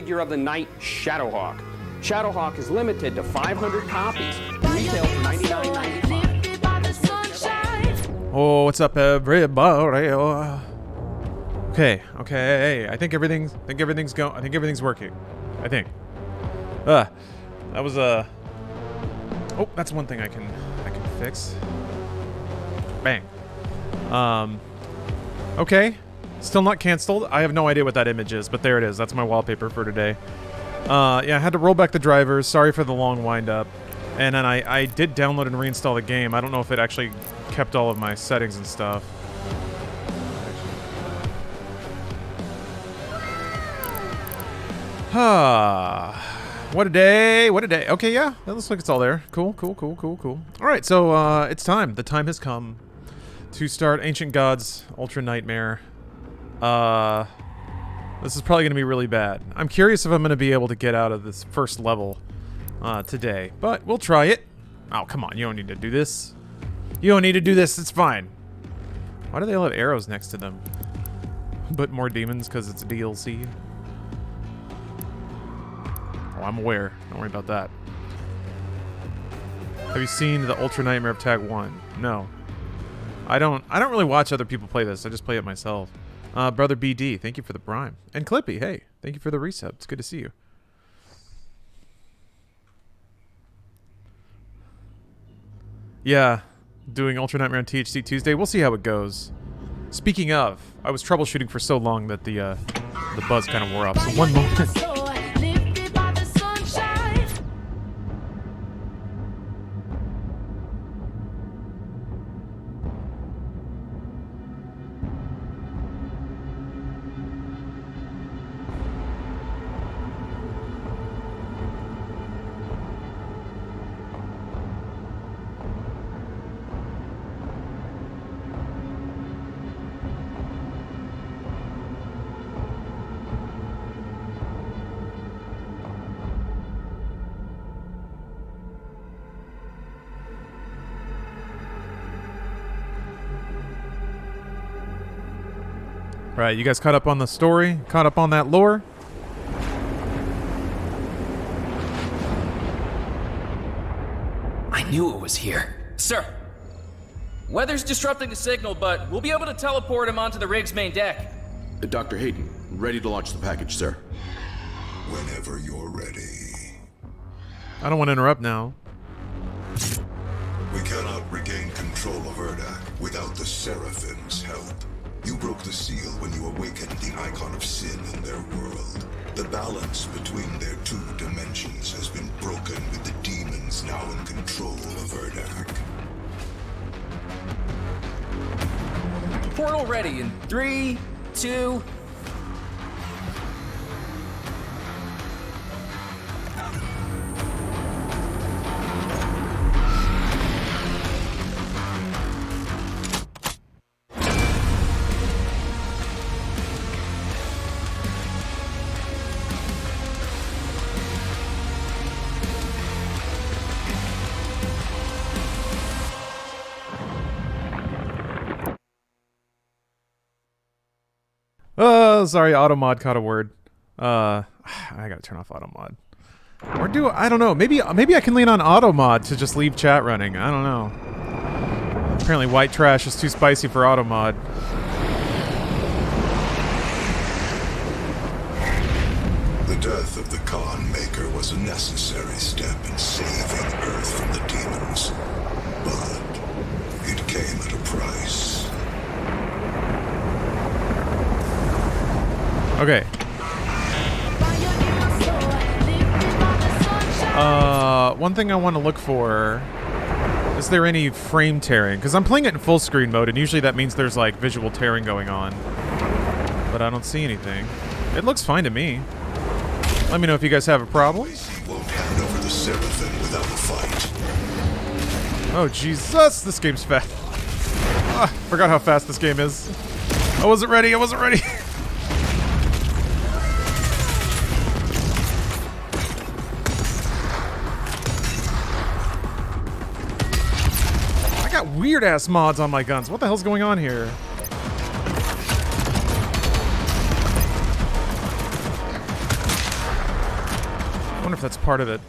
figure of the knight Shadowhawk. Shadowhawk is limited to 500 copies. Retail for $99.95. Oh, what's up, everybody? Okay. I think everything's going. I think everything's working. I think. That was Oh, that's one thing I can fix. Bang. Okay. Still not canceled. I have no idea what that image is, but there it is. That's my wallpaper for today. Yeah, I had to roll back the drivers. Sorry for the long wind up. And then I did download and reinstall the game. I don't know if it actually kept all of my settings and stuff. What a day. Okay, yeah. That looks like it's all there. Cool. All right, so it's time. The time has come to start Ancient Gods Ultra Nightmare. This is probably going to be really bad. I'm curious if I'm going to be able to get out of this first level today, but we'll try it. Oh, come on. You don't need to do this. It's fine. Why do they all have arrows next to them? But more demons because it's DLC. Oh, I'm aware. Don't worry about that. Have you seen the Ultra Nightmare of Tag 1? No. I don't really watch other people play this. I just play it myself. Brother BD, thank you for the prime. And Clippy, hey, thank you for the resub. It's good to see you. Yeah, doing Ultra Nightmare on THC Tuesday. We'll see how it goes. Speaking of, I was troubleshooting for so long that the buzz kind of wore off. So one moment. Right, you guys caught up on the story? Caught up on that lore? I knew it was here. Sir, weather's disrupting the signal, but we'll be able to teleport him onto the rig's main deck. Dr. Hayden, ready to launch the package, sir. Whenever you're ready. I don't want to interrupt now. We cannot regain control of Urdak without the Seraphim's help. You broke the seal when you awakened the icon of sin in their world. The balance between their two dimensions has been broken with the demons now in control of Urdak. Portal ready in 3, 2... Oh, sorry, automod caught a word. I gotta turn off automod. Or I don't know. Maybe I can lean on automod to just leave chat running. I don't know. Apparently white trash is too spicy for automod. The death of the Khan Maker was a necessary step in saving Earth from the demons. But it came at a price. Okay. One thing I want to look for, is there any frame tearing? Because I'm playing it in full screen mode, and usually that means there's like visual tearing going on. But I don't see anything. It looks fine to me. Let me know if you guys have a problem. Won't hand over the Seraphim without a fight. Oh Jesus, this game's fast. Forgot how fast this game is. I wasn't ready. Weird ass mods on my guns. What the hell's going on here? wonder if that's part of it.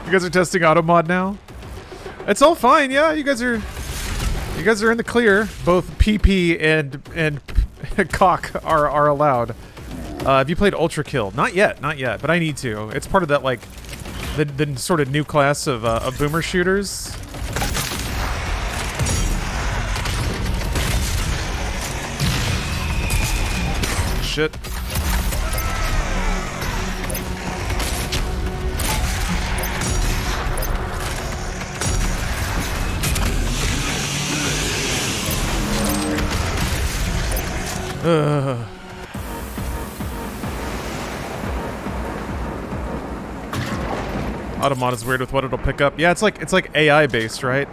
You guys are testing auto mod now? It's all fine, yeah. You guys are in the clear. Both PP and cock are allowed. Have you played Ultra Kill? Not yet, but I need to. It's part of that like the sort of new class of boomer shooters. Shit. Automod is weird with what it'll pick up. Yeah, it's like AI based, right?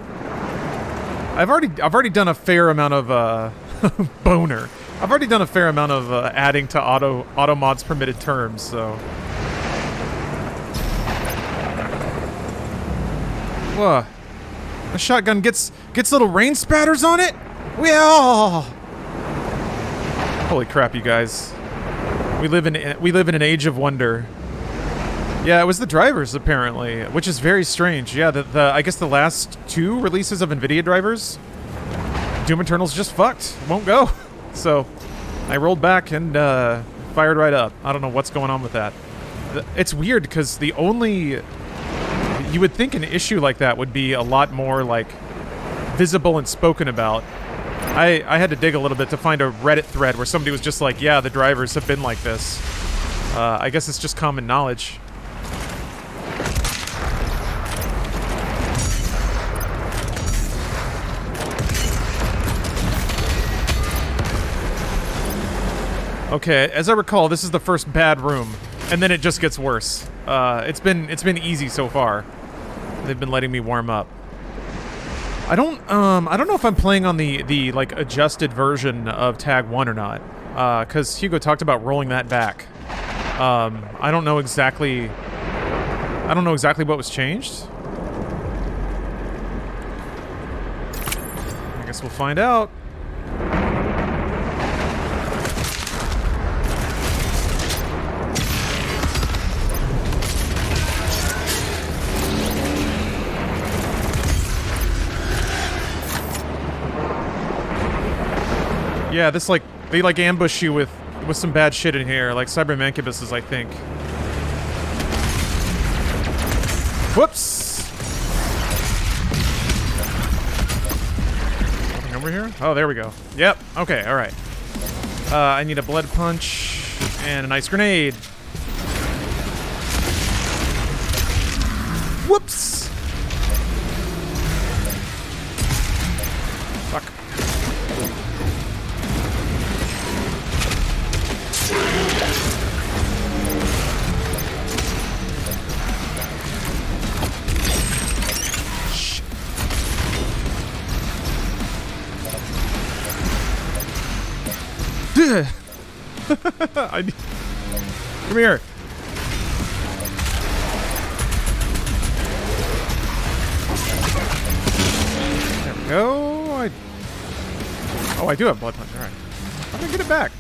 I've already done a fair amount of boner. I've already done a fair amount of adding to Automod's permitted terms, so. Whoa. A shotgun gets little rain spatters on it? Well. Holy crap, you guys. We live in an age of wonder. Yeah, it was the drivers apparently, which is very strange. Yeah, I guess the last 2 releases of NVIDIA drivers, Doom Eternal's just fucked. Won't go. So I rolled back and fired right up. I don't know what's going on with that. It's weird because you would think an issue like that would be a lot more like visible and spoken about. I had to dig a little bit to find a Reddit thread where somebody was just like, yeah, the drivers have been like this. I guess it's just common knowledge. Okay, as I recall, this is the first bad room, and then it just gets worse. It's been easy so far. They've been letting me warm up. I don't know if I'm playing on the like adjusted version of Tag 1 or not, because Hugo talked about rolling that back. I don't know exactly what was changed. I guess we'll find out. Yeah, this like they like ambush you with some bad shit in here, like Cyber Mancubuses, I think. Whoops. Nothing over here? Oh, there we go. Yep. Okay. All right. I need a blood punch and an ice grenade. Whoops. Fuck. Come here. There we go. Oh, I do have blood punch. All right. How do I get it back?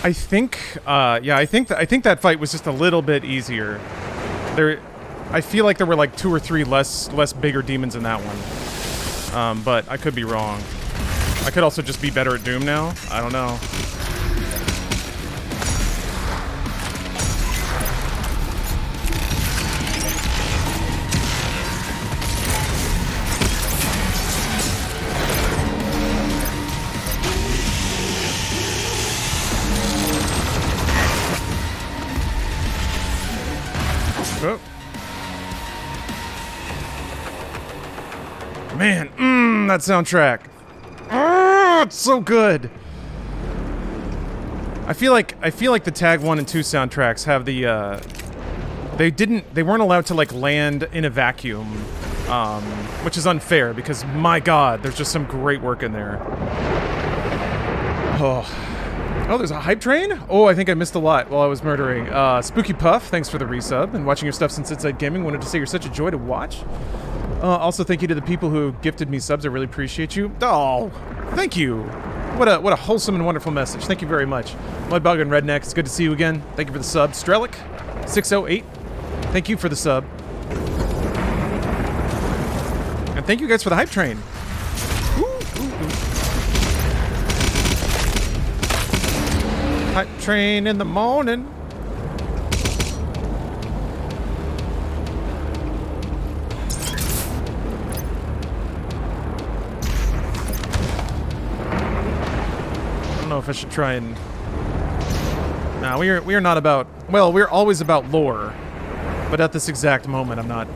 I think that fight was just a little bit easier. I feel like there were like 2 or 3 less bigger demons in that one. But I could be wrong. I could also just be better at Doom now. I don't know. Oh. Man, that soundtrack. Oh, it's so good. I feel like the Tag 1 and 2 soundtracks have the they weren't allowed to like land in a vacuum, which is unfair because my god, there's just some great work in there. Oh, there's a hype train? Oh, I think I missed a lot while I was murdering. Spooky Puff, thanks for the resub and watching your stuff since Inside Gaming. Wanted to say you're such a joy to watch. Also, thank you to the people who gifted me subs. I really appreciate you. Oh, thank you. What a wholesome and wonderful message. Thank you very much. Mudbug and Redneck, it's good to see you again. Thank you for the sub. Strelic, 608, thank you for the sub. And thank you guys for the hype train. Hype train in the morning. I don't know if I should try and... Nah, we are not about... Well, we're always about lore. But at this exact moment, I'm not...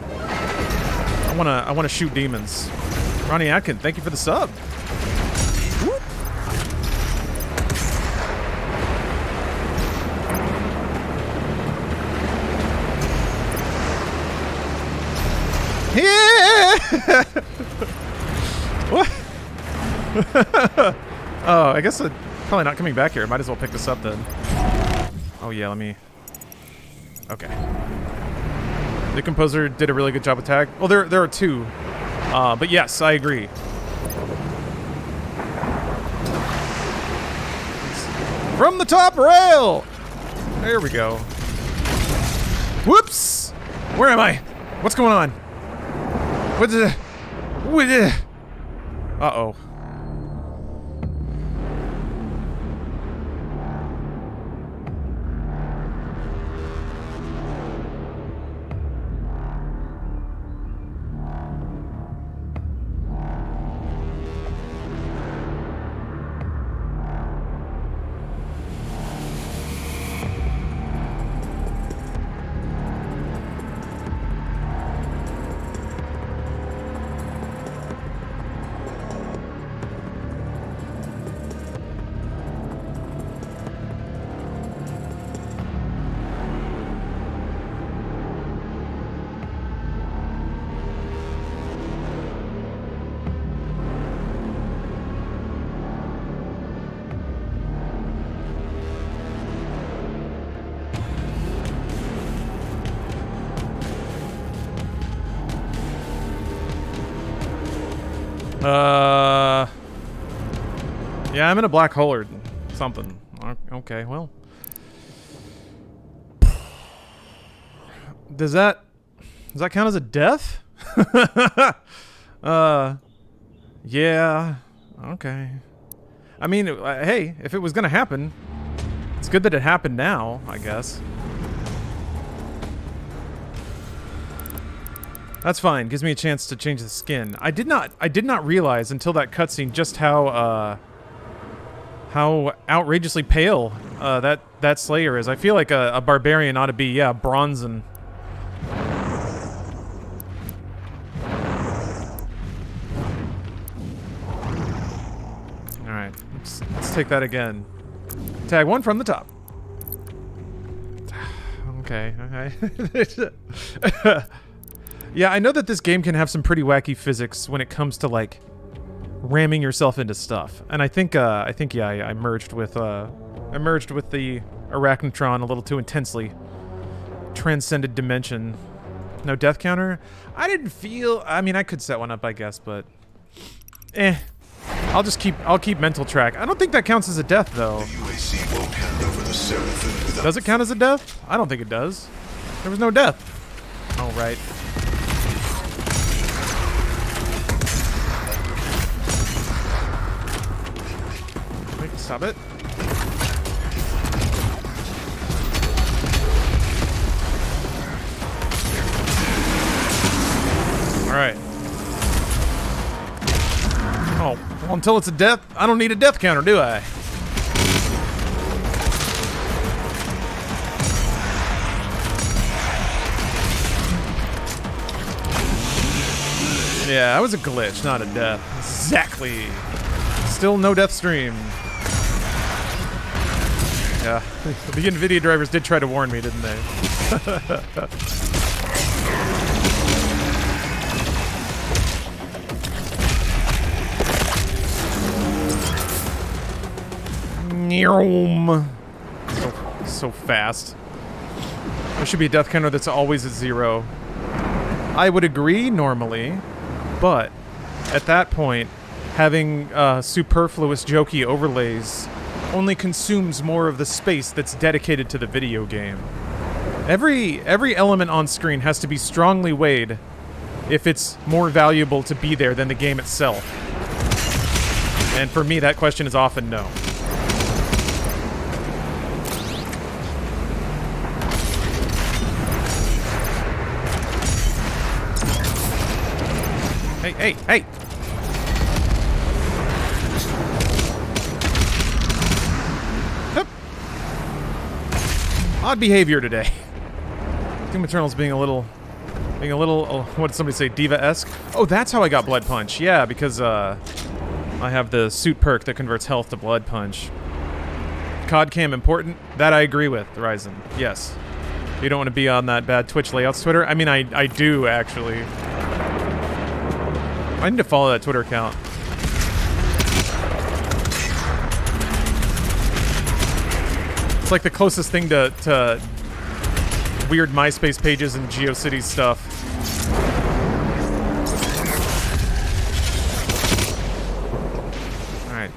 I wanna shoot demons. Ronnie Atkin, thank you for the sub. Whoop. Yeah! What? Oh, I guess I'm probably not coming back here. Might as well pick this up then. Oh yeah, let me... Okay. The composer did a really good job with Tag. Well, there are two. But yes, I agree. From the top rail! There we go. Whoops! Where am I? What's going on? What the... Uh-oh. Yeah, I'm in a black hole or something. Okay, well. Does that count as a death? Yeah. Okay. I mean, hey, if it was gonna happen, it's good that it happened now, I guess. That's fine. Gives me a chance to change the skin. I did not realize until that cutscene just how outrageously pale that Slayer is. I feel like a barbarian ought to be, yeah, bronze and... Alright, let's take that again. Tag 1 from the top. Okay. Yeah, I know that this game can have some pretty wacky physics when it comes to, like, ramming yourself into stuff. And I think yeah, I merged with the Arachnotron a little too intensely. Transcended dimension. No death counter? I didn't feel... I mean, I could set one up, I guess, but... I'll keep mental track. I don't think that counts as a death, though. The UAC won't hand over the Seraphim without... Does it count as a death? I don't think it does. There was no death. Oh, right. Stop it. Alright. Oh, well, until it's a death, I don't need a death counter, do I? Yeah, that was a glitch, not a death. Exactly. Still no death stream. Yeah, the NVIDIA drivers did try to warn me, didn't they? So fast. There should be a death counter that's always at 0. I would agree normally, but at that point, having superfluous jokey overlays only consumes more of the space that's dedicated to the video game. Every element on screen has to be strongly weighed if it's more valuable to be there than the game itself. And for me, that question is often no. Hey! Hup. Odd behavior today. Doom Eternal's being a little, what did somebody say, diva-esque? Oh, that's how I got Blood Punch. Yeah, because I have the suit perk that converts health to Blood Punch. COD cam important? That I agree with, Ryzen. Yes. You don't want to be on that bad Twitch layouts Twitter? I mean, I do, actually. I need to follow that Twitter account. It's like the closest thing to weird MySpace pages and GeoCities stuff. Alright.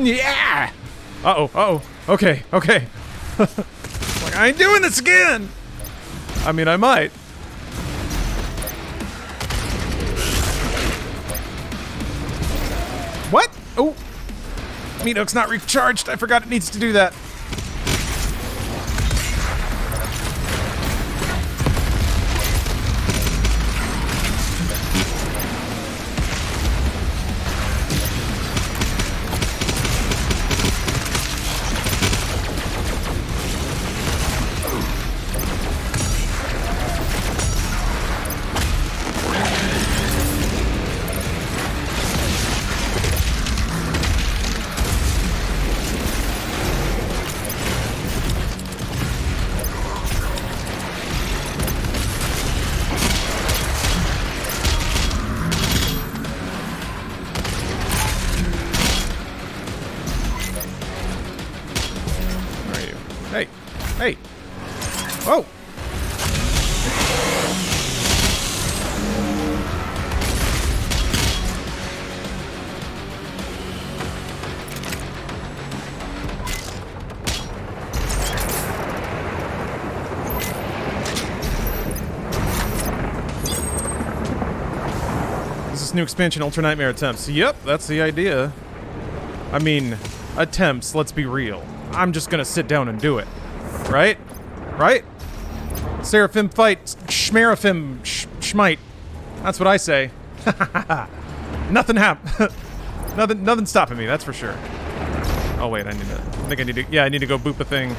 Yeah! Uh-oh. Okay. Like, I ain't doing this again! I mean, I might. What? Oh! Meat hook's not recharged. I forgot it needs to do that. Hey! Whoa! Is this new expansion Ultra Nightmare attempts? Yep, that's the idea. I mean, attempts, let's be real. I'm just gonna sit down and do it. Right? Seraphim fight, Schmeraphim, Schmite. That's what I say. Nothing nothing stopping me, that's for sure. Oh wait, I need to go boop a thing.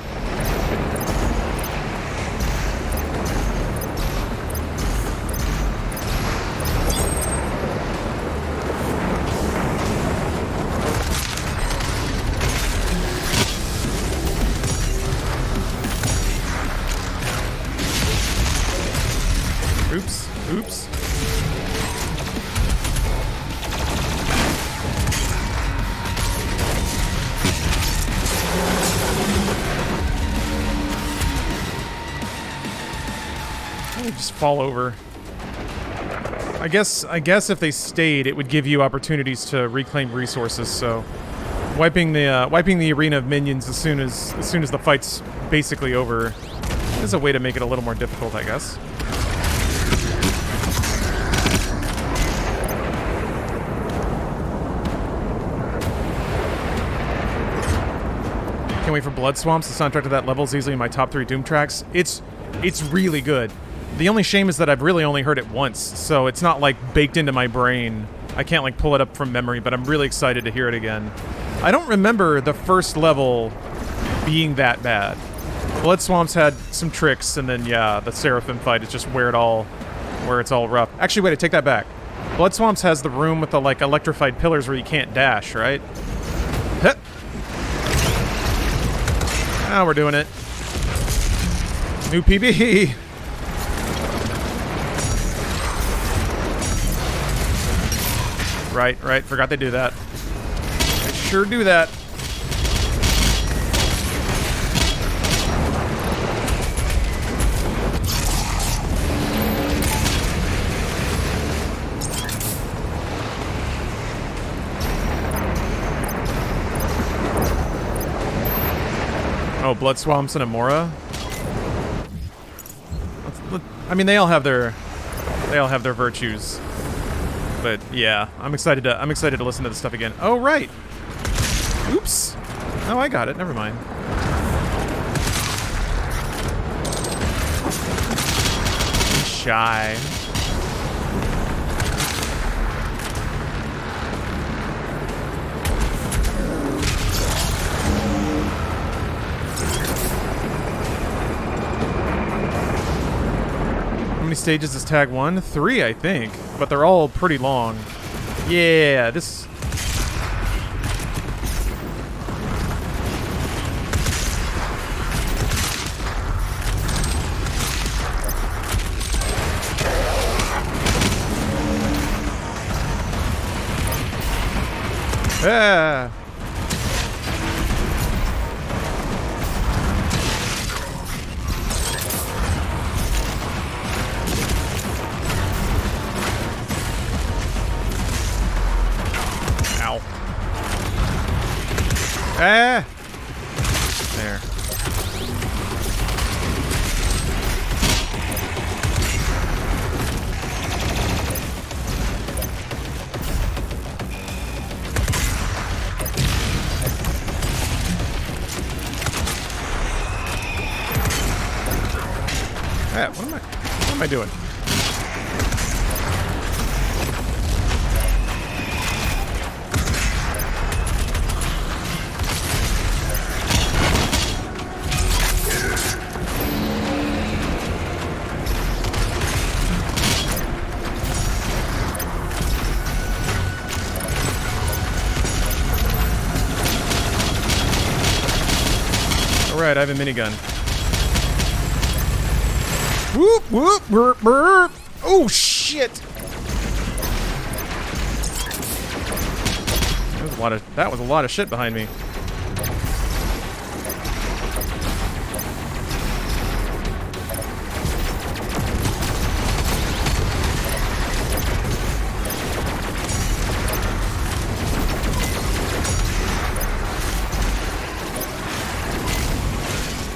Oops. Just fall over. I guess if they stayed, it would give you opportunities to reclaim resources. So, wiping the arena of minions as soon as the fight's basically over is a way to make it a little more difficult, I guess. Wait for Blood Swamps. The soundtrack to that level is easily in my top 3 Doom tracks. It's really good. The only shame is that I've really only heard it once, so it's not like baked into my brain. I can't like pull it up from memory, but I'm really excited to hear it again. I don't remember the first level being that bad. Blood Swamps had some tricks, and then yeah, the Seraphim fight is just where it's all rough. Actually, wait, I take that back. Blood Swamps has the room with the like electrified pillars where you can't dash, right? Hup. Now we're doing it. New PB. Right. Forgot they do that. They sure do that. Oh, Blood Swamps and Amora. I mean, they all have their virtues. But yeah, I'm excited to listen to this stuff again. Oh right. Oops. Oh, I got it. Never mind. Shy. How many stages is tag 1? 3, I think, but they're all pretty long. Yeah, this. Ah. Ah! There. Ah, what am I doing? Alright, I have a minigun. Whoop, whoop, burp, burp. Oh, shit! That was a lot of shit behind me.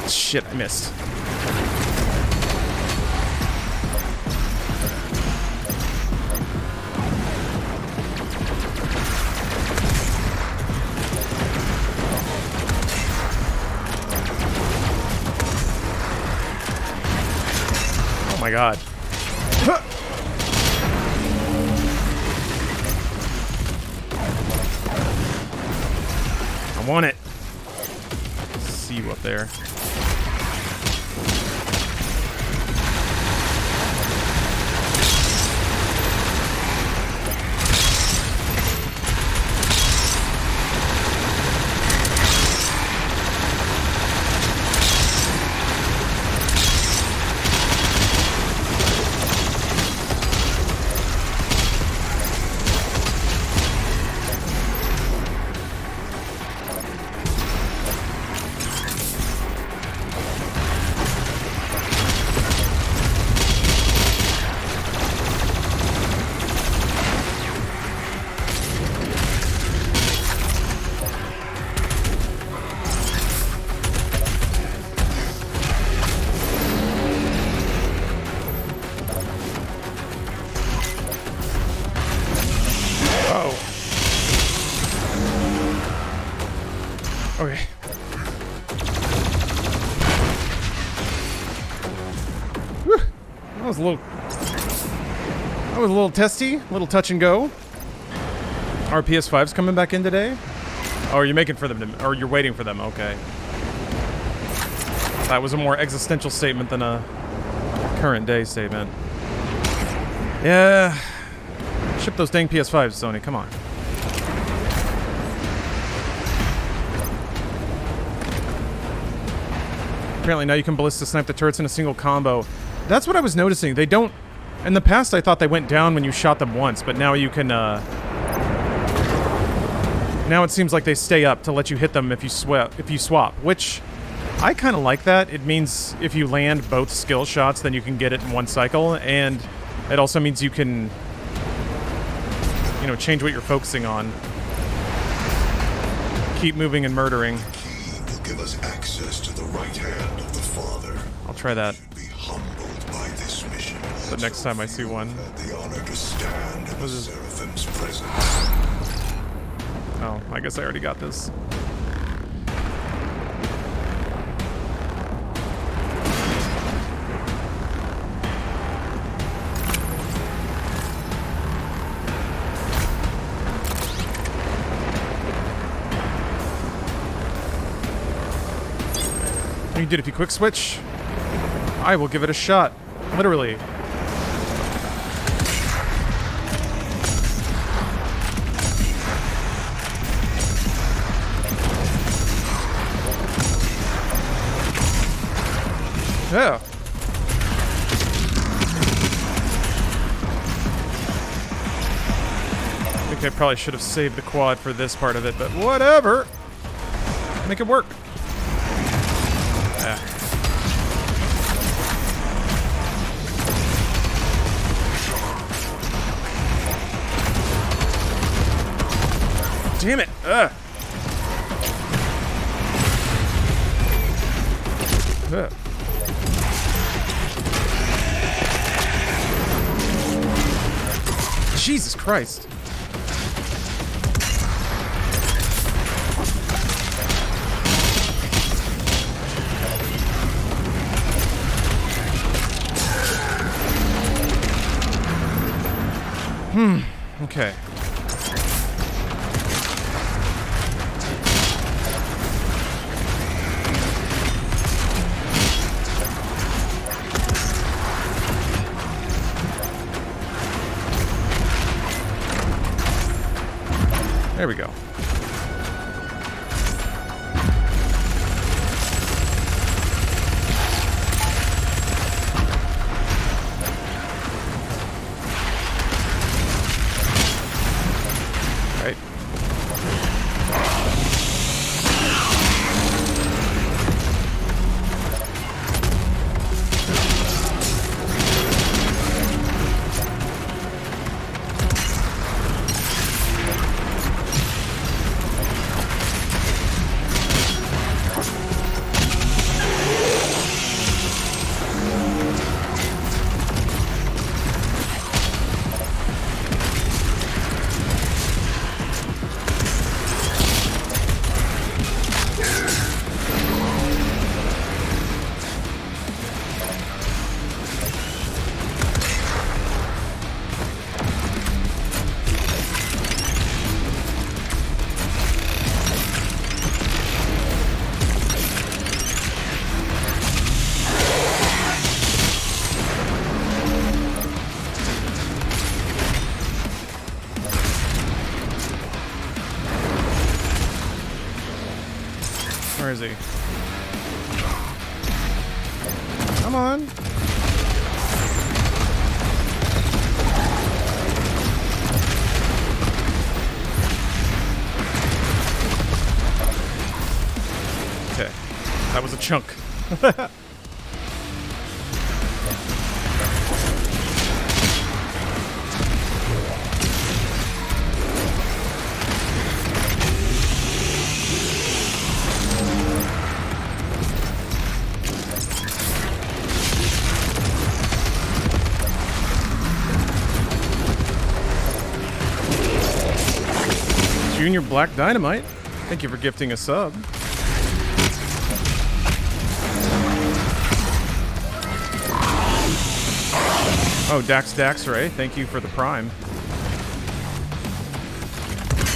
Shit, I missed. Oh my god. I want it. See you up there. Okay. was a little testy, a little touch and go. Are PS5s coming back in today? Oh, are you making for them, or you're waiting for them? Okay. That was a more existential statement than a current day statement. Yeah. Ship those dang PS5s, Sony. Come on. Apparently now you can ballista snipe the turrets in a single combo. That's what I was noticing. They don't... In the past, I thought they went down when you shot them once, but now you can, Now it seems like they stay up to let you hit them if you swap, which I kind of like that. It means if you land both skill shots, then you can get it in one cycle, and it also means you can, you know, change what you're focusing on. Keep moving and murdering. Key will give us access to the right hand of the Father. I'll try that. Be humbled by this mission. But next time I see one. Had the honor to stand in the Seraphim's presence. Oh, I guess I already got this. You did if you quick switch. I will give it a shot. Literally. Yeah. I think I probably should have saved the quad for this part of it, but whatever. Make it work. Yeah. Damn it! Ugh. Ugh. Jesus Christ. Okay. There we go. Right. Where is he? Come on. Okay. That was a chunk. Junior Black Dynamite, thank you for gifting a sub. Oh, Dax Ray, thank you for the prime.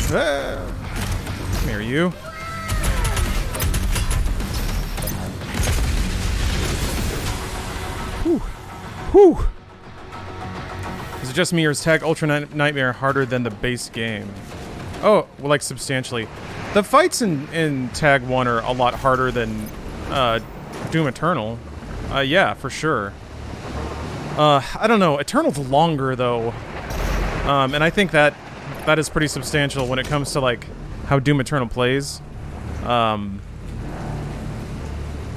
Come here, you. Whew. Whew. Is it just me or is Tag Ultra Nightmare harder than the base game? Oh, well, like substantially. The fights in Tag 1 are a lot harder than Doom Eternal. Yeah, for sure. I don't know. Eternal's longer, though. And I think that is pretty substantial when it comes to, like, how Doom Eternal plays.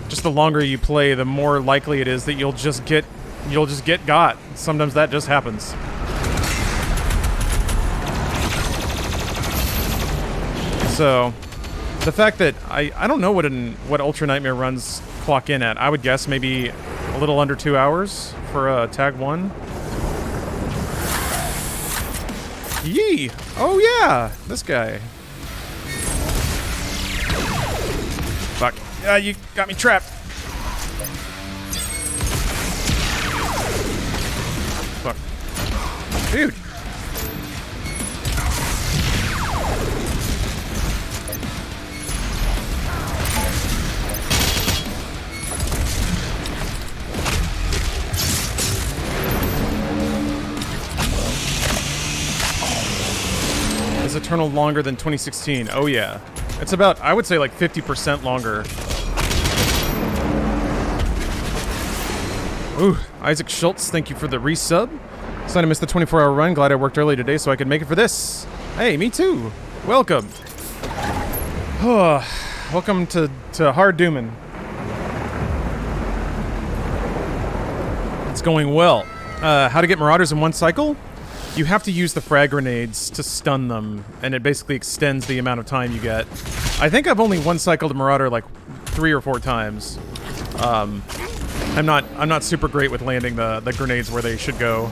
Just the longer you play, the more likely it is that you'll just get got. Sometimes that just happens. So, the fact that I don't know what Ultra Nightmare runs clock in at. I would guess maybe a little under 2 hours for Tag 1. Yee! Oh yeah! This guy. Fuck. Yeah, you got me trapped. Fuck. Dude. Is Eternal longer than 2016? Oh yeah. It's about, I would say, like 50% longer. Ooh, Isaac Schultz, thank you for the resub. Sorry I missed the 24-hour run. Glad I worked early today so I could make it for this. Hey, me too. Welcome. Welcome to Hard Doomin'. It's going well. How to get Marauders in one cycle? You have to use the frag grenades to stun them, and it basically extends the amount of time you get. I think I've only one-cycled a Marauder like 3 or 4 times. I'm not super great with landing the grenades where they should go.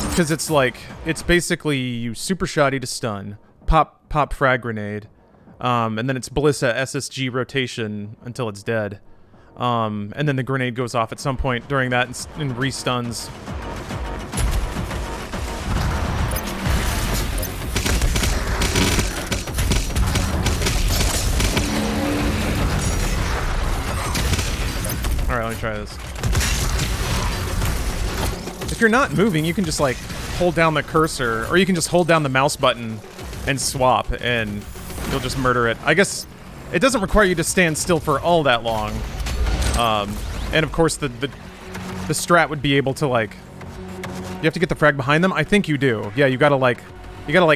Because it's basically you super shoddy to stun, pop frag grenade, and then it's Ballista SSG rotation until it's dead. And then the grenade goes off at some point during that and restuns. Alright, let me try this. If you're not moving, you can just like hold down the cursor, or you can just hold down the mouse button and swap, and you'll just murder it. I guess it doesn't require you to stand still for all that long. And of course the strat would be able to like, you have to get the frag behind them. I think you do. Yeah, you gotta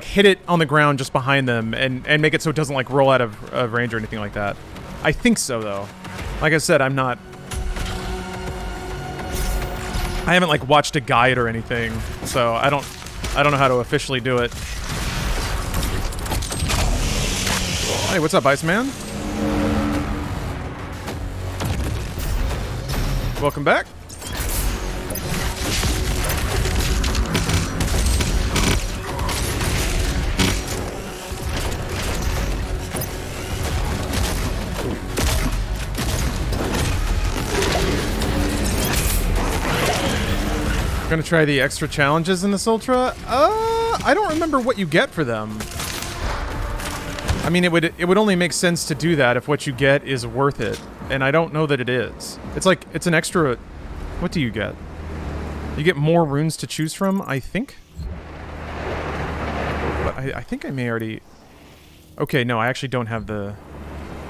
hit it on the ground just behind them and make it so it doesn't like roll out of range or anything like that. I think so though. Like I said, I haven't like watched a guide or anything, so I don't know how to officially do it. Hey, what's up, Iceman? Welcome back. Gonna try the extra challenges in this Ultra? I don't remember what you get for them. I mean, it would only make sense to do that if what you get is worth it. And I don't know that it is. It's like, it's an extra... What do you get? You get more runes to choose from, I think? But I think I may already... Okay, no, I actually don't have the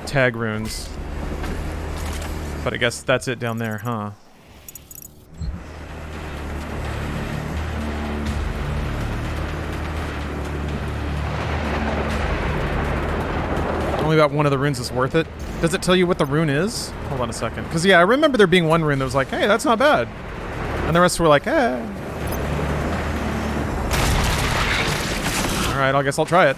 tag runes. But I guess that's it down there, huh? Only about one of the runes is worth it. Does it tell you what the rune is? Hold on a second. Because, yeah, I remember there being one rune that was like, hey, that's not bad. And the rest were like, eh. Alright, I guess I'll try it.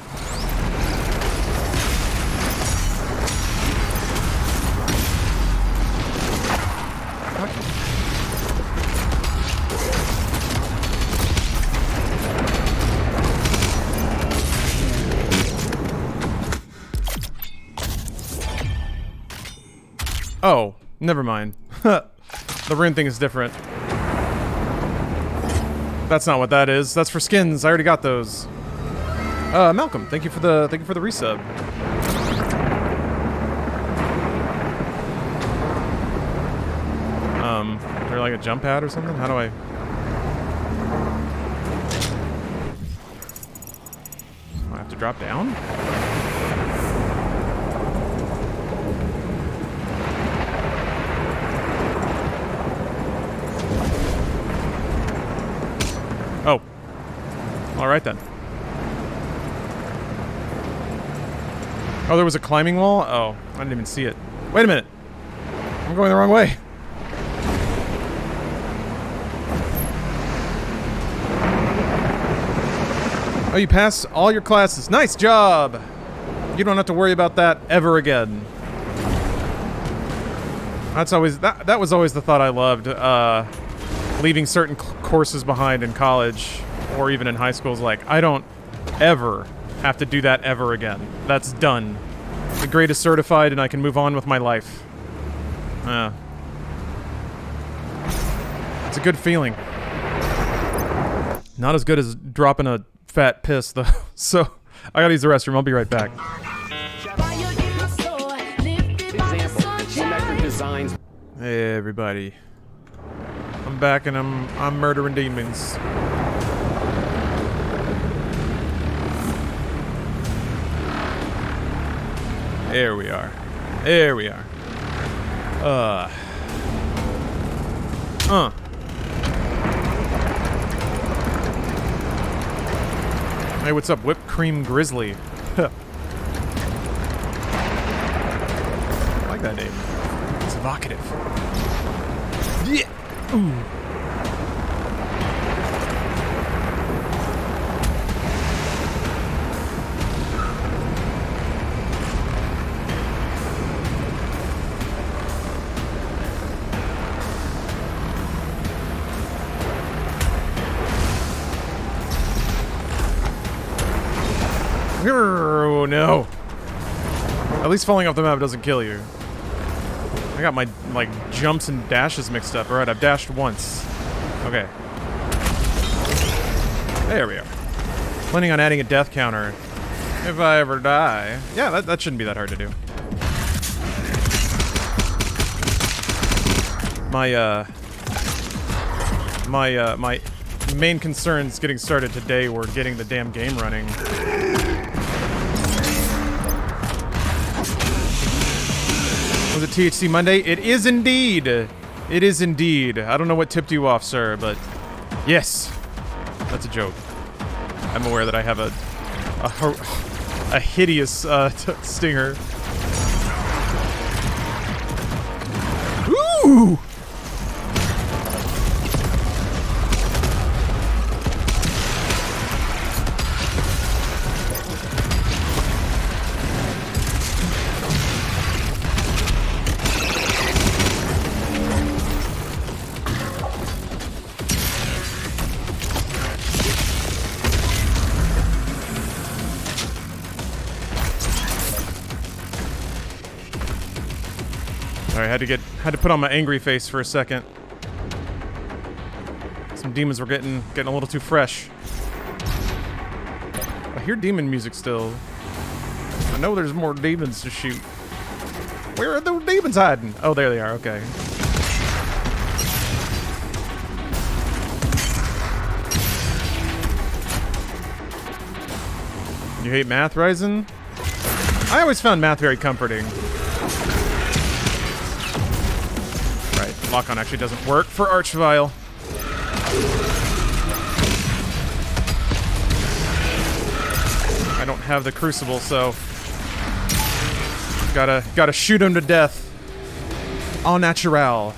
Oh, never mind. The The rune thing is different. That's not what that is. That's for skins. I already got those. Malcolm, thank you for the resub. Is there like a jump pad or something? How do I? Do I have to drop down? Oh. Alright then. Oh, there was a climbing wall? Oh, I didn't even see it. Wait a minute. I'm going the wrong way. Oh, you passed all your classes. Nice job! You don't have to worry about that ever again. That's always... That was always the thought I loved. Leaving certain courses behind in college or even in high school is like, I don't ever have to do that ever again. That's done. The grade is certified and I can move on with my life. It's a good feeling. Not as good as dropping a fat piss though. So I gotta use the restroom. I'll be right back. Example, geometric designs. Hey everybody. I'm back and I'm murdering demons. There we are. There we are. Hey, what's up, Whipped Cream Grizzly? I like that name. It's evocative. Yeah. Ooh. Oh no. At least falling off the map doesn't kill you. I got my, like, jumps and dashes mixed up. Alright, I've dashed once. Okay. There we are. Planning on adding a death counter. If I ever die. Yeah, that shouldn't be that hard to do. My main concerns getting started today were getting the damn game running. Was it THC Monday? It is indeed. It is indeed. I don't know what tipped you off, sir, but yes. That's a joke. I'm aware that I have a hideous stinger. Ooh! Sorry, had to put on my angry face for a second. Some demons were getting a little too fresh. I hear demon music still. I know there's more demons to shoot. Where are those demons hiding? Oh, there they are. Okay. You hate math, Ryzen? I always found math very comforting. Right, lock-on actually doesn't work for Archvile. I don't have the Crucible, so gotta shoot him to death. Au naturel.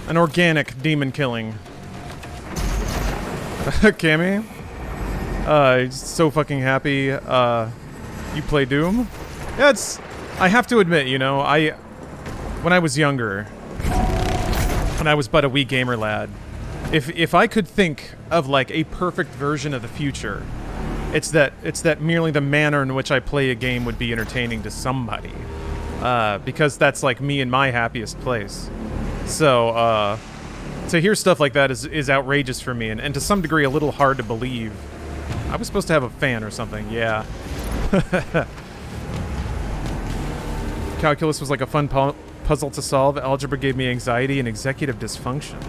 An organic demon killing. Cammy? He's so fucking happy, you play Doom? Yeah, I have to admit, you know, when I was younger, when I was but a wee gamer lad, if I could think of, like, a perfect version of the future, it's that merely the manner in which I play a game would be entertaining to somebody. Because that's, like, me in my happiest place. So, to hear stuff like that is outrageous for me, and to some degree a little hard to believe. I was supposed to have a fan or something, yeah. Calculus was like a fun puzzle to solve. Algebra gave me anxiety and executive dysfunction.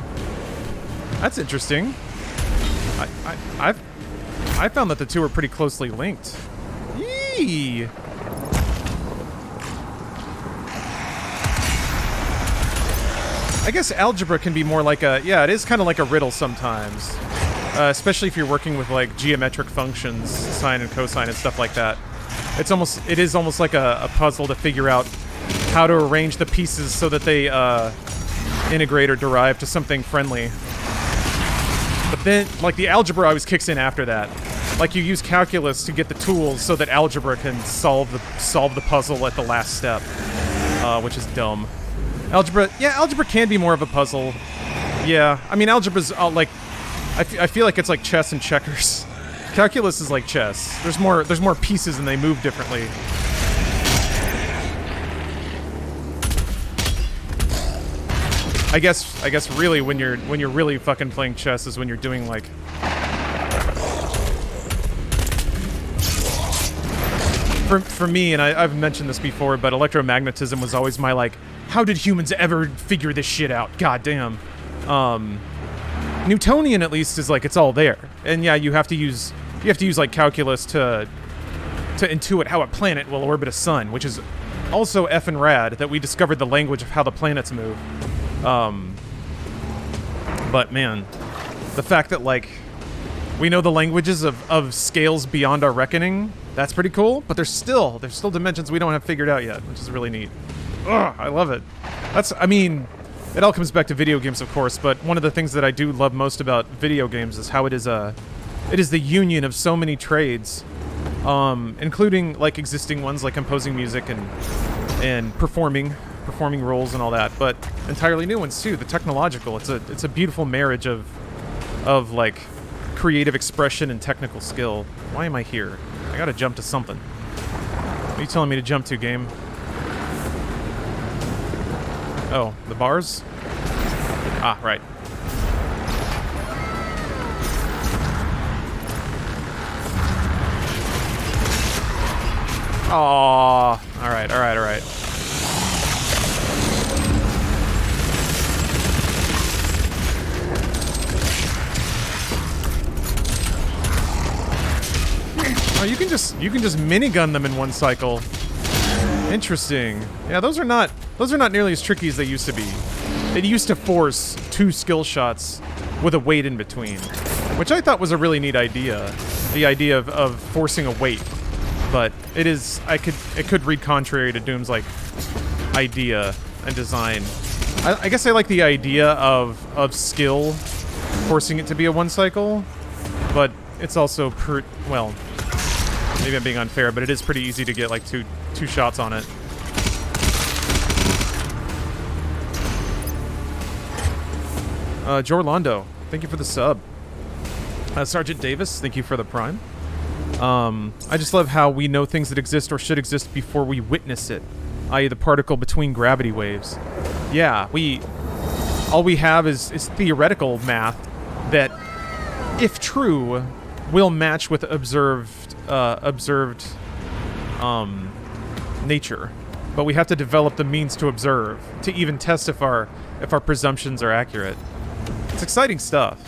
That's interesting. I found that the two are pretty closely linked. Yee! I guess algebra can be more like a, yeah, it is kind of like a riddle sometimes. Especially if you're working with like geometric functions, sine and cosine and stuff like that. It is almost like a puzzle to figure out how to arrange the pieces so that they integrate or derive to something friendly. But then, like, the algebra always kicks in after that. Like, you use calculus to get the tools so that algebra can solve the puzzle at the last step, which is dumb. Algebra can be more of a puzzle. Yeah, I mean, algebra's like, I feel like it's like chess and checkers. Calculus is like chess. There's more pieces and they move differently. I guess really when you're really fucking playing chess is when you're doing like for me, and I've mentioned this before, but electromagnetism was always my like, how did humans ever figure this shit out? God damn. Newtonian at least is like it's all there. And yeah, you have to use like calculus to intuit how a planet will orbit a sun, which is also effing rad that we discovered the language of how the planets move. But man, the fact that like we know the languages of scales beyond our reckoning, that's pretty cool, but there's still dimensions we don't have figured out yet, which is really neat. Ugh, I love it. I mean, it all comes back to video games, of course, but one of the things that I do love most about video games is how it is the union of so many trades, including like existing ones like composing music and performing roles and all that, but entirely new ones too. The technological, it's a beautiful marriage of like creative expression and technical skill. Why am I here? I gotta jump to something. What are you telling me to jump to, game? Oh, the bars? Ah, right. Aww. Alright. Oh, you can just minigun them in one cycle. Interesting. Yeah, those are not nearly as tricky as they used to be. It used to force 2 skill shots with a wait in between, which I thought was a really neat idea. The idea of forcing a wait, but it could read contrary to Doom's like idea and design. I guess I like the idea of skill forcing it to be a 1 cycle, but it's also well, maybe I'm being unfair, but it is pretty easy to get like two shots on it. Jorlando, thank you for the sub. Sergeant Davis, thank you for the prime. I just love how we know things that exist or should exist before we witness it, i.e. the particle between gravity waves. Yeah, all we have is theoretical math that, if true, will match with observed nature. But we have to develop the means to observe, to even test if our presumptions are accurate. It's exciting stuff.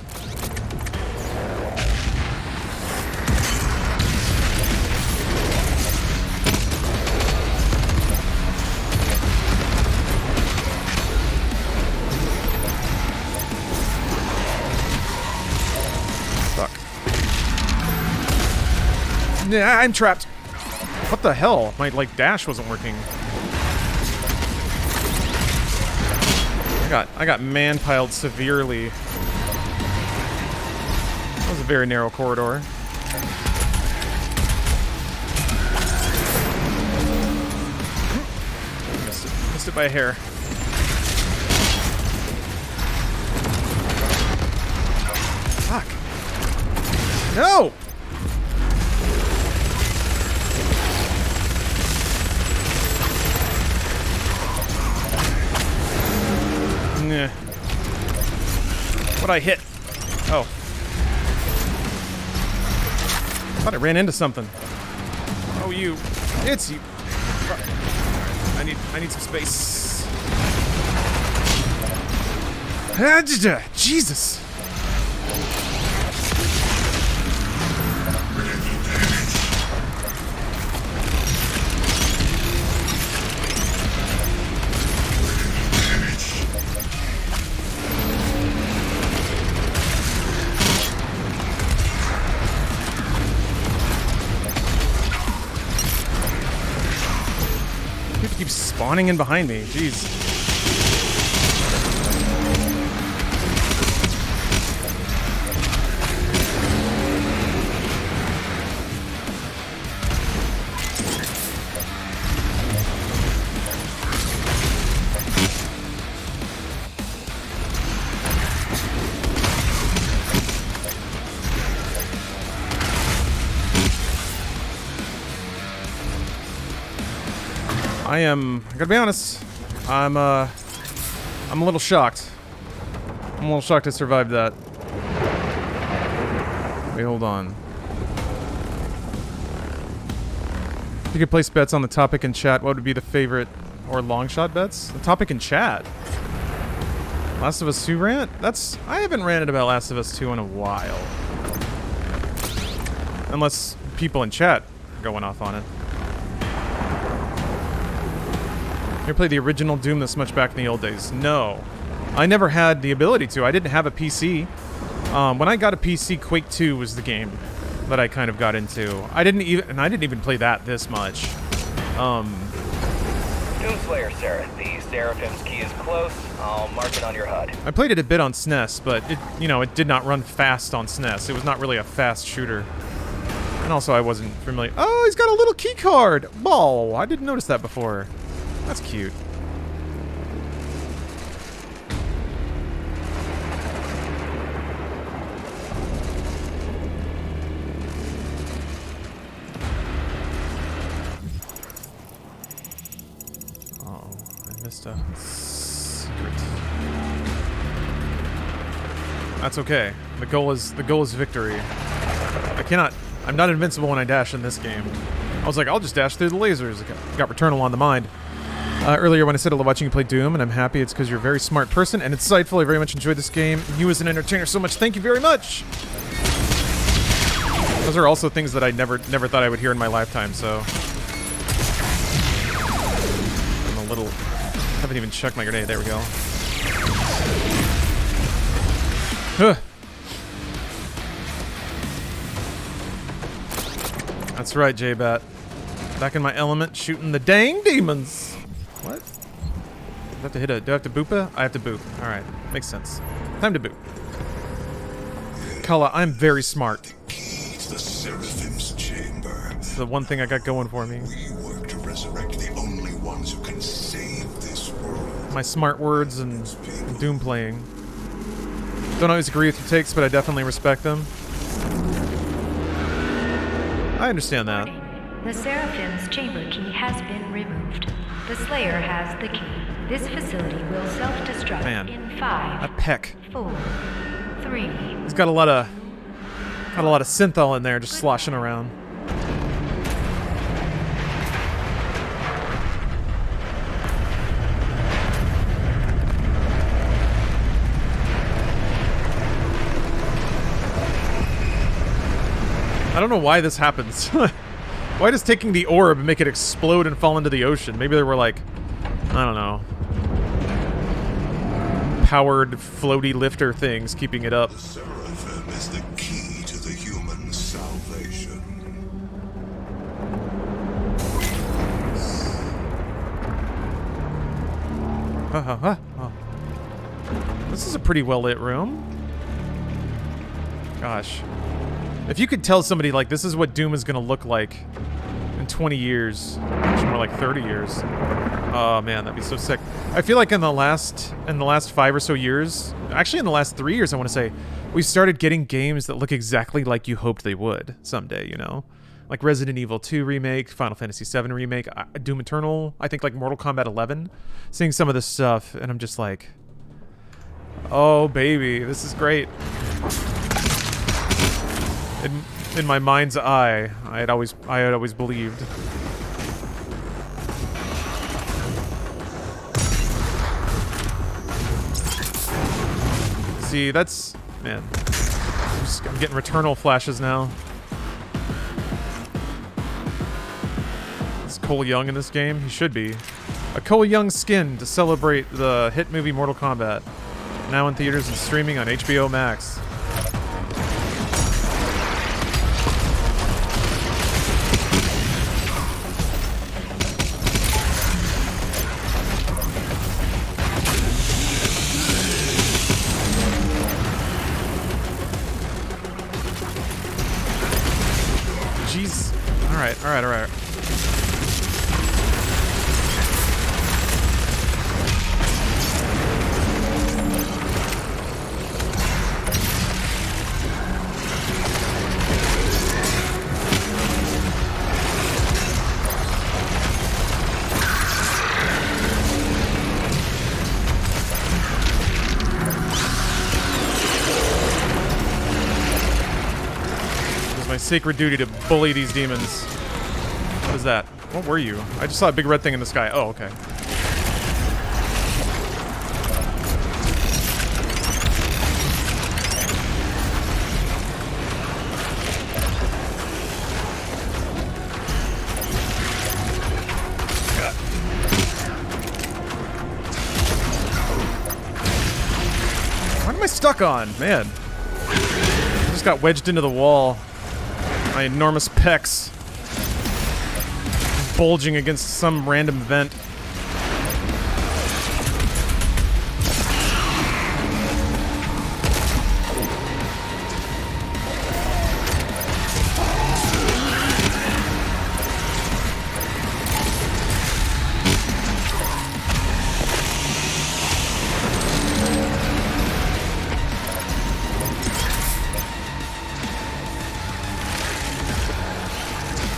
Fuck. Nah, I'm trapped. What the hell? My like dash wasn't working. I got man-piled severely. That was a very narrow corridor. Missed it by a hair. Fuck. No! Nah. What'd I hit? Oh. Thought I ran into something. Oh, you. It's you. I need some space. Jesus. Keeps spawning in behind me. Jeez. I gotta be honest, I'm a little shocked. I'm a little shocked I survived that. Wait, hold on. If you could place bets on the topic in chat, what would be the favorite or long shot bets? The topic in chat? Last of Us 2 rant? I haven't ranted about Last of Us 2 in a while. Unless people in chat are going off on it. You ever played the original Doom this much back in the old days? No. I never had the ability to. I didn't have a PC. When I got a PC, Quake 2 was the game that I kind of got into. I didn't even play that this much. Doomslayer, sir. The Seraphim's key is close. I'll mark it on your HUD. I played it a bit on SNES, but it did not run fast on SNES. It was not really a fast shooter. And also I wasn't familiar. Oh, he's got a little key card! Ball! I didn't notice that before. That's cute. Uh-oh, I missed a secret. That's okay. The goal is victory. I'm not invincible when I dash in this game. I was like, I'll just dash through the lasers. I got Returnal on the mind. Earlier when I said I love watching you play Doom, and I'm happy it's because you're a very smart person and insightful. I very much enjoyed this game. You as an entertainer so much. Thank you very much. Those are also things that I never thought I would hear in my lifetime, so. I'm a little... haven't even checked my grenade. There we go. Huh. That's right, J-Bat. Back in my element, shooting the dang demons. What? Do I have to hit do I have to boop it? I have to boop. Alright. Makes sense. Time to boop. Kala, I'm very smart. The Seraphim's chamber. It's the one thing I got going for me. We work to resurrect the only ones who can save this world. My smart words and Doom playing. Don't always agree with your takes, but I definitely respect them. I understand that. The Seraphim's chamber key has been removed. The Slayer has the key. This facility will self-destruct in 5, a peck. 4, 3. He's got a lot of synthol in there just sloshing around. I don't know why this happens. Why does taking the orb make it explode and fall into the ocean? Maybe there were like, I don't know, powered floaty lifter things keeping it up. The Seraphim is the key to the human salvation. Oh. This is a pretty well lit room. Gosh. If you could tell somebody, like, this is what Doom is gonna look like in 20 years, actually more like 30 years. Oh man, that'd be so sick. I feel like in the last 5 or so years, actually in the last 3 years, I want to say, we started getting games that look exactly like you hoped they would someday, you know? Like Resident Evil 2 remake, Final Fantasy 7 remake, Doom Eternal, I think like Mortal Kombat 11. Seeing some of this stuff, and I'm just like, Oh, baby. This is great. In my mind's eye, I had always believed. See, that's... Man. I'm getting Returnal flashes now. Is Cole Young in this game? He should be. A Cole Young skin to celebrate the hit movie Mortal Kombat. Now in theaters and streaming on HBO Max. Jeez. Alright. Sacred duty to bully these demons. What is that? What were you? I just saw a big red thing in the sky. Oh, okay. What am I stuck on? Man. I just got wedged into the wall. My enormous pecs bulging against some random vent.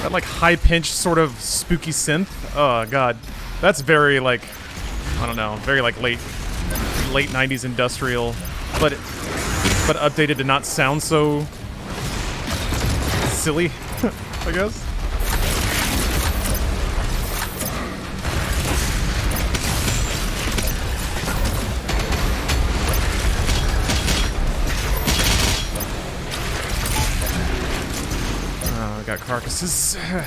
That like high-pitched sort of spooky synth. Oh god, that's very like, I don't know, very like late 90s industrial, but updated to not sound so silly, I guess. Got carcasses. Okay.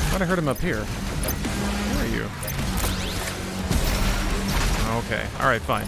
Thought I heard him up here. Where are you? Okay. Alright, fine.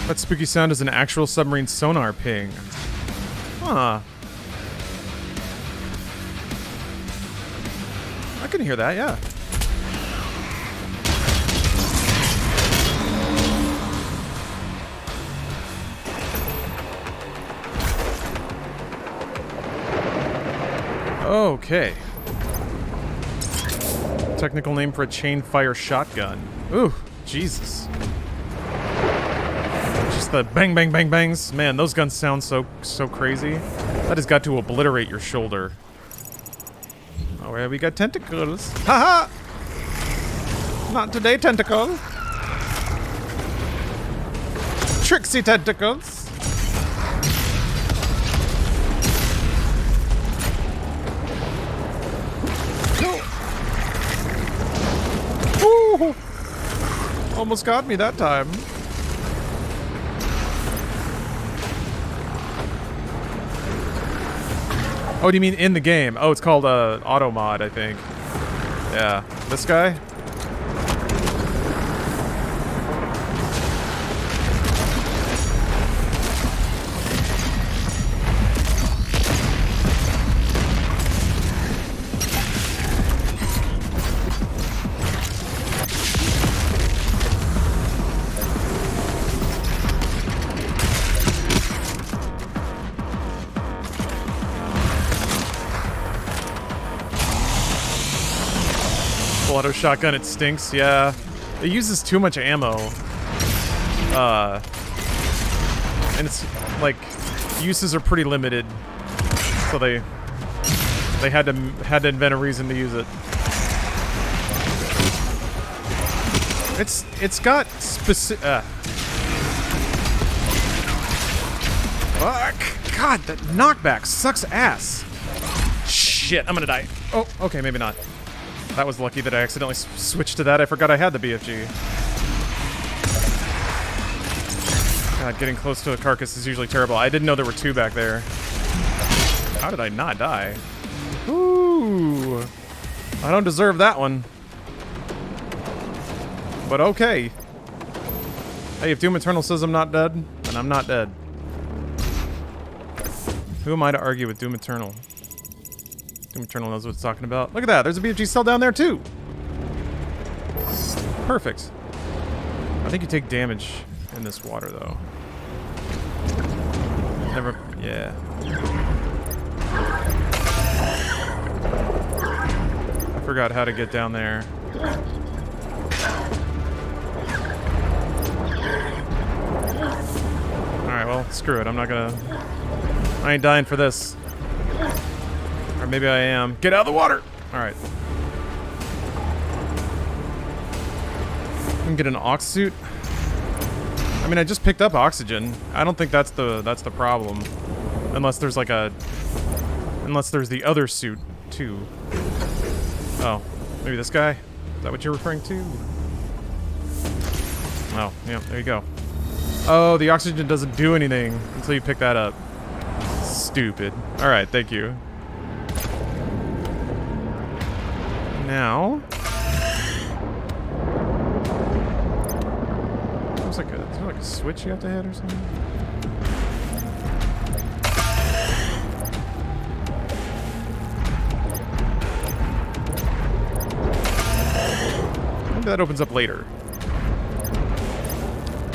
That spooky sound is an actual submarine sonar ping. Huh. I can hear that, yeah. Okay. Technical name for a chain fire shotgun. Ooh, Jesus. Just the bang, bang, bang, bangs. Man, those guns sound so crazy. That has got to obliterate your shoulder. Oh, yeah, we got tentacles. Haha! Not today, tentacle. Tricksy tentacles. Ooh. Almost got me that time. Oh, do you mean in the game? Oh, it's called auto mod, I think. Yeah. This guy? Auto shotgun, it stinks, yeah. It uses too much ammo. And it's like uses are pretty limited. So they had to invent a reason to use it. It's got specific God, that knockback sucks ass. Shit, I'm gonna die. Oh, okay, maybe not. That was lucky that I accidentally switched to that. I forgot I had the BFG. God, getting close to a carcass is usually terrible. I didn't know there were two back there. How did I not die? Ooh. I don't deserve that one. But okay. Hey, if Doom Eternal says I'm not dead, then I'm not dead. Who am I to argue with Doom Eternal? Doom Eternal knows what it's talking about. Look at that, there's a BFG cell down there too. Perfect. I think you take damage in this water though. Never, yeah. I forgot how to get down there. Alright, well, screw it. I ain't dying for this. Or maybe I am. Get out of the water! Alright. I can get an ox suit. I mean, I just picked up oxygen. I don't think that's the problem. Unless there's like unless there's the other suit, too. Oh, maybe this guy? Is that what you're referring to? Oh, yeah, there you go. Oh, the oxygen doesn't do anything until you pick that up. Stupid. Alright, thank you. Now... Is there like a switch you have to hit or something? Maybe that opens up later.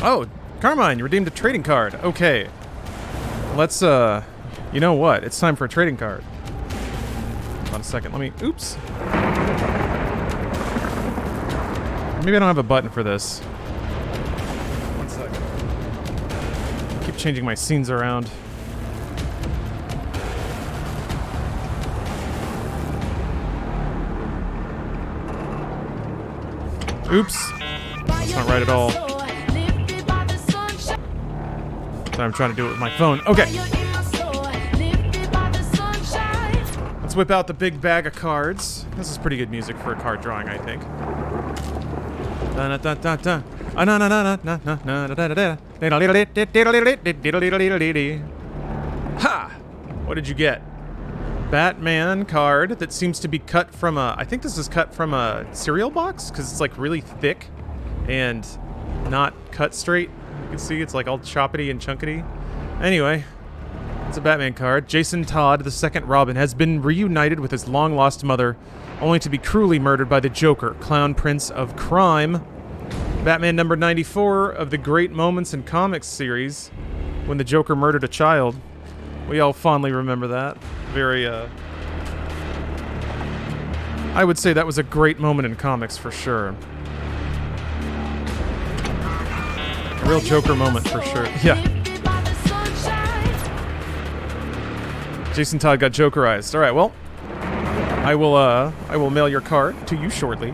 Oh, Carmine, you redeemed a trading card. Okay. Let's, you know what? It's time for a trading card. Hold on a second. Let me... Oops. Maybe I don't have a button for this. One second. Keep changing my scenes around. Oops. That's not right at all. I'm trying to do it with my phone. Okay. Let's whip out the big bag of cards. This is pretty good music for a card drawing, I think. Ha! What did you get? Batman card that seems to be cut from a... I think this is cut from a cereal box, because it's like really thick and not cut straight. You can see it's like all choppity and chunkity. Anyway, it's a Batman card. Jason Todd, the second Robin, has been reunited with his long-lost mother, only to be cruelly murdered by the Joker, clown prince of crime. Batman number 94 of the Great Moments in Comics series, when the Joker murdered a child. We all fondly remember that. Very, I would say that was a great moment in comics for sure. A real Joker moment for sure. Yeah. Jason Todd got Jokerized. All right, well, I will mail your card to you shortly.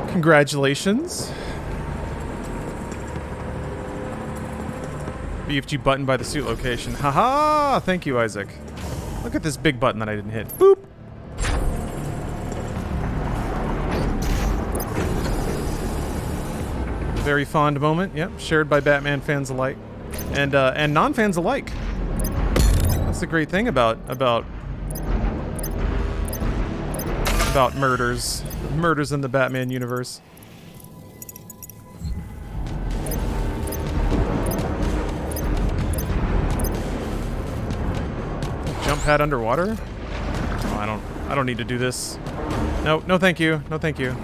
Congratulations. BFG button by the suit location. Haha! Thank you, Isaac. Look at this big button that I didn't hit. Boop! Very fond moment. Yep, shared by Batman fans alike. And non-fans alike. That's the great thing about murders. Murders in the Batman universe. Jump pad underwater? Oh, I don't need to do this. No, no thank you. No thank you.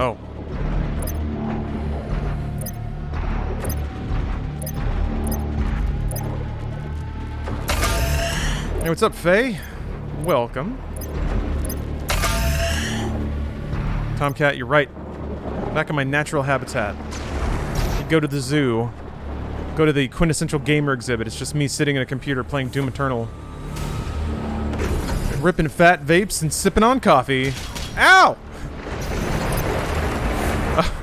Oh. Hey, what's up, Faye? Welcome. Tomcat, you're right. Back in my natural habitat. You go to the zoo. Go to the quintessential gamer exhibit. It's just me sitting at a computer playing Doom Eternal. Ripping fat vapes and sipping on coffee. Ow!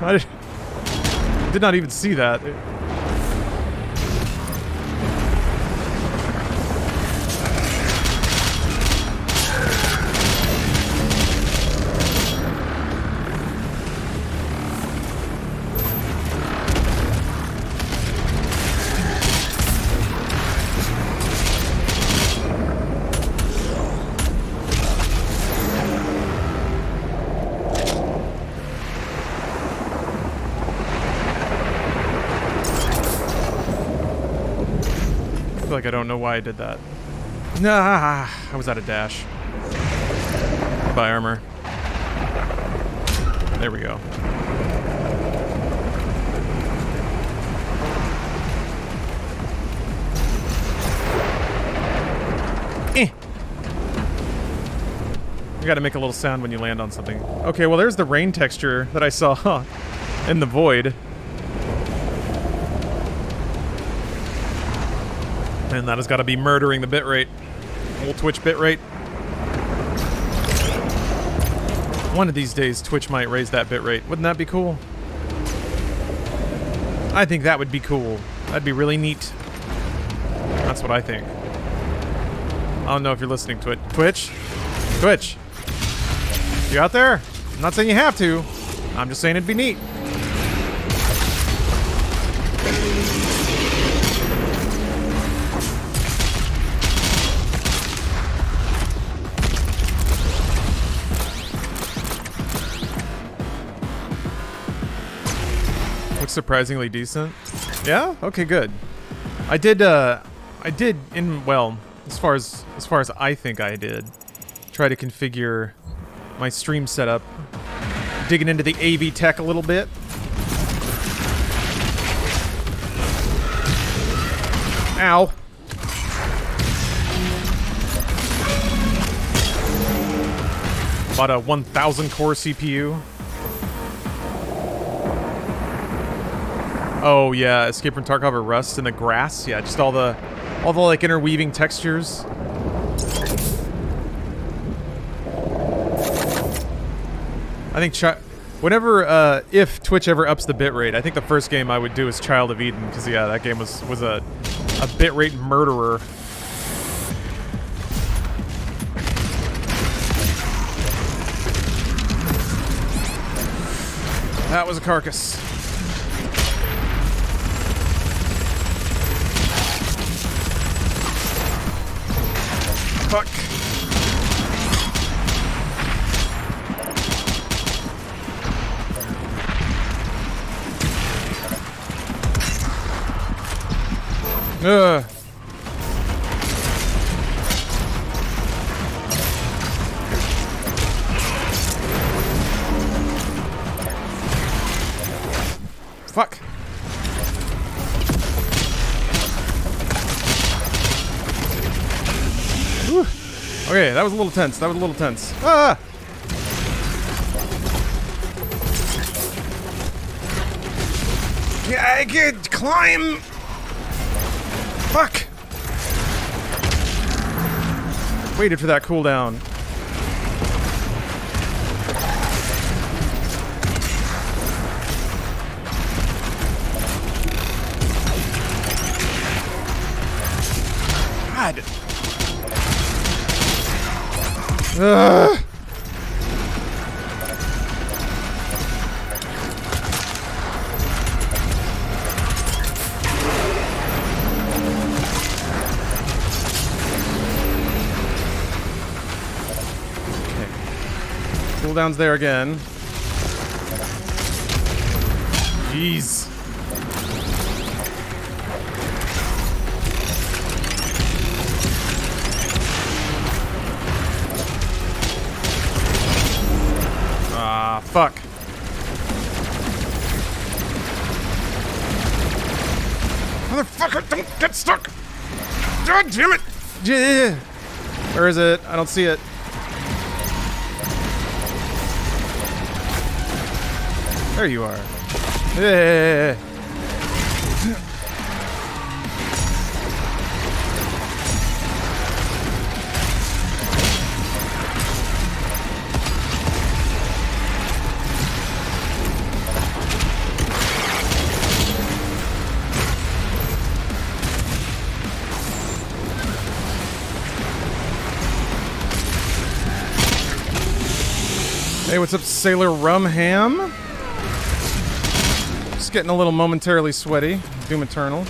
I did not even see that. Like I don't know why I did that. Nah, I was out of dash. Buy armor. There we go. You gotta make a little sound when you land on something. Okay, well there's the rain texture that I saw in the void. And that has got to be murdering the bitrate. Old Twitch bitrate. One of these days, Twitch might raise that bitrate. Wouldn't that be cool? I think that would be cool. That'd be really neat. That's what I think. I don't know if you're listening to it. Twitch? Twitch? You out there? I'm not saying you have to. I'm just saying it'd be neat. Surprisingly decent. Yeah? Okay, good. I did well, as far as I think I did, try to configure my stream setup, digging into the AV tech a little bit. Ow. Bought a 1000 core CPU. Oh yeah, Escape from Tarkov or Rust in the grass. Yeah, just all the like interweaving textures. I think whenever if Twitch ever ups the bitrate, I think the first game I would do is Child of Eden, because yeah, that game was a bitrate murderer. That was a carcass. Fuck. Ugh. Fuck. Whew. Okay, that was a little tense. That was a little tense. Ah! Yeah, I could climb. Fuck. Waited for that cooldown. Ugh. Cooldown's there again. Jeez. Ah, fuck. Motherfucker, don't get stuck! God damn it! Yeah. Where is it? I don't see it. There you are. Yeah. Hey, what's up, Sailor Rumham? Just getting a little momentarily sweaty. Doom Eternal.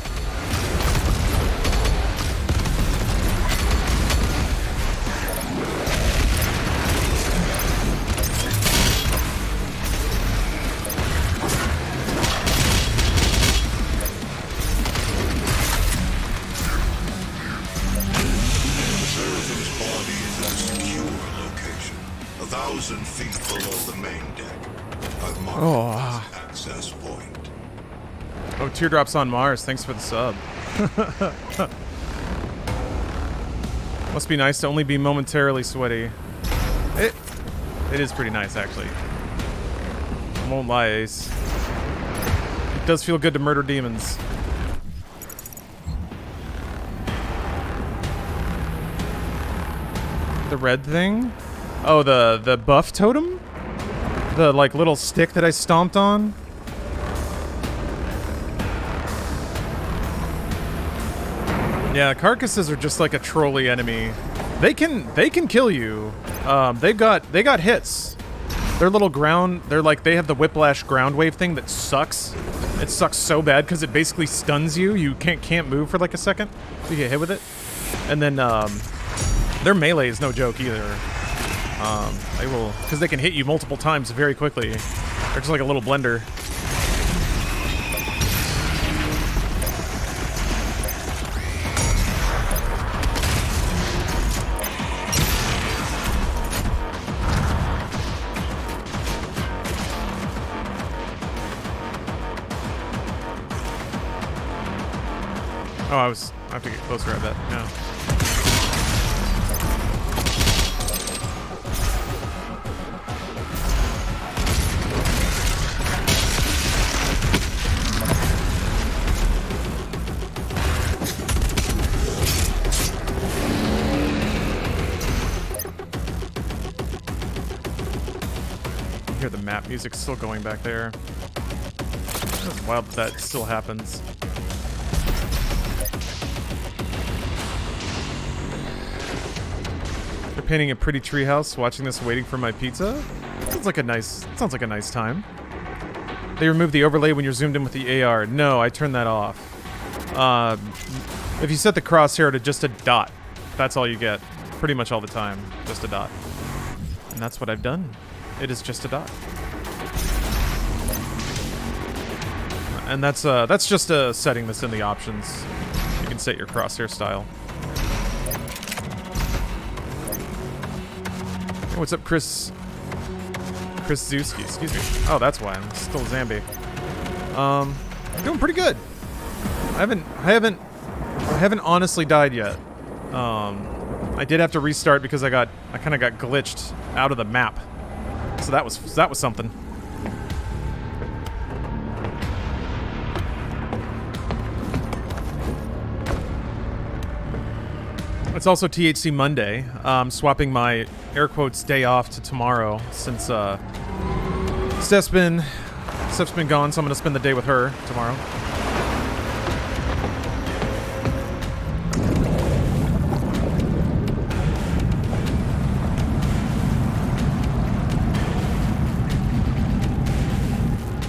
Seraphim's body is a secure location, 1,000 feet below the main deck. I've marked its access point. Oh, Teardrops on Mars. Thanks for the sub. Must be nice to only be momentarily sweaty. It is pretty nice, actually. I won't lie, Ace. It does feel good to murder demons. The red thing? Oh, the buff totem? The, like, little stick that I stomped on? Yeah, carcasses are just like a trolley enemy. They can kill you. They got hits. They're little ground. They have the whiplash ground wave thing that sucks. It sucks so bad because it basically stuns you. You can't move for like a second. You get hit with it, and then their melee is no joke either. They will, because they can hit you multiple times very quickly. They're just like a little blender. Oh, I have to get closer, I bet. Yeah. I hear the map music still going back there. It's wild that still happens. Painting a pretty treehouse, watching this, waiting for my pizza. Sounds like a nice time. They removed the overlay when you're zoomed in with the AR. No, I turned that off. If you set the crosshair to just a dot, that's all you get, pretty much all the time, just a dot. And that's what I've done. It is just a dot. And that's just a setting that's in the options. You can set your crosshair style. What's up, Chris Zuski? Excuse me. Oh, that's why I'm still Zambi. Doing pretty good. I haven't honestly died yet. I did have to restart because I kind of got glitched out of the map. So that was something. It's also THC Monday. I'm swapping my air quotes day off to tomorrow since Steph's been gone, so I'm gonna spend the day with her tomorrow.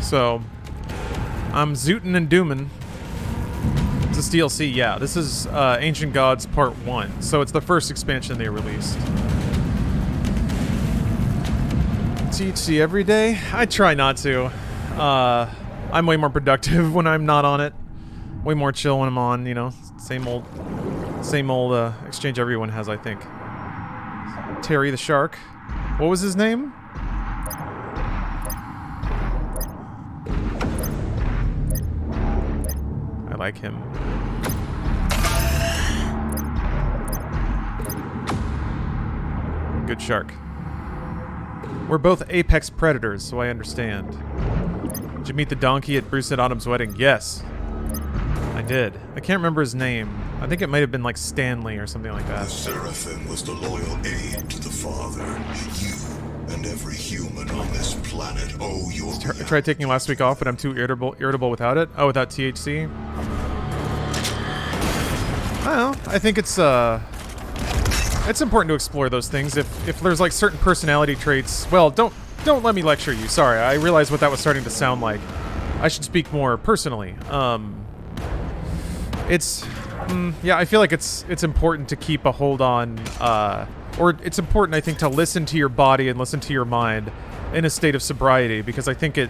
So, I'm zootin' and doomin'. Is this DLC? Yeah, this is Ancient Gods Part 1. So it's the first expansion they released. THC every day? I try not to. I'm way more productive when I'm not on it. Way more chill when I'm on, you know. Same old exchange everyone has, I think. Terry the Shark. What was his name? I like him. Good shark. We're both apex predators, so I understand. Did you meet the donkey at Bruce and Autumn's wedding? Yes. I did. I can't remember his name. I think it might have been like Stanley or something like that. The Seraphim was the loyal aid to the Father. You and every human on this planet owe your... I tried taking last week off, but I'm too irritable without it. Oh, without THC? Well, I think it's important to explore those things. If there's like certain personality traits, well, don't let me lecture you. Sorry, I realized what that was starting to sound like. I should speak more personally. Yeah, I feel like it's important to keep a hold on, or it's important, I think, to listen to your body and listen to your mind in a state of sobriety, because I think it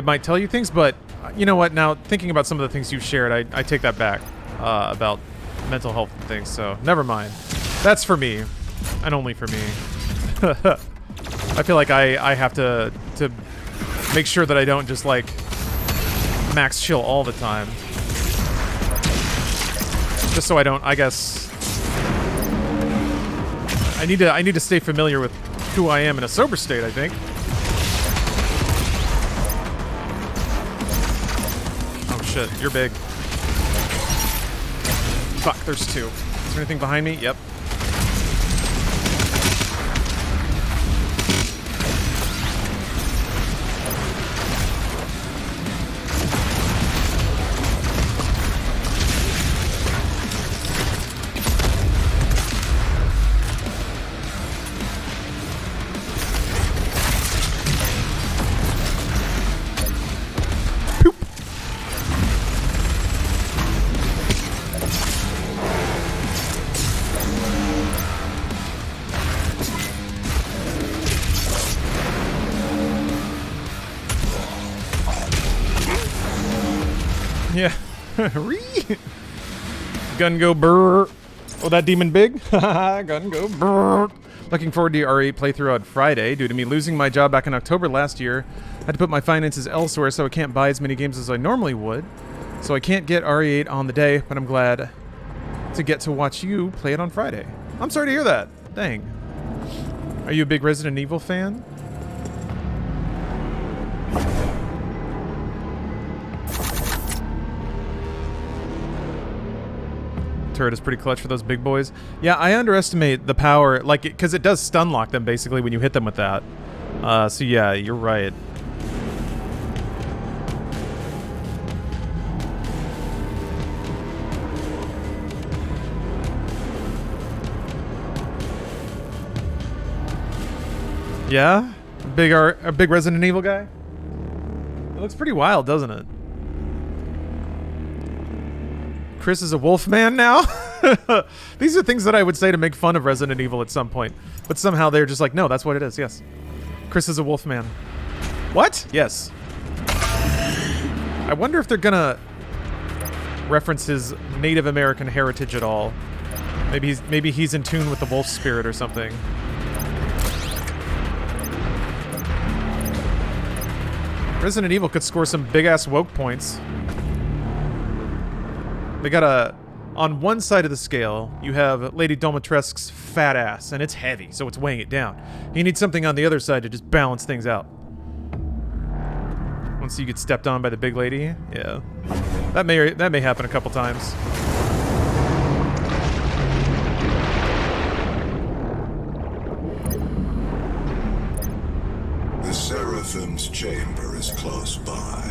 might tell you things, but you know what? Now, thinking about some of the things you've shared, I take that back about mental health and things. So never mind. That's for me, and only for me. I feel like I have to make sure that I don't just like max chill all the time. Just so I don't, I guess, I need to stay familiar with who I am in a sober state, I think. Oh shit, you're big. Fuck, there's two. Is there anything behind me? Yep. Yeah. Gun go brrr. Oh, that demon big? Gun go brrr. Looking forward to your R8 playthrough on Friday. Due to me losing my job back in October last year, I had to put my finances elsewhere, so I can't buy as many games as I normally would. So I can't get RE8 on the day, but I'm glad to get to watch you play it on Friday. I'm sorry to hear that. Dang. Are you a big Resident Evil fan? Turret is pretty clutch for those big boys. Yeah, I underestimate the power, like, because it does stun lock them basically when you hit them with that. So yeah, you're right. Yeah? A big Resident Evil guy? It looks pretty wild, doesn't it? Chris is a wolf man now? These are things that I would say to make fun of Resident Evil at some point. But somehow they're just like, no, that's what it is, yes. Chris is a wolf man. What? Yes. I wonder if they're gonna reference his Native American heritage at all. Maybe he's in tune with the wolf spirit or something. Resident Evil could score some big-ass woke points. They got on one side of the scale, you have Lady Domitresque's fat ass, and it's heavy, so it's weighing it down. You need something on the other side to just balance things out. Once you get stepped on by the big lady, yeah. That may happen a couple times. The Seraphim's chamber is close by.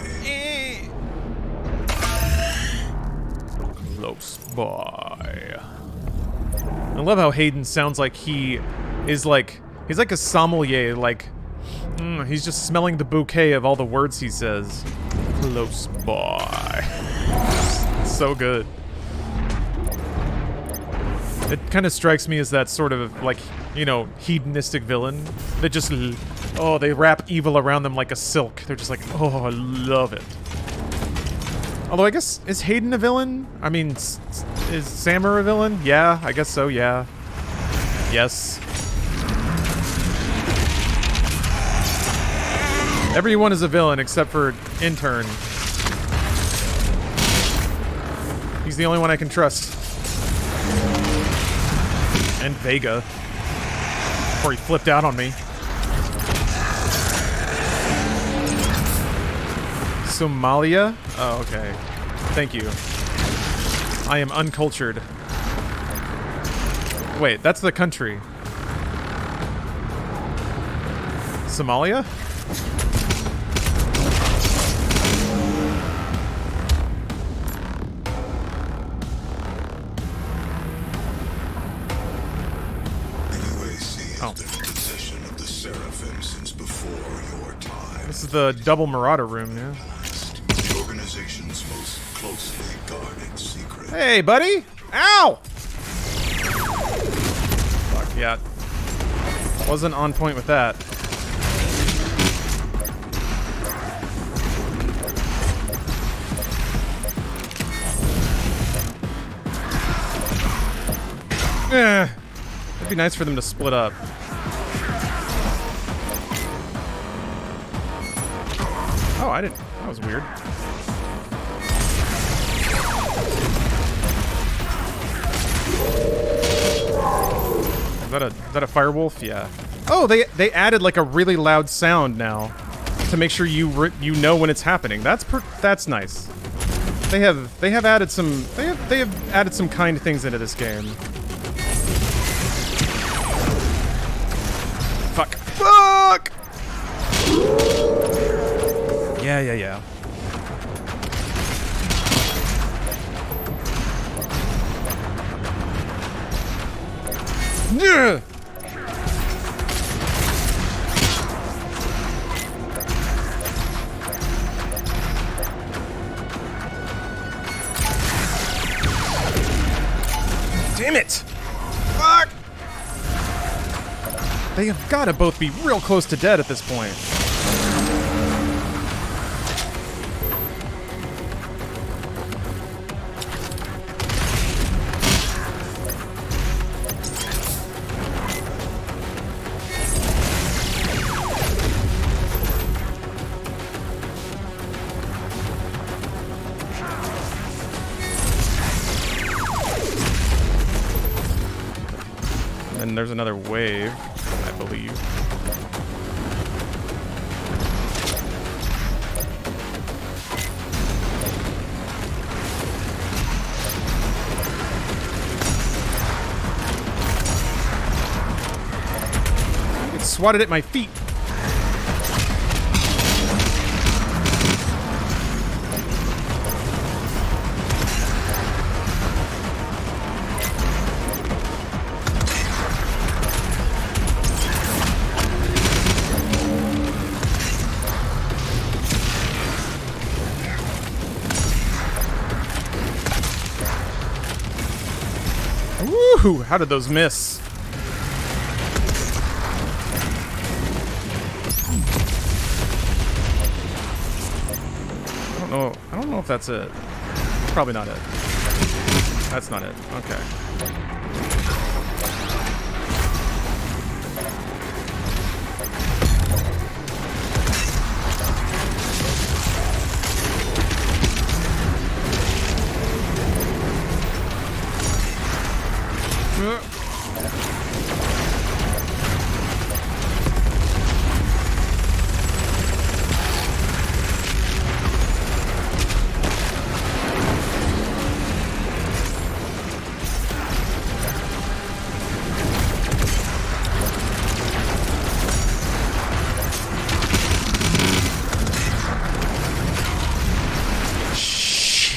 Close by. I love how Hayden sounds like he's like a sommelier, like He's just smelling the bouquet of all the words he says. Close by. So good. It kind of strikes me as that sort of, like, you know, hedonistic villain that just, oh, they wrap evil around them like a silk. They're just like, oh, I love it. Although I guess, is Hayden a villain? I mean, is Sammer a villain? Yeah, I guess so, yeah. Yes. Everyone is a villain except for Intern. He's the only one I can trust. And Vega. Before he flipped out on me. Somalia? Oh, okay. Thank you. I am uncultured. Wait, that's the country. Somalia? This is the double Marauder room, yeah. The organization's most closely guarded secret. Hey, buddy! Ow! Fuck, yeah. Wasn't on point with that. It'd be nice for them to split up. Oh, I didn't. That was weird. Is that a firewolf? Yeah. Oh, they added like a really loud sound now to make sure you know when it's happening. That's nice. They have added some they have added some kind things into this game. Fuck. Fuck. Yeah. Yeah. Damn it! Fuck! They have got to both be real close to dead at this point. And there's another wave, I believe. It swatted at my feet. Woo! How did those miss? I don't know if that's it. Probably not it. That's not it. Okay.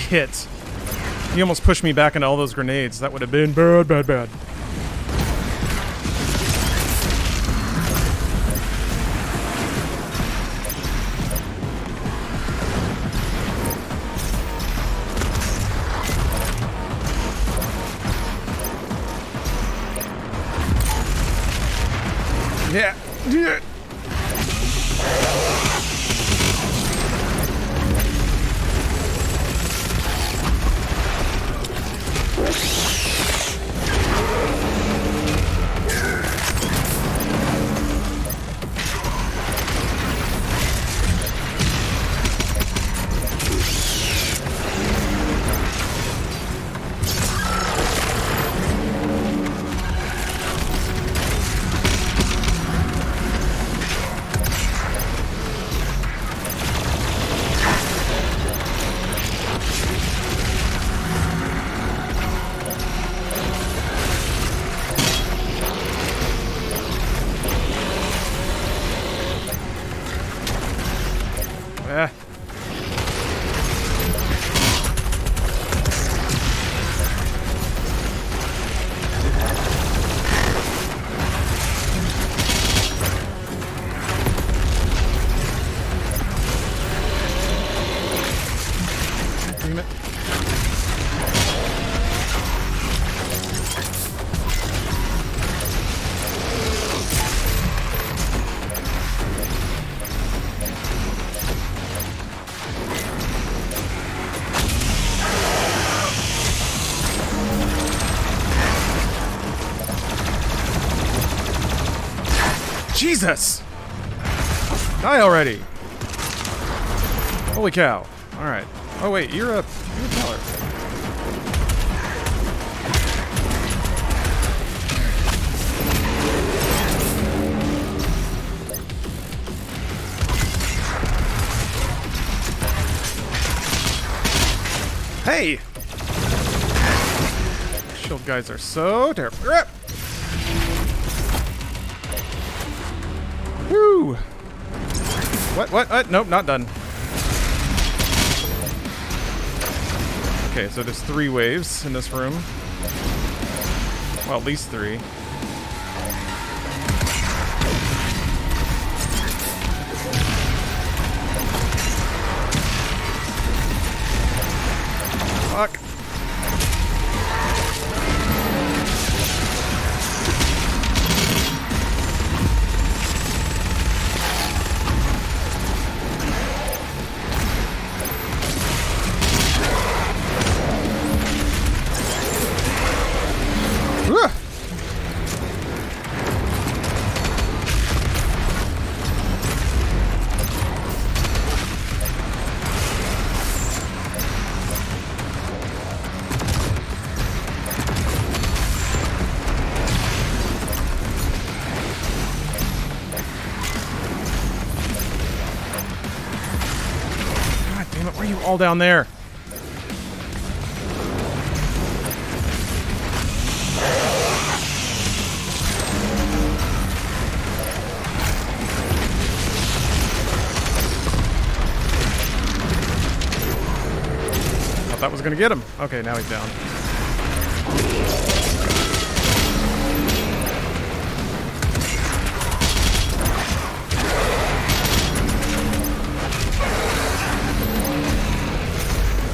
Hit. He almost pushed me back into all those grenades. That would have been bad, bad, bad. Yeah. Yeah. Ah. Damn it. Jesus! Die already! Holy cow. Alright. Oh wait, you're a teller. Hey! Shield guys are so terrible. Woo! What? Nope, not done. Okay, so there's 3 waves in this room. Well, at least 3. Fuck. Why are you all down there? Thought that was gonna get him. Okay, now he's down.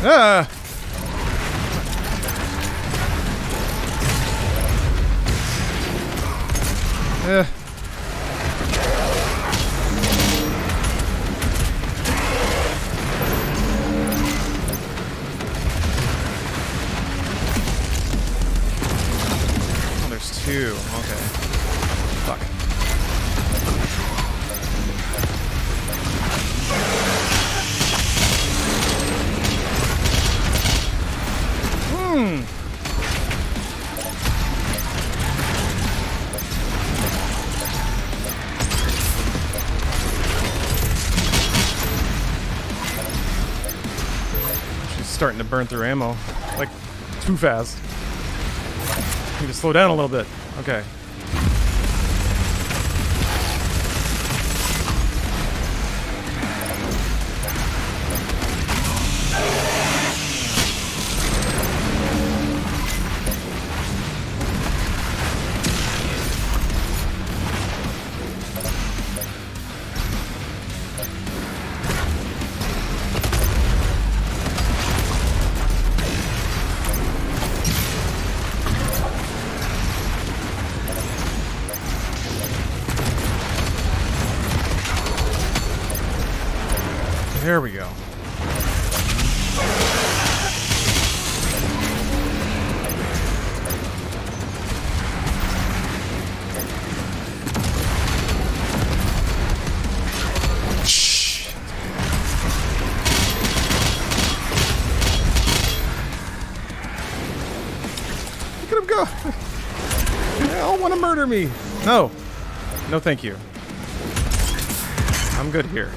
Ah! Oh, there's 2. Okay. Fuck. She's starting to burn through ammo. Like, too fast. Need to slow down a little bit. Okay. There we go. Look at him go. They all want to murder me. No. No, thank you. I'm good here.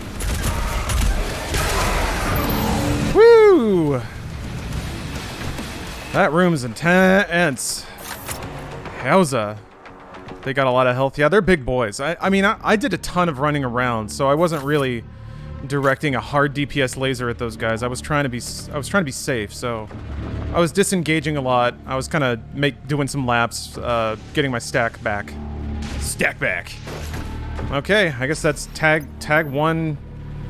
Woo! That room's intense. Howza. They got a lot of health. Yeah, they're big boys. I mean, I did a ton of running around, so I wasn't really directing a hard DPS laser at those guys. I was trying to be safe, so I was disengaging a lot. I was kind of doing some laps, getting my stack back. Stack back. Okay, I guess that's tag 1,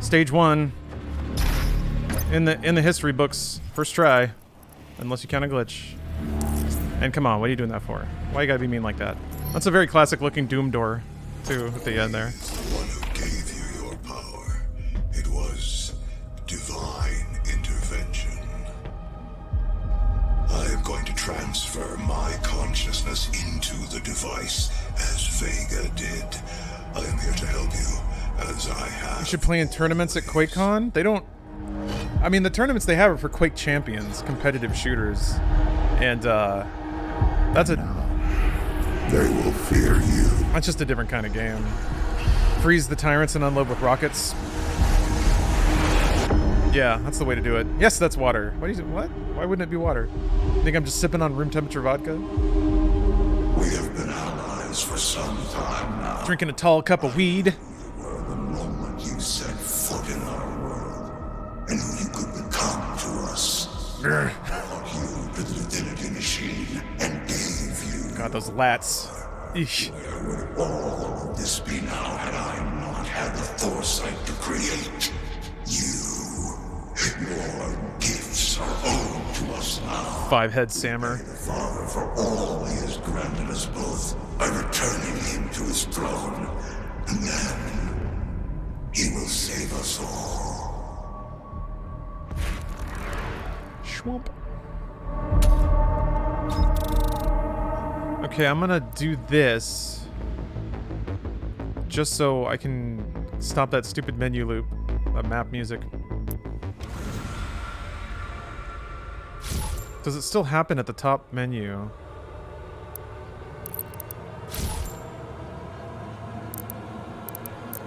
stage 1 in the history books. First try, unless you count a glitch. And come on, what are you doing that for? Why you gotta be mean like that? That's a very classic looking Doom door, too, at the end there. The one who gave you your power. It was divine intervention. I am going to transfer my consciousness into the device as Vega did. I am here to help you, as I have. You should play in tournaments at QuakeCon? They don't... I mean, the tournaments they have are for Quake champions, competitive shooters. And, that's a... They will fear you. That's just a different kind of game. Freeze the tyrants and unload with rockets. Yeah, that's the way to do it. Yes, that's water. What? Why wouldn't it be water? You think I'm just sipping on room temperature vodka? We have been allies for some time now. Drinking a tall cup of weed. Were the moment you set foot in our world, and who you could become to us. Brought you to the divinity machine and gave you. God, those lats. Eesh. Where would all of this be now had I not had the foresight to create you? Your gifts are owed to us now. Five-head Sammer. The Father, for all he has granted us both, by returning him to his throne, and then he will save us all. Schwump. Okay, I'm gonna do this just so I can stop that stupid menu loop, that map music. Does it still happen at the top menu?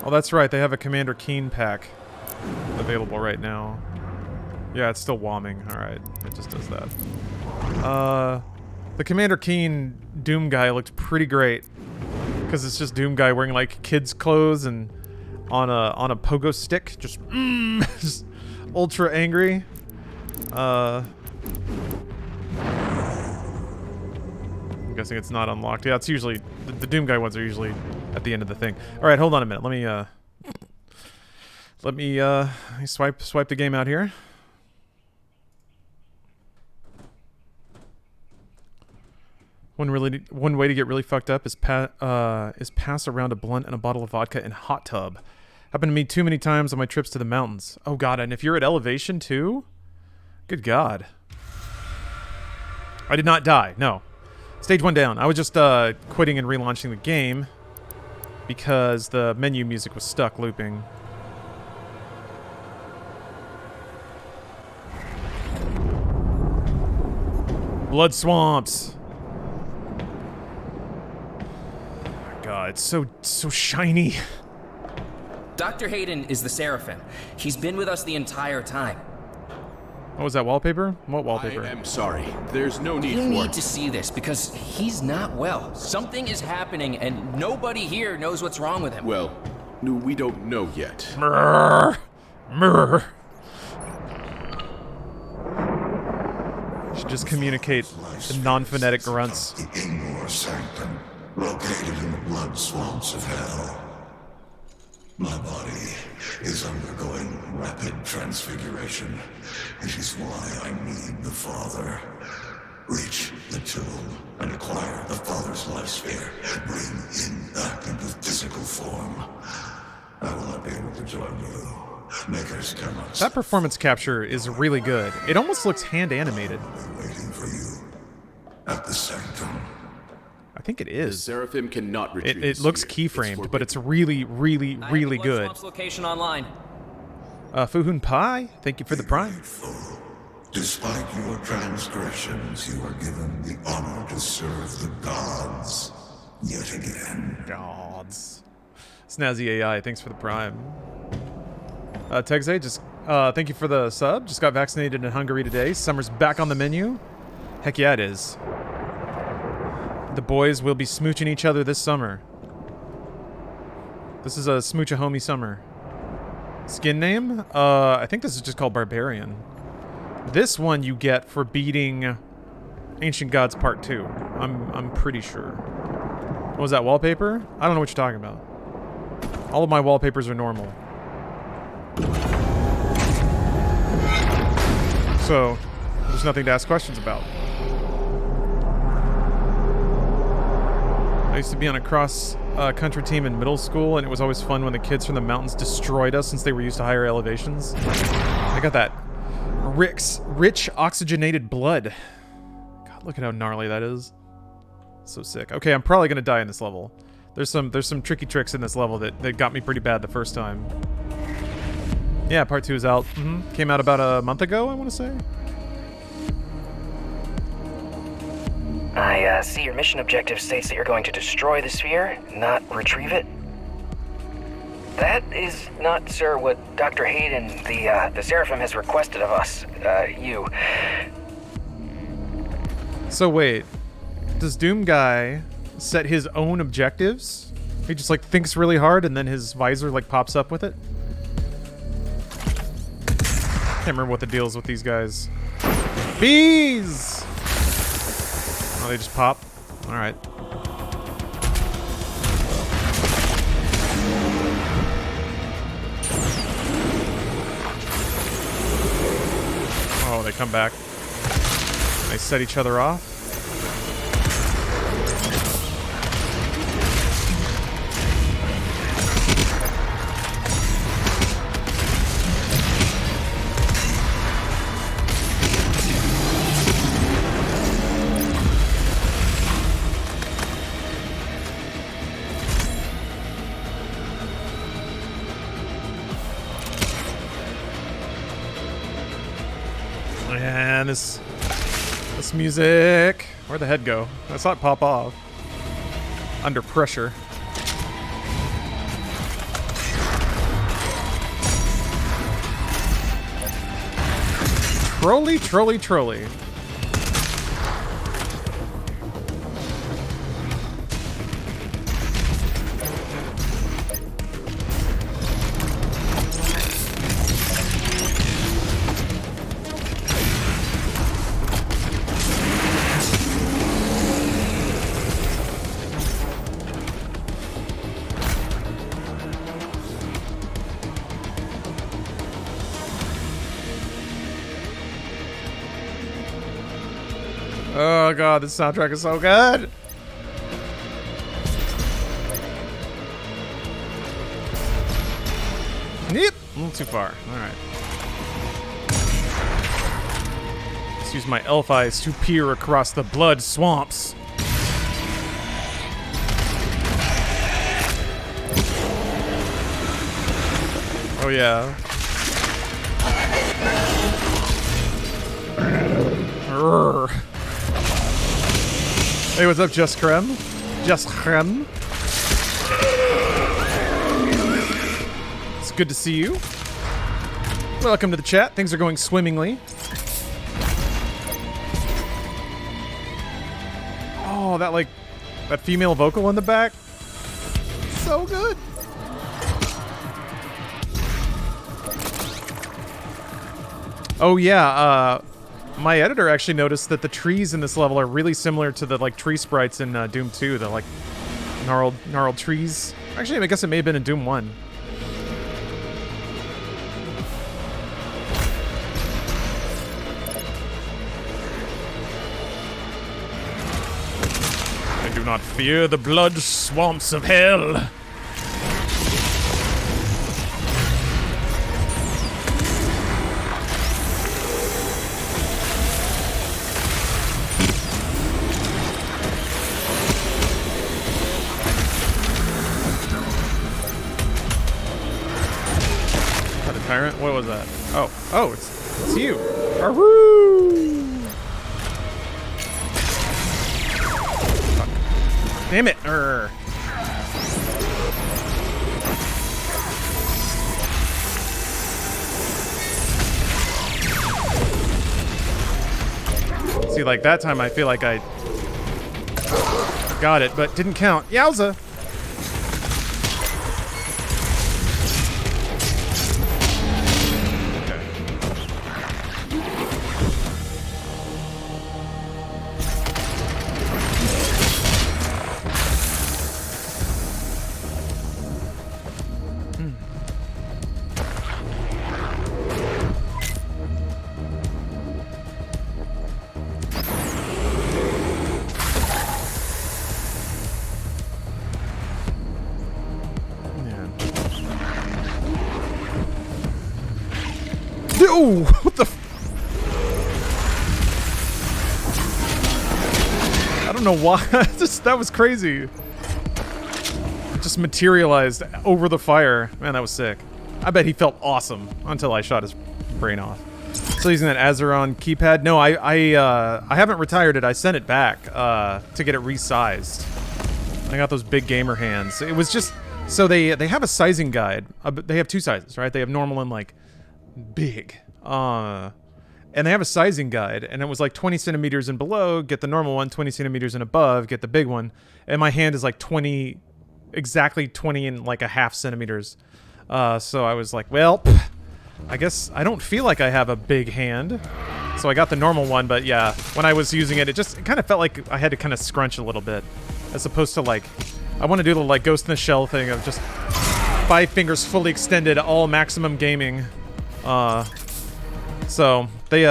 Oh, that's right, they have a Commander Keen pack available right now. Yeah, it's still whomming. Alright, it just does that. The Commander Keen Doom guy looked pretty great. Because it's just Doom guy wearing like kids' clothes and on a pogo stick. Just ultra angry. I'm guessing it's not unlocked. Yeah, it's usually... The Doom guy ones are usually at the end of the thing. Alright, hold on a minute. Let me swipe the game out here. One way to get really fucked up is pass around a blunt and a bottle of vodka in a hot tub. Happened to me too many times on my trips to the mountains. Oh god, and if you're at elevation too? Good god. I did not die, no. Stage 1 down. I was just quitting and relaunching the game because the menu music was stuck looping. Blood swamps. God, it's so shiny. Dr. Hayden is the Seraphim. He's been with us the entire time. What was that, wallpaper? What wallpaper? I am sorry. There's no need You for need it. to see this because he's not well. Something is happening and nobody here knows what's wrong with him. Well, we don't know yet. Mrrr. Mrrr. Should just communicate in non-phonetic grunts. The Inmore Sanctum, located in the blood swamps of hell. My body is undergoing rapid transfiguration. It is why I need the Father. Reach the tomb and acquire the Father's life sphere. Bring him back into physical form. I will not be able to join you, Makers cannot That performance capture is really good. It almost looks hand animated. waiting for you at the sanctum. I think it is. Seraphim cannot retrieve It the looks sphere. keyframed, but it's really, really, really I have the Blood good. Swamp's location online. Fuhun Pai, thank you for the prime. Grateful. Despite your transgressions, you are given the honor to serve the gods yet again. Gods. Snazzy AI, thanks for the prime. Tegze, just thank you for the sub. Just got vaccinated in Hungary today. Summer's back on the menu. Heck yeah, it is. The boys will be smooching each other this summer. This is a smooch-a-homie summer. Skin name? I think this is just called Barbarian. This one you get for beating Ancient Gods Part 2. I'm pretty sure. What was that, wallpaper? I don't know what you're talking about. All of my wallpapers are normal. So, there's nothing to ask questions about. I used to be on a cross-country team in middle school, and it was always fun when the kids from the mountains destroyed us since they were used to higher elevations. I got that rich oxygenated blood. God, look at how gnarly that is. So sick. Okay, I'm probably gonna die in this level. There's some tricky tricks in this level that got me pretty bad the first time. Yeah, part 2 is out. Came out about a month ago, I want to say. I see your mission objective states that you're going to destroy the sphere, not retrieve it. That is not, sir, what Dr. Hayden, the Seraphim, has requested of us. You. So wait, does Doom Guy set his own objectives? He just like thinks really hard and then his visor like pops up with it? Can't remember what the deal is with these guys. Bees! Oh, they just pop? Alright. Oh, they come back. They set each other off. Man, this music. Where'd the head go? I saw it pop off. Under pressure. Trolley, trolley, trolley. Oh god, this soundtrack is so good! Yep, a little too far. Alright. Let's use my elf eyes to peer across the blood swamps. Oh yeah. Urgh. Hey, what's up, Just Creme? Just Creme. It's good to see you. Welcome to the chat. Things are going swimmingly. Oh, that female vocal in the back. So good. Oh yeah, my editor actually noticed that the trees in this level are really similar to the tree sprites in Doom 2, the gnarled trees. Actually, I guess it may have been in Doom 1. I do not fear the blood swamps of hell. What was that? Oh, it's you. Aroo! Fuck. Damn it! Urgh. See, like that time, I feel like I got it, but didn't count. Yowza! Oh, what the I don't know why. That was crazy. It just materialized over the fire. Man, that was sick. I bet he felt awesome until I shot his brain off. Still using that Azeron keypad? No, I haven't retired it. I sent it back to get it resized. I got those big gamer hands. It was just so they have a sizing guide. They have two sizes, right? They have normal and like big. And they have a sizing guide, and it was like 20 centimeters and below, get the normal one, 20 centimeters and above, get the big one. And my hand is like exactly 20 and like a half centimeters. So I was like, well, I guess I don't feel like I have a big hand. So I got the normal one, but yeah, when I was using it, it kind of felt like I had to kind of scrunch a little bit. As opposed to like, I want to do the like Ghost in the Shell thing of just 5 fingers fully extended, all maximum gaming. So they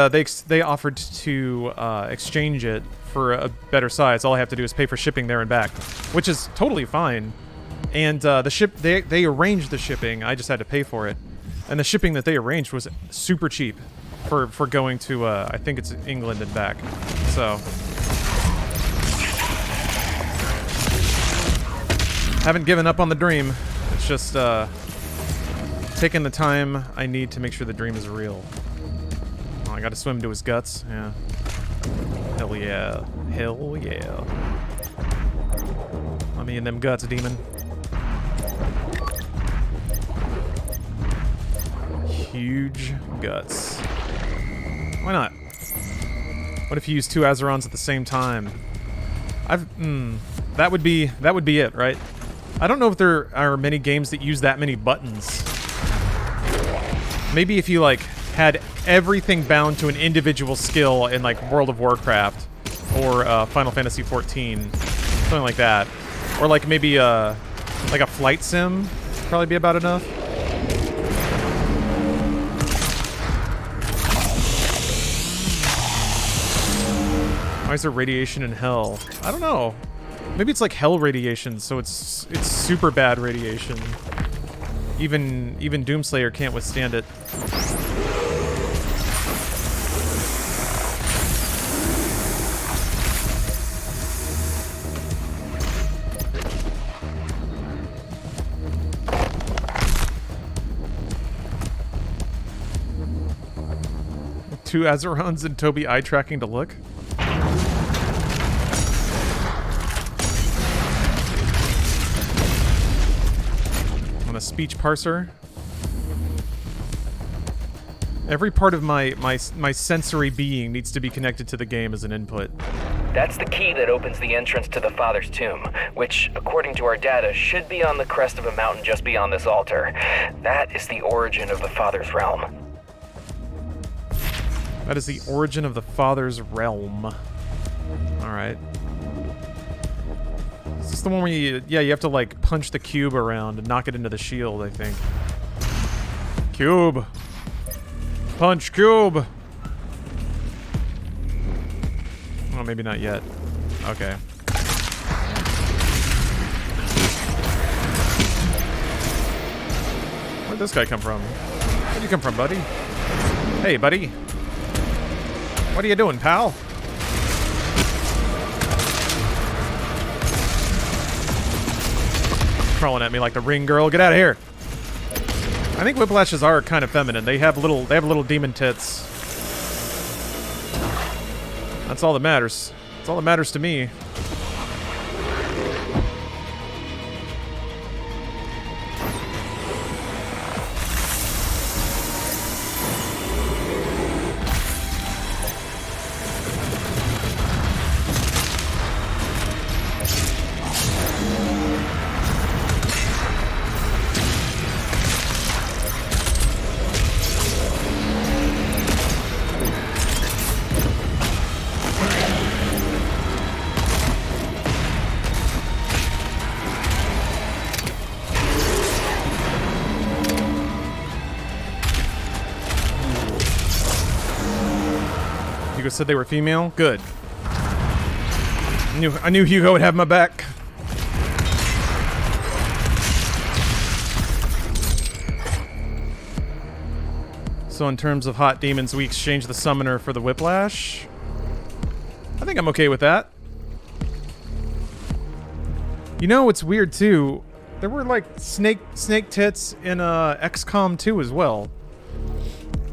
offered to exchange it for a better size. All I have to do is pay for shipping there and back, which is totally fine. And they arranged the shipping. I just had to pay for it, and the shipping that they arranged was super cheap for going to I think it's England and back. So haven't given up on the dream. It's just taking the time I need to make sure the dream is real. Oh, I gotta swim to his guts. Yeah. Hell yeah. Hell yeah. Let me in them guts, demon. Huge guts. Why not? What if you use 2 Azerons at the same time? That would be it, right? I don't know if there are many games that use that many buttons. Maybe if you like had everything bound to an individual skill in like World of Warcraft or Final Fantasy XIV, something like that, or like maybe like a flight sim, would probably be about enough. Why is there radiation in hell? I don't know. Maybe it's like hell radiation, so it's super bad radiation. Even Doomslayer can't withstand it. Two Azerons and Toby eye tracking to look. On a speech parser. Every part of my sensory being needs to be connected to the game as an input. That's the key that opens the entrance to the Father's tomb, which, according to our data, should be on the crest of a mountain just beyond this altar. That is the origin of the Father's realm. That is the origin of the Father's realm. Alright. Is this the one where you have to like punch the cube around and knock it into the shield, I think. Cube! Punch cube! Oh, maybe not yet. Okay. Where'd this guy come from? Where'd you come from, buddy? Hey, buddy. What are you doing, pal? Crawling at me like the ring girl. Get out of here. I think whiplashes are kind of feminine. They have little demon tits. That's all that matters. That's all that matters to me. Hugo said they were female? Good. I knew Hugo would have my back. So in terms of hot demons, we exchange the summoner for the whiplash. I think I'm okay with that. You know, it's weird too. There were like snake tits in XCOM 2 as well.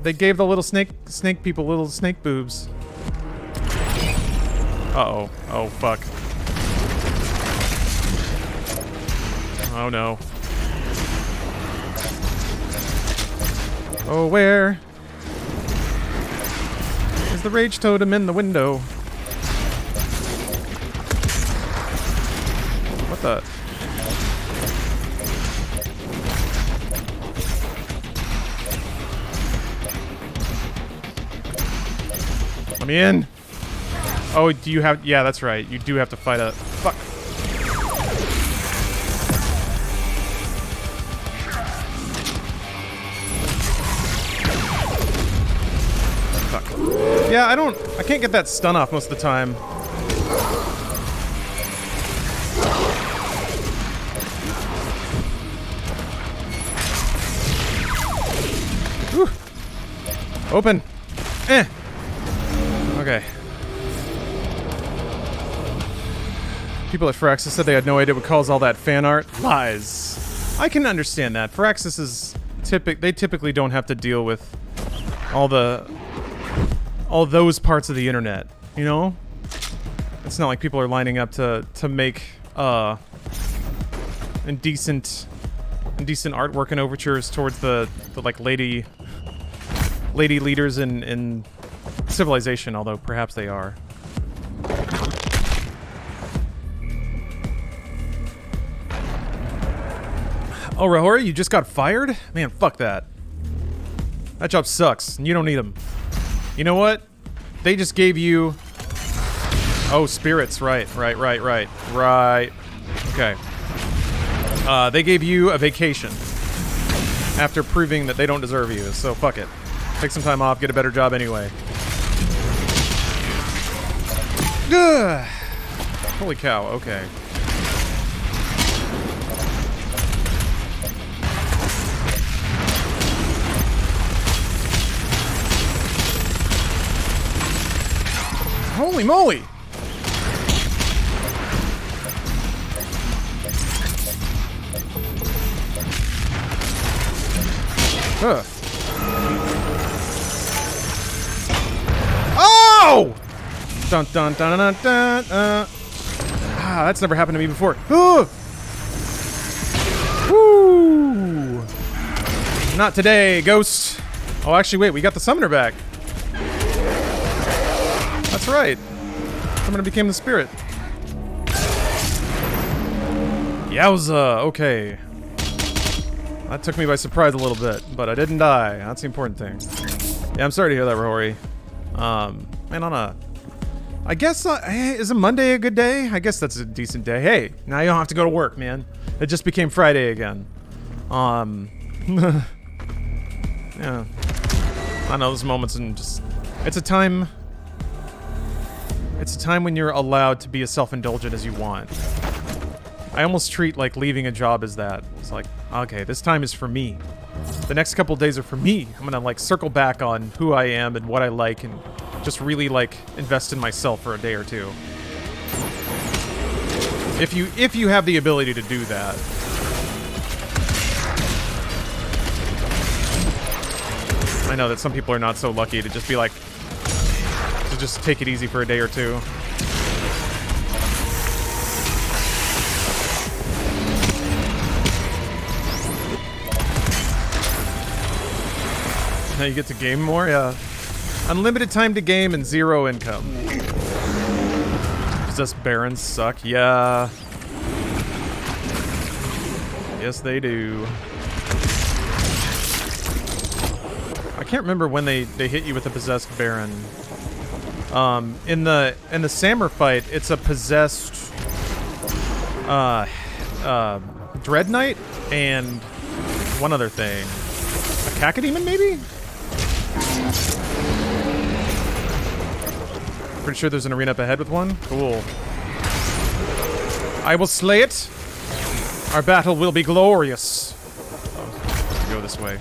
They gave the little snake people little snake boobs. Uh-oh. Oh, fuck. Oh, no. Oh, where is the rage totem in the window? What the? Let me in. Oh, do you have... Yeah, that's right. You do have to fight a... Fuck. Fuck. Yeah, I can't get that stun off most of the time. Whew. Open. Eh. Okay. People at Firaxis said they had no idea what caused all that fan art. Lies. I can understand that. Firaxis is they typically don't have to deal with all those parts of the internet, you know? It's not like people are lining up to make indecent artwork and overtures towards the like lady leaders in civilization, although perhaps they are. Oh, Rahori, you just got fired? Man, fuck that. That job sucks, and you don't need them. You know what? They just gave you... Oh, spirits, right. Okay. They gave you a vacation after proving that they don't deserve you, so fuck it. Take some time off, get a better job anyway. Ugh. Holy cow, okay. Holy moly! Huh. Oh! Dun dun dun dun dun. That's never happened to me before. Woo! Not today, ghost. Oh, actually, wait. We got the summoner back. That's right. Summoner became the spirit. Yowza. Okay. That took me by surprise a little bit, but I didn't die. That's the important thing. Yeah, I'm sorry to hear that, Rory. Man, on a... I guess, is a Monday a good day? I guess that's a decent day. Hey, now you don't have to go to work, man. It just became Friday again. Yeah. I know, those moments and just... It's a time when you're allowed to be as self-indulgent as you want. I almost treat, like, leaving a job as that. It's like, okay, this time is for me. The next couple days are for me. I'm gonna, like, circle back on who I am and what I like and just really, like, invest in myself for a day or two. If you have the ability to do that. I know that some people are not so lucky to just be like, to just take it easy for a day or two. Now you get to game more? Yeah. Unlimited time to game and 0 income. Possessed barons suck? Yeah. Yes, they do. I can't remember when they hit you with a possessed baron. In the Samur fight, it's a possessed Dread Knight and one other thing. A Cacodemon, maybe? Pretty sure there's an arena up ahead with one. Cool. I will slay it. Our battle will be glorious. Oh, go this way.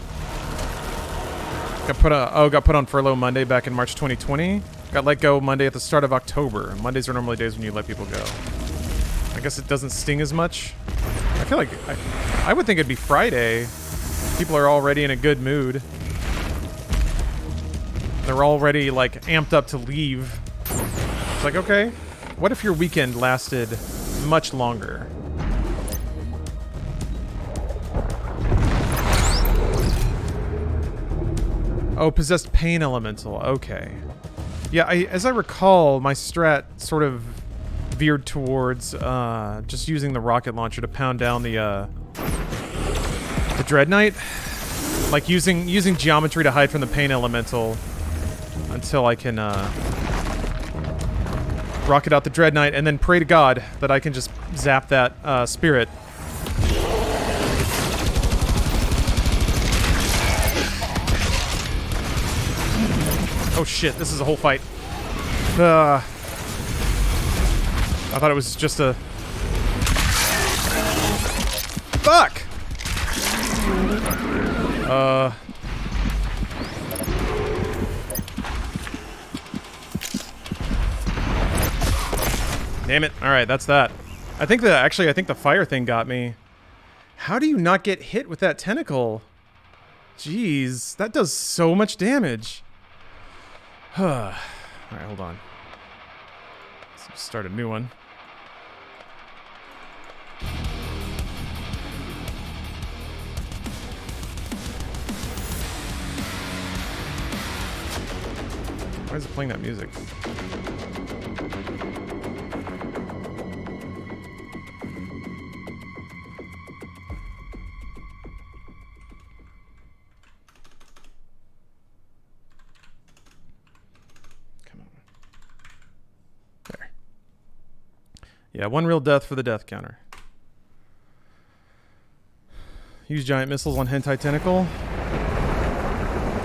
Got put on furlough Monday back in March 2020. Got let go Monday at the start of October. Mondays are normally days when you let people go. I guess it doesn't sting as much. I feel like I would think it'd be Friday. People are already in a good mood. They're already like amped up to leave. It's like, okay, what if your weekend lasted much longer? Oh, possessed pain elemental. Okay. Yeah, as I recall, my strat sort of veered towards just using the rocket launcher to pound down the Dread Knight. Like using geometry to hide from the pain elemental until I can rocket out the Dread Knight and then pray to God that I can just zap that spirit. Oh shit, this is a whole fight. I thought it was just a... Fuck! Damn it. Alright, that's that. I think the fire thing got me. How do you not get hit with that tentacle? Jeez, that does so much damage. Alright, hold on. Let's start a new one. Why is it playing that music? Yeah, one real death for the death counter. Use giant missiles on Hentai Tentacle.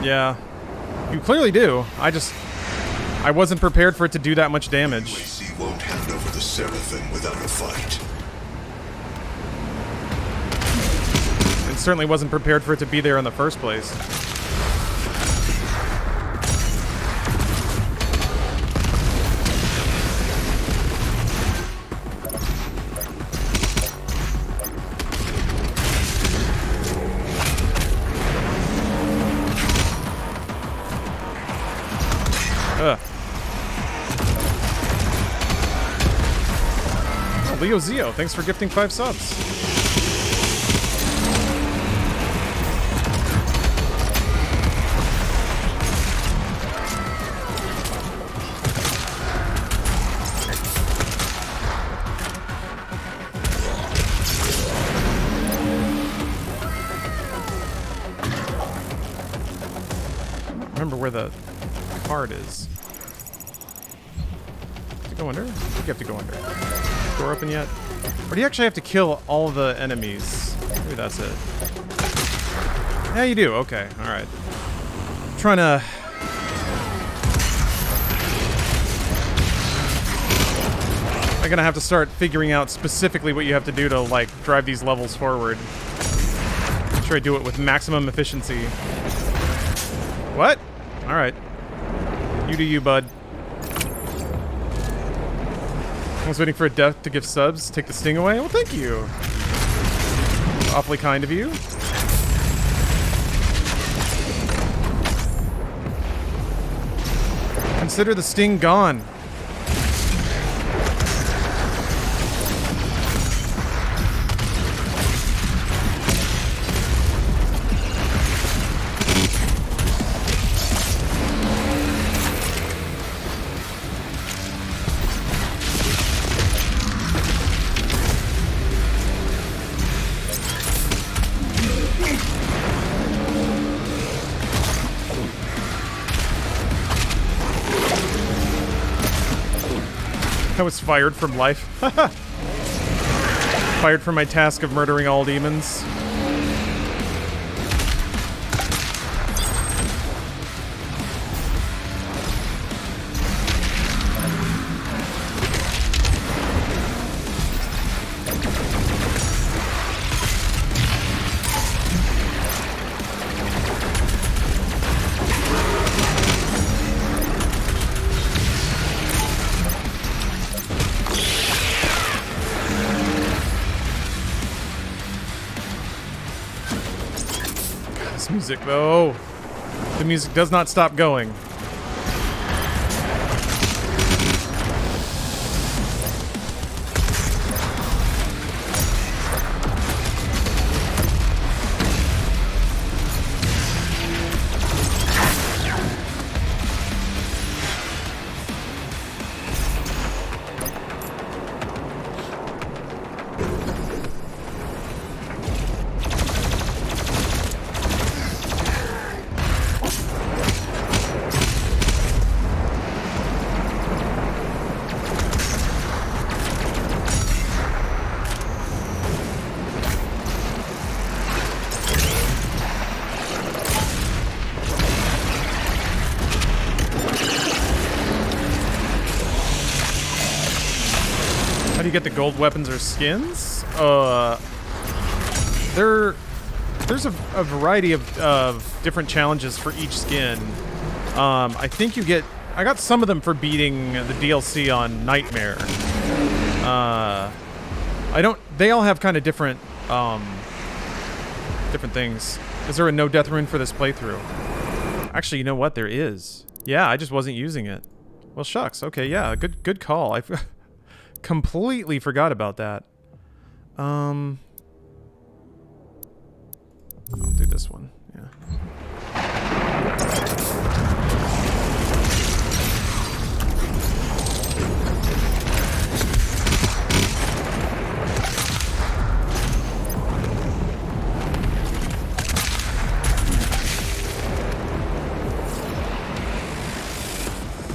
Yeah. You clearly do. I wasn't prepared for it to do that much damage. Lacey won't hand over the Seraphim without a fight. And certainly wasn't prepared for it to be there in the first place. Oh, Leo Zio, thanks for gifting 5 subs. Remember where the card is. Go under? I think you have to go under. Door open yet? Or do you actually have to kill all the enemies? Maybe that's it. Yeah, you do. Okay. Alright. Trying to... I'm gonna have to start figuring out specifically what you have to do to, like, drive these levels forward. Make sure I do it with maximum efficiency. What? Alright. You do you, bud. I was waiting for a death to give subs. Take the sting away? Well, thank you. Awfully kind of you. Consider the sting gone. I was fired from life. Fired from my task of murdering all demons. Music though. The music does not stop going. How do you get the gold weapons or skins? There's a variety of different challenges for each skin. I think you get... I got some of them for beating the DLC on Nightmare. I don't... They all have kind of different things. Is there a no death rune for this playthrough? Actually, you know what? There is. Yeah, I just wasn't using it. Well, shucks. Okay, yeah, good call. I completely forgot about that. I'll do this one. Yeah.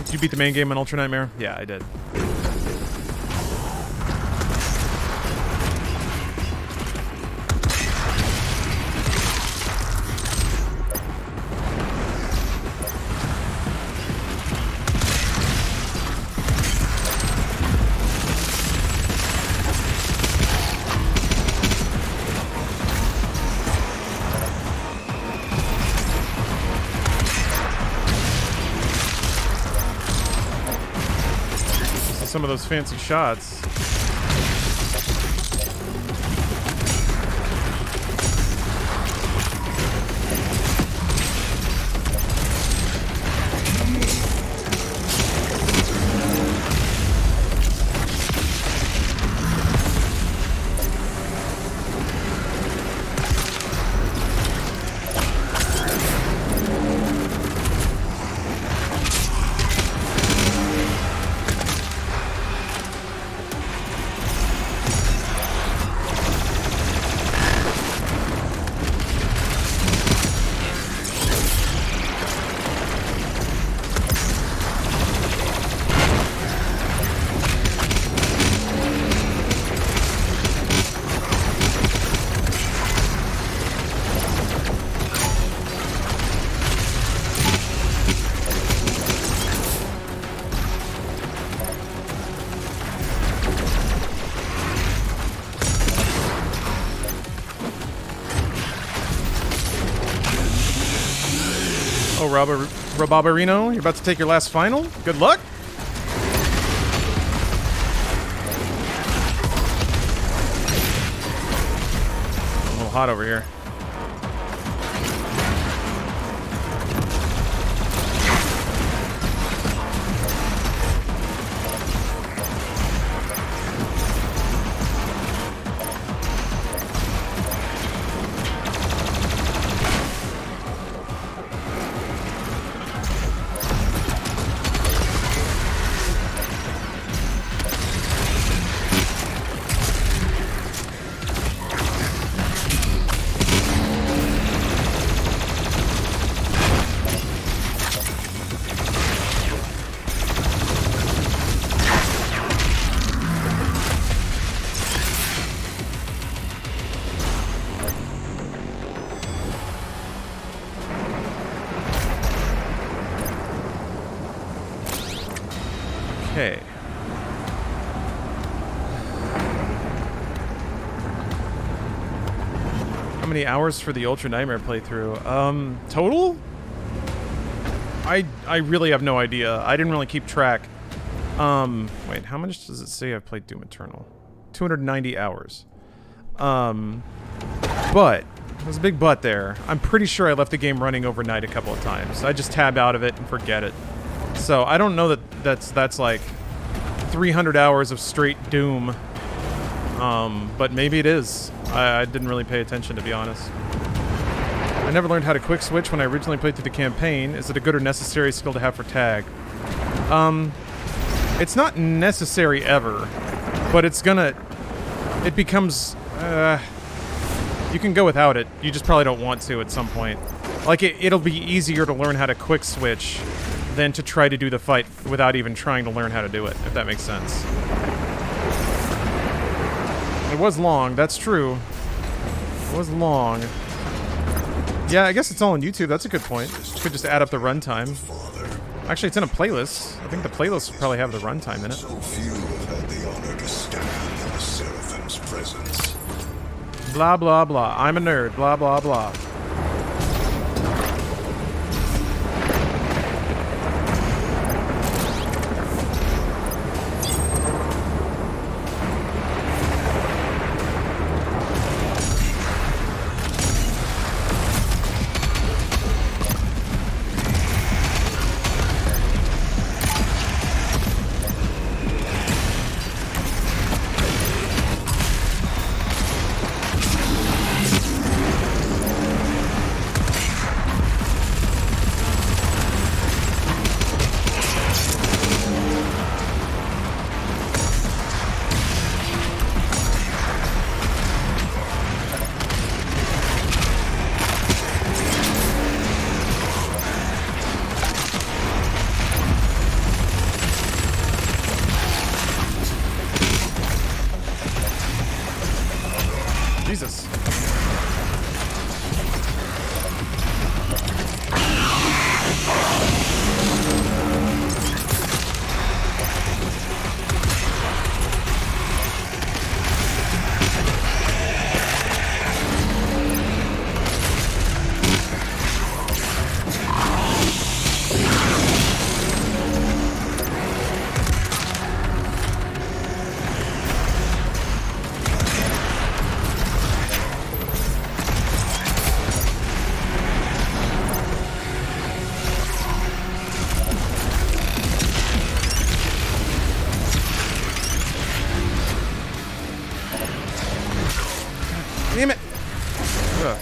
Did you beat the main game on Ultra Nightmare? Yeah, I did. Some of those fancy shots. Oh, Robobarino, you're about to take your last final? Good luck! A little hot over here. Okay. How many hours for the Ultra Nightmare playthrough? Total? I really have no idea. I didn't really keep track. Wait, how much does it say I've played Doom Eternal? 290 hours. But there's a big but there. I'm pretty sure I left the game running overnight a couple of times. I just tab out of it and forget it. So I don't know that that's like 300 hours of straight Doom. But maybe it is. I didn't really pay attention, to be honest. I never learned how to quick switch when I originally played through the campaign. Is it a good or necessary skill to have for tag? It's not necessary ever, but it's gonna... It becomes... you can go without it. You just probably don't want to at some point. Like, it'll be easier to learn how to quick switch than to try to do the fight without even trying to learn how to do it, if that makes sense. It was long, that's true. It was long. Yeah, I guess it's all on YouTube, that's a good point. Could just add up the runtime. Actually, it's in a playlist. I think the playlist will probably have the runtime in it. So few have had the honor to stand in the Seraphim's presence. Blah, blah, blah. I'm a nerd. Blah, blah, blah. Jesus. Damn it! Ugh.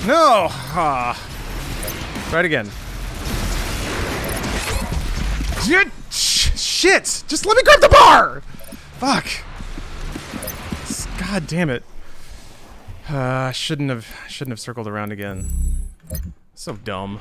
No! Ah. Try it again. Shit! Just let me grab the bar! Fuck. God damn it. Shouldn't have circled around again. So dumb.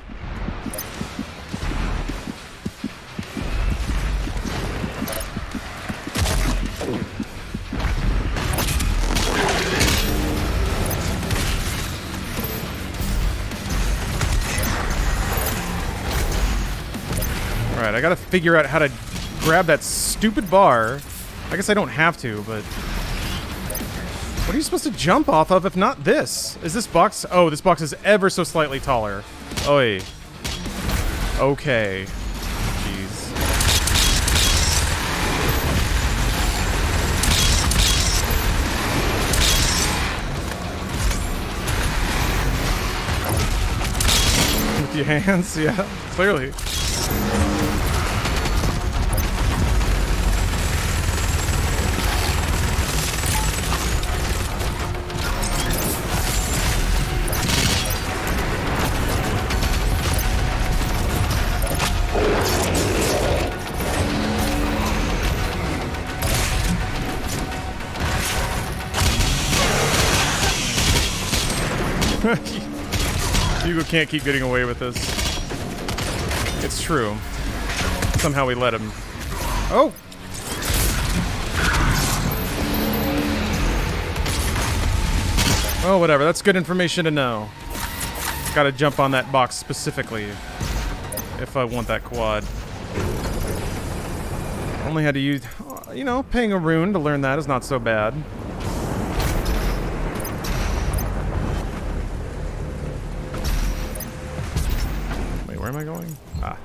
Alright, I gotta figure out how to grab that stupid bar. I guess I don't have to, but... What are you supposed to jump off of if not this? Is this box... Oh, this box is ever so slightly taller. Oi. Okay. Jeez. With your hands? Yeah, clearly. Hugo can't keep getting away with this. It's true. Somehow we let him. Oh! Oh, whatever. That's good information to know. Gotta jump on that box specifically if I want that quad. Only had to use, you know, paying a rune to learn that is not so bad. Wait, where am I going? Ah.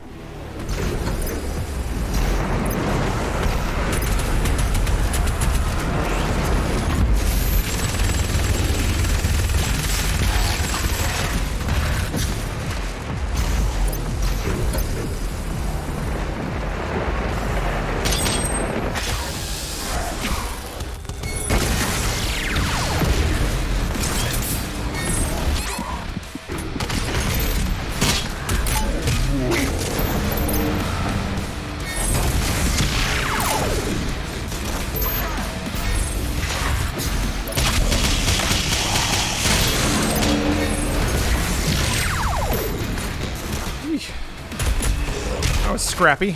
That was scrappy.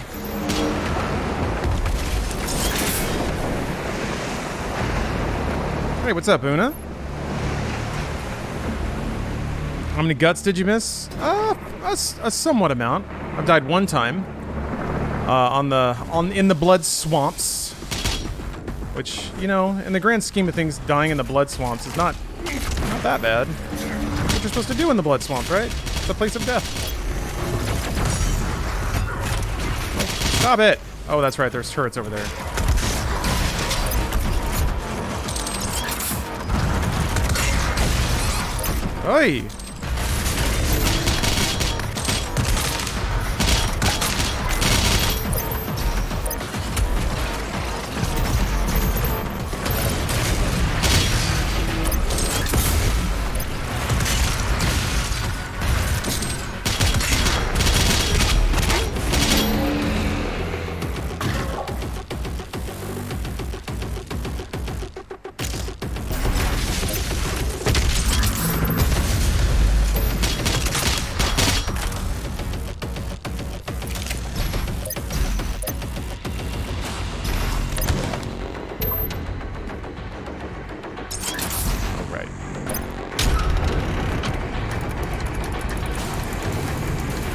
Hey, what's up, Una? How many guts did you miss? A somewhat amount. I've died one time. In the blood swamps. Which, you know, in the grand scheme of things, dying in the blood swamps is not that bad. That's what you're supposed to do in the blood swamps, right? It's the place of death. Stop it! Oh, that's right, there's turrets over there. Oi!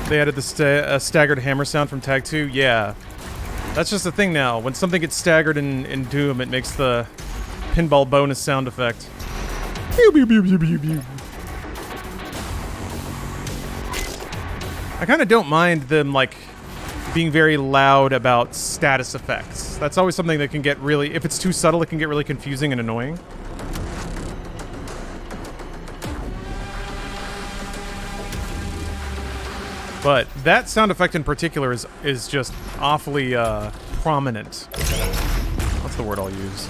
They added the staggered hammer sound from Tag 2. Yeah. That's just the thing now. When something gets staggered in Doom, it makes the pinball bonus sound effect. Pew, pew, pew, pew, pew, pew. I kind of don't mind them, like, being very loud about status effects. That's always something that can get really... If it's too subtle, it can get really confusing and annoying. But that sound effect in particular is just awfully prominent. What's the word I'll use?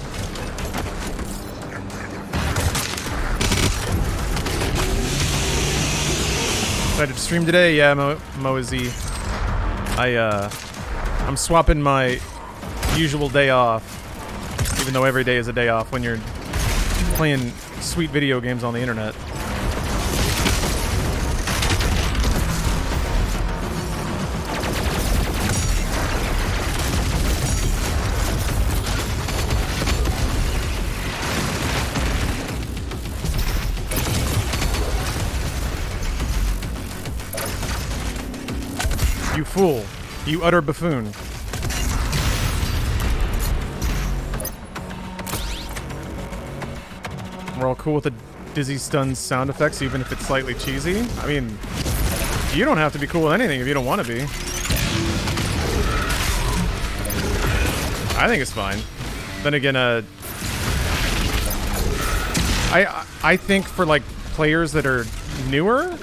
Excited to stream today? Yeah, Moazy. I'm swapping my usual day off, even though every day is a day off when you're playing sweet video games on the internet. You fool. You utter buffoon. We're all cool with the dizzy stun sound effects, even if it's slightly cheesy. I mean, you don't have to be cool with anything if you don't want to be. I think it's fine. Then again, I think for like players that are newer,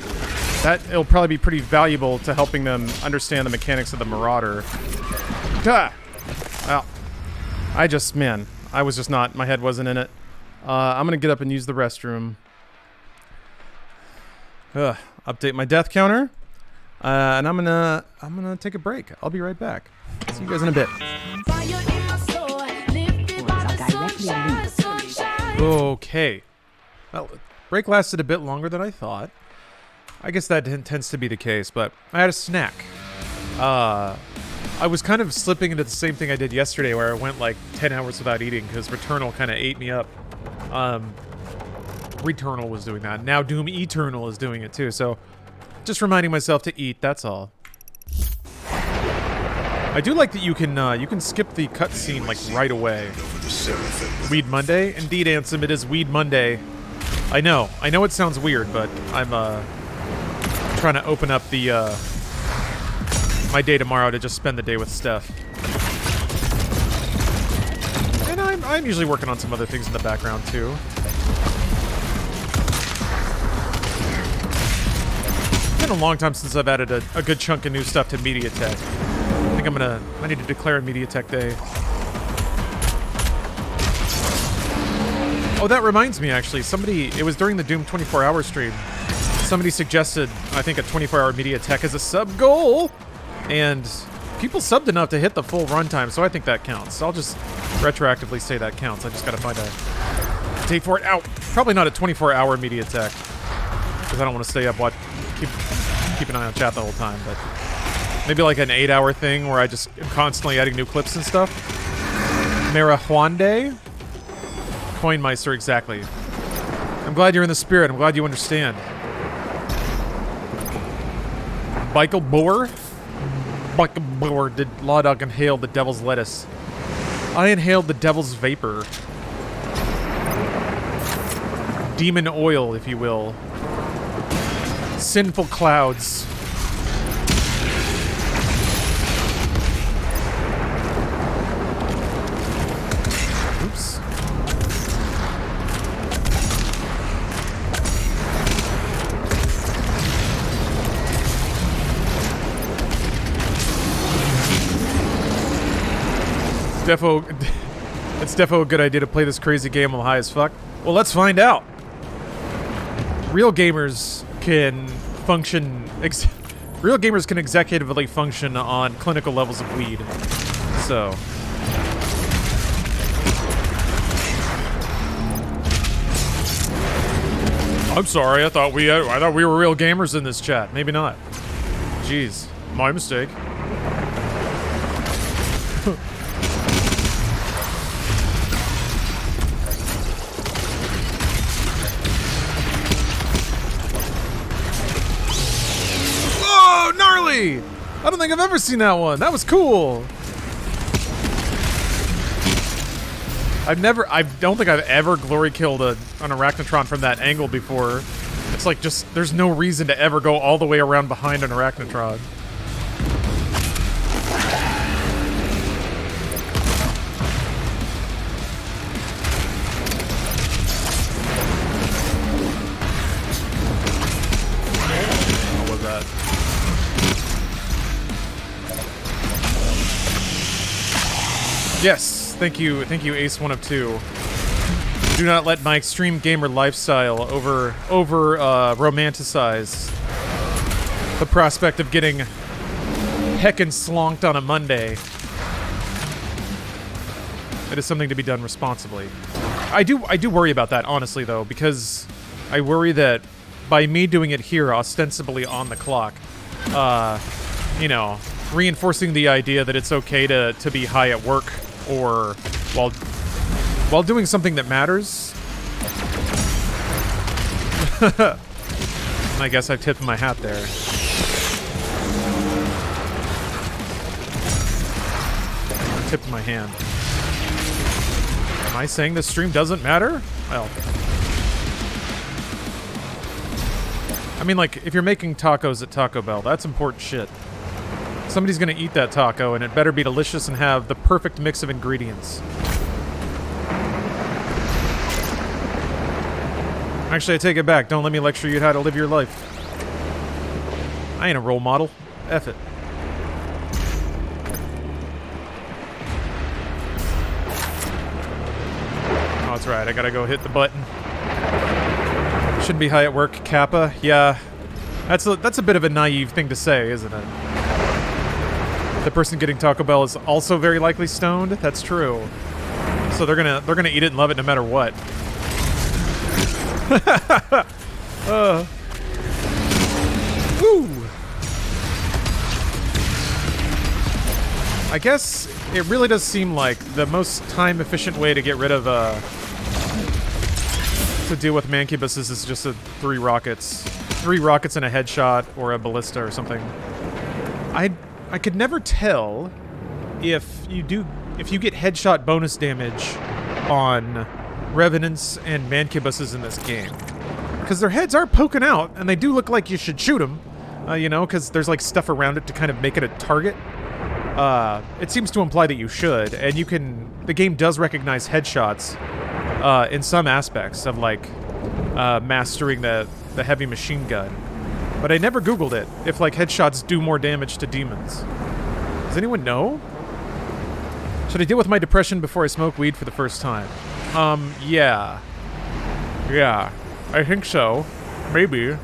that it'll probably be pretty valuable to helping them understand the mechanics of the Marauder. Duh! Well, I was just not, my head wasn't in it. I'm gonna get up and use the restroom. Update my death counter. And I'm gonna take a break. I'll be right back. See you guys in a bit. Okay. Well, break lasted a bit longer than I thought. I guess that tends to be the case, but I had a snack. I was kind of slipping into the same thing I did yesterday where I went like 10 hours without eating because Returnal kind of ate me up. Returnal was doing that. Now Doom Eternal is doing it too. So just reminding myself to eat, that's all. I do like that you can skip the cutscene like right away. Weed Monday? Indeed, Ansem, it is Weed Monday. I know it sounds weird, but I'm trying to open up the my day tomorrow to just spend the day with Steph. And I'm usually working on some other things in the background too. It's been a long time since I've added a good chunk of new stuff to MediaTek. I need to declare a MediaTek day. Oh, that reminds me, actually. It was during the Doom 24-hour stream. Somebody suggested, I think, a 24-hour MediaTek as a sub goal. And people subbed enough to hit the full runtime, so I think that counts. I'll just retroactively say that counts. I just gotta find a date for it. Ow! Probably not a 24-hour MediaTek, because I don't want to stay up, keep an eye on chat the whole time, but maybe like an 8-hour thing where I just am constantly adding new clips and stuff. Marijuande? Coinmeister, exactly. I'm glad you're in the spirit. I'm glad you understand. Michael Boer? Michael Boer, did Lawdog inhale the devil's lettuce? I inhaled the devil's vapor. Demon oil, if you will. Sinful clouds. Oops. It's defo a good idea to play this crazy game while high as fuck. Well, let's find out. Real gamers can function. Real gamers can executively function on clinical levels of weed. So. I'm sorry. I thought we were real gamers in this chat. Maybe not. Jeez, my mistake. Oh, gnarly! I don't think I've ever seen that one. That was cool. I don't think I've ever glory killed an Arachnotron from that angle before. It's like just, there's no reason to ever go all the way around behind an Arachnotron. What was that? Yes. Thank you, Ace 1 of 2. Do not let my extreme gamer lifestyle over romanticize the prospect of getting heckin' slonked on a Monday. It is something to be done responsibly. I do worry about that, honestly, though, because I worry that by me doing it here, ostensibly on the clock, you know, reinforcing the idea that it's okay to be high at work or while doing something that matters. I guess I've tipped my hat there. I tipped my hand. Am I saying this stream doesn't matter? Well, I mean, like, if you're making tacos at Taco Bell, that's important shit. Somebody's gonna eat that taco, and it better be delicious and have the perfect mix of ingredients. Actually, I take it back. Don't let me lecture you how to live your life. I ain't a role model. F it. Oh, that's right. I gotta go hit the button. Shouldn't be high at work, Kappa. Yeah. That's a bit of a naive thing to say, isn't it? The person getting Taco Bell is also very likely stoned. That's true. So they're gonna eat it and love it no matter what. Woo! I guess it really does seem like the most time-efficient way to get rid of to deal with mancubuses is just 3 rockets. 3 rockets and a headshot or a ballista or something. I could never tell if you get headshot bonus damage on revenants and mancubuses in this game. Because their heads are poking out, and they do look like you should shoot them. You know, because there's like stuff around it to kind of make it a target. It seems to imply that you should, and the game does recognize headshots in some aspects of like mastering the heavy machine gun. But I never Googled it, if like headshots do more damage to demons. Does anyone know? Should I deal with my depression before I smoke weed for the first time? Yeah. Yeah, I think so. Maybe.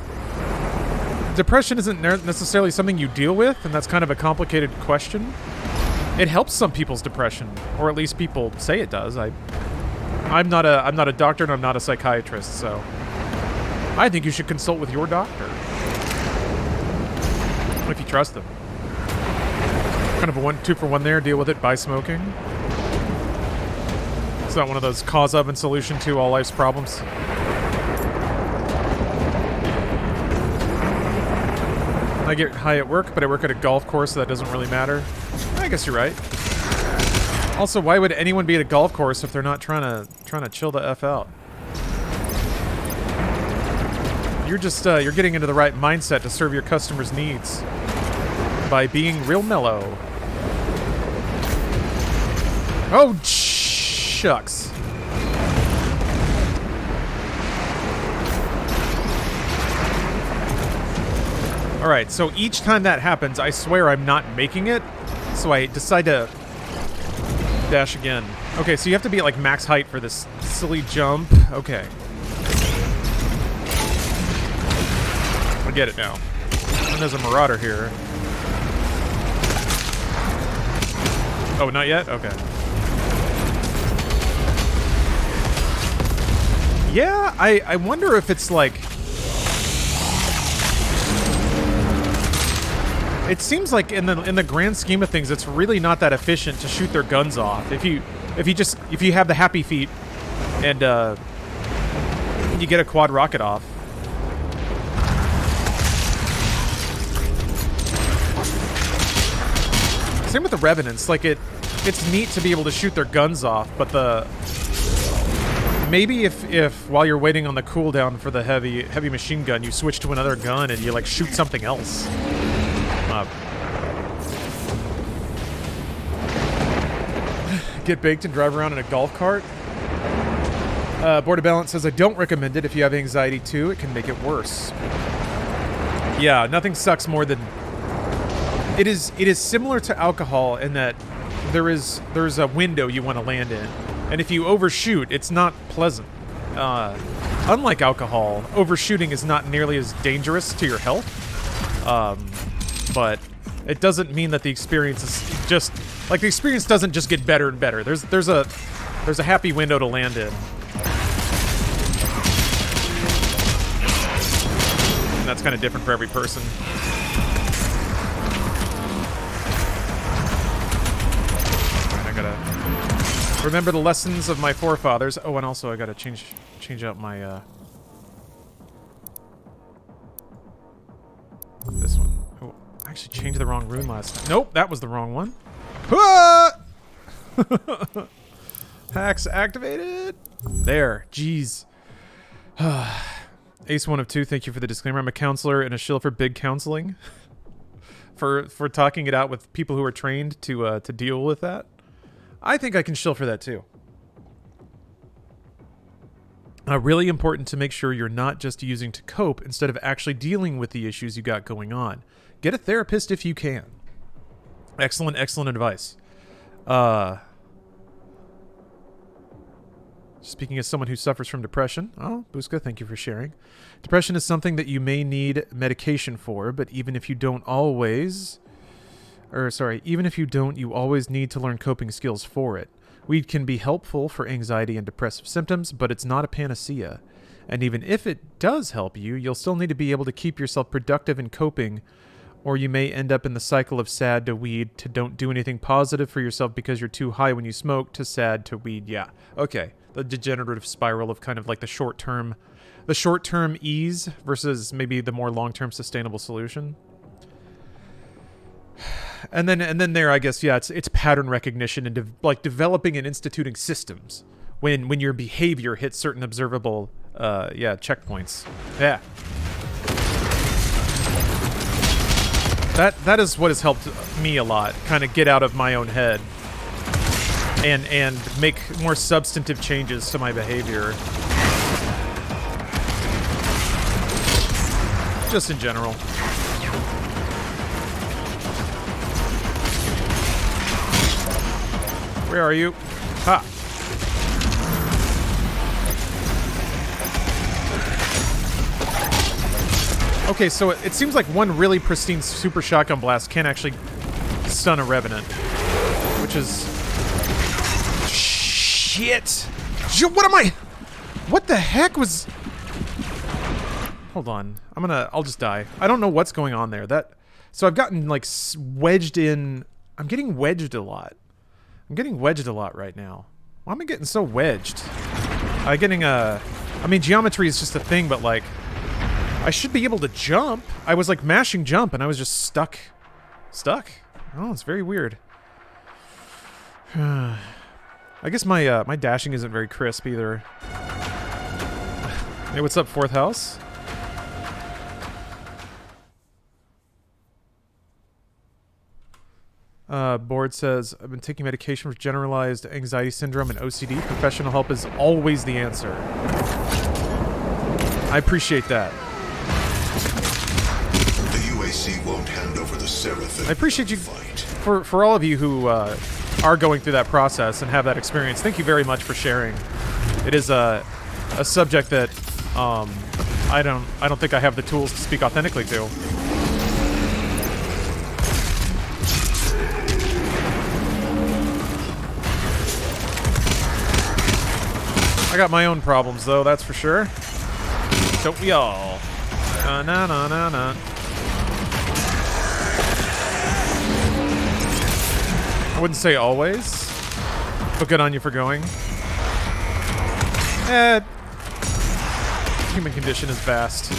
Depression isn't necessarily something you deal with, and that's kind of a complicated question. It helps some people's depression, or at least people say it does. I'm not a doctor and I'm not a psychiatrist, so I think you should consult with your doctor if you trust them. Kind of a 2-for-1 there. Deal with it by smoking. It's not one of those cause of and solution to all life's problems. I get high at work, but I work at a golf course, so that doesn't really matter. I guess you're right. Also, why would anyone be at a golf course if they're not trying to chill the F out? You're just you're getting into the right mindset to serve your customers' needs by being real mellow. Oh, shucks. Alright, so each time that happens, I swear I'm not making it, so I decide to dash again. Okay, so you have to be at like max height for this silly jump. Okay. I get it now. And there's a Marauder here. Oh, not yet? Okay. Yeah, I wonder if it's like... It seems like in the grand scheme of things, it's really not that efficient to shoot their guns off. If you have the happy feet and you get a quad rocket off. Same with the Revenants. Like it's neat to be able to shoot their guns off, but maybe if while you're waiting on the cooldown for the heavy machine gun, you switch to another gun and you like shoot something else. Get baked and drive around in a golf cart. Border Balance says, I don't recommend it if you have anxiety too. It can make it worse. Yeah, nothing sucks more than... It is similar to alcohol in that there's a window you want to land in. And if you overshoot, it's not pleasant. Unlike alcohol, overshooting is not nearly as dangerous to your health. But it doesn't mean that the experience is just... Like, the experience doesn't just get better and better. There's a happy window to land in. And that's kind of different for every person. Alright, I gotta remember the lessons of my forefathers. Oh, and also I gotta change out my, this one. Oh, I actually changed the wrong rune last time. Nope, that was the wrong one. Hacks activated. There. Jeez. Ace 1 of 2, thank you for the disclaimer. I'm a counselor and a shill for big counseling. for talking it out with people who are trained to deal with that. I think I can shill for that too. Really important to make sure you're not just using to cope instead of actually dealing with the issues you got going on. Get a therapist if you can. Excellent, excellent advice. Speaking as someone who suffers from depression. Oh, Buska, thank you for sharing. Depression is something that you may need medication for, but even if you don't, you always need to learn coping skills for it. Weed can be helpful for anxiety and depressive symptoms, but it's not a panacea. And even if it does help you, you'll still need to be able to keep yourself productive in coping, or you may end up in the cycle of sad to weed to don't do anything positive for yourself because you're too high when you smoke to sad to weed. Yeah. Okay. the degenerative spiral of kind of like the short-term ease versus maybe the more long-term sustainable solution. And then there, I guess, yeah, it's pattern recognition and like developing and instituting systems when your behavior hits certain observable, checkpoints. Yeah. That is what has helped me a lot, kind of get out of my own head and make more substantive changes to my behavior. Just in general. Where are you? Ha! Okay, so it seems like one really pristine super shotgun blast can actually stun a Revenant. Which is... Shit! What am I... What the heck was... Hold on. I'll just die. I don't know what's going on there. So I've gotten, like, wedged in... I'm getting wedged a lot. I'm getting wedged a lot right now. Why am I getting so wedged? I mean, geometry is just a thing, but, like... I should be able to jump. I was, like, mashing jump, and I was just stuck. Stuck? Oh, it's very weird. I guess my dashing isn't very crisp, either. Hey, what's up, Fourth House? Board says, I've been taking medication for generalized anxiety syndrome and OCD. Professional help is always the answer. I appreciate that. The UAC won't hand over the Seraphim. I appreciate you, for all of you who are going through that process and have that experience. Thank you very much for sharing. It is a subject that I don't think I have the tools to speak authentically to. I got my own problems, though, that's for sure. Don't we all? Na. I wouldn't say always, but good on you for going. Human condition is vast.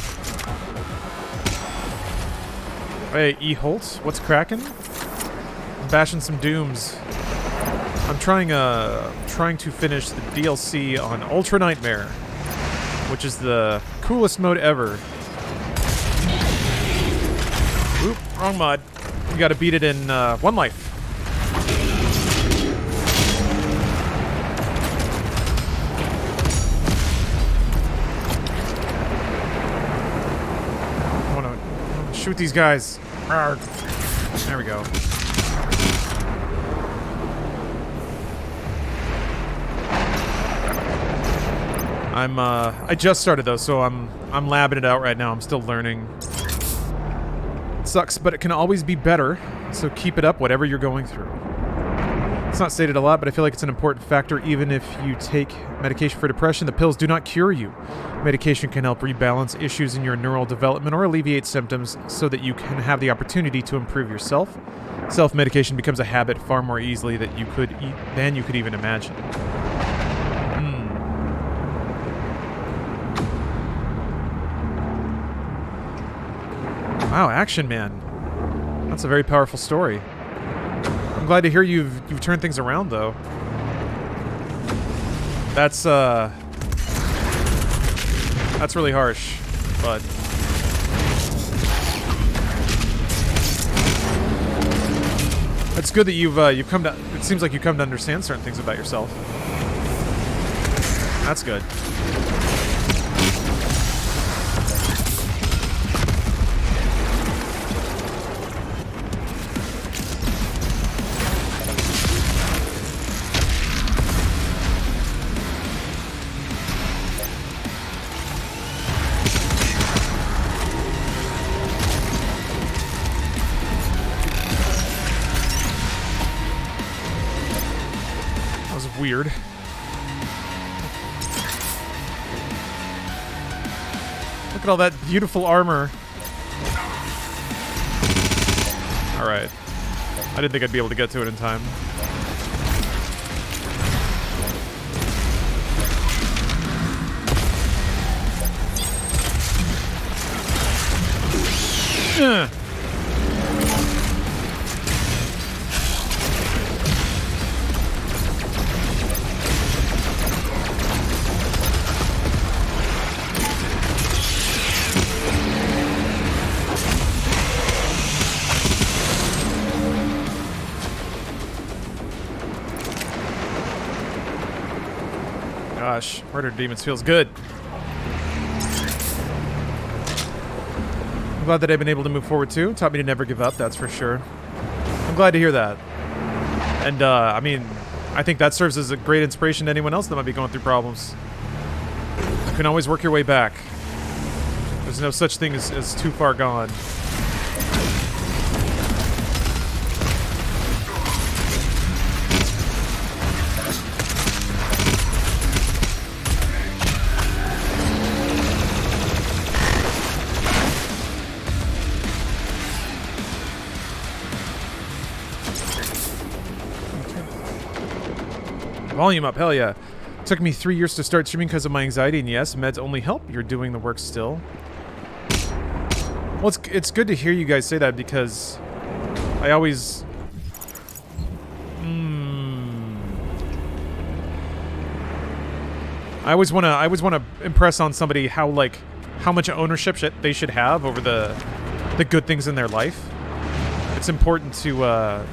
Hey, E. Holt, what's cracking? I'm bashing some dooms. I'm trying to finish the DLC on Ultra Nightmare, which is the coolest mode ever. Oop, wrong mod. You gotta beat it in one life. I wanna shoot these guys. Arrgh. There we go. I just started though, so I'm labbing it out right now. I'm still learning. It sucks, but it can always be better. So keep it up, whatever you're going through. It's not stated a lot, but I feel like it's an important factor. Even if you take medication for depression, the pills do not cure you. Medication can help rebalance issues in your neural development or alleviate symptoms so that you can have the opportunity to improve yourself. Self-medication becomes a habit far more easily than you could even imagine. Wow, Action Man. That's a very powerful story. I'm glad to hear you've turned things around, though. That's really harsh, but it's good that you've come to. It seems like you've come to understand certain things about yourself. That's good. Weird. Look at all that beautiful armor. Alright. I didn't think I'd be able to get to it in time. Gosh, Murder Demons feels good. I'm glad that I've been able to move forward too. Taught me to never give up, that's for sure. I'm glad to hear that. And, I mean, I think that serves as a great inspiration to anyone else that might be going through problems. You can always work your way back. There's no such thing as too far gone. Volume up, hell yeah. Took me 3 years to start streaming because of my anxiety, and yes, meds only help. You're doing the work still. Well, it's good to hear you guys say that because I always... I always wanna impress on somebody how much ownership they should have over the good things in their life. It's important to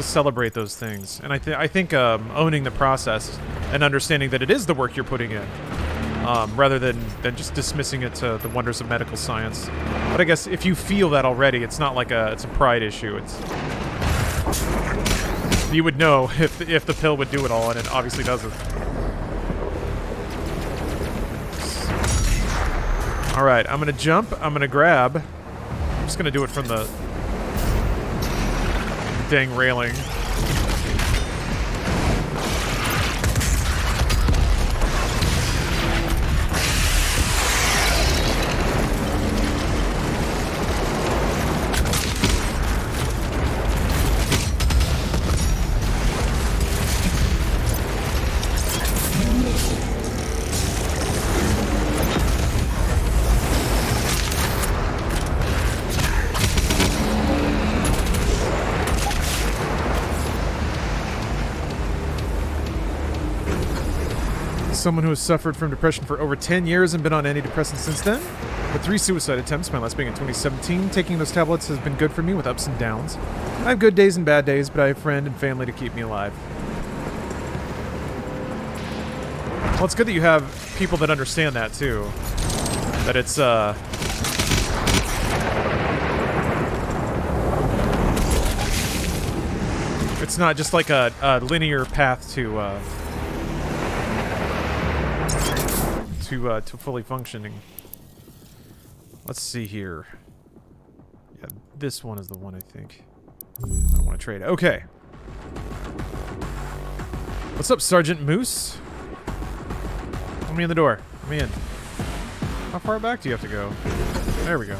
celebrate those things, and I think owning the process and understanding that it is the work you're putting in, rather than just dismissing it to the wonders of medical science. But I guess if you feel that already, it's not like it's a pride issue. It's you would know if the pill would do it all, and it obviously doesn't. All right, I'm gonna jump. I'm gonna grab. I'm just gonna do it from the dang railing. Someone who has suffered from depression for over 10 years and been on antidepressants since then. With 3 suicide attempts, my last being in 2017. Taking those tablets has been good for me with ups and downs. I have good days and bad days, but I have a friend and family to keep me alive. Well, it's good that you have people that understand that, too. That it's, it's not just like a linear path to fully functioning. Let's see here. Yeah, this one is the one I think I want to trade. Okay. What's up, Sergeant Moose? Let me in the door. Let me in. How far back do you have to go? There we go.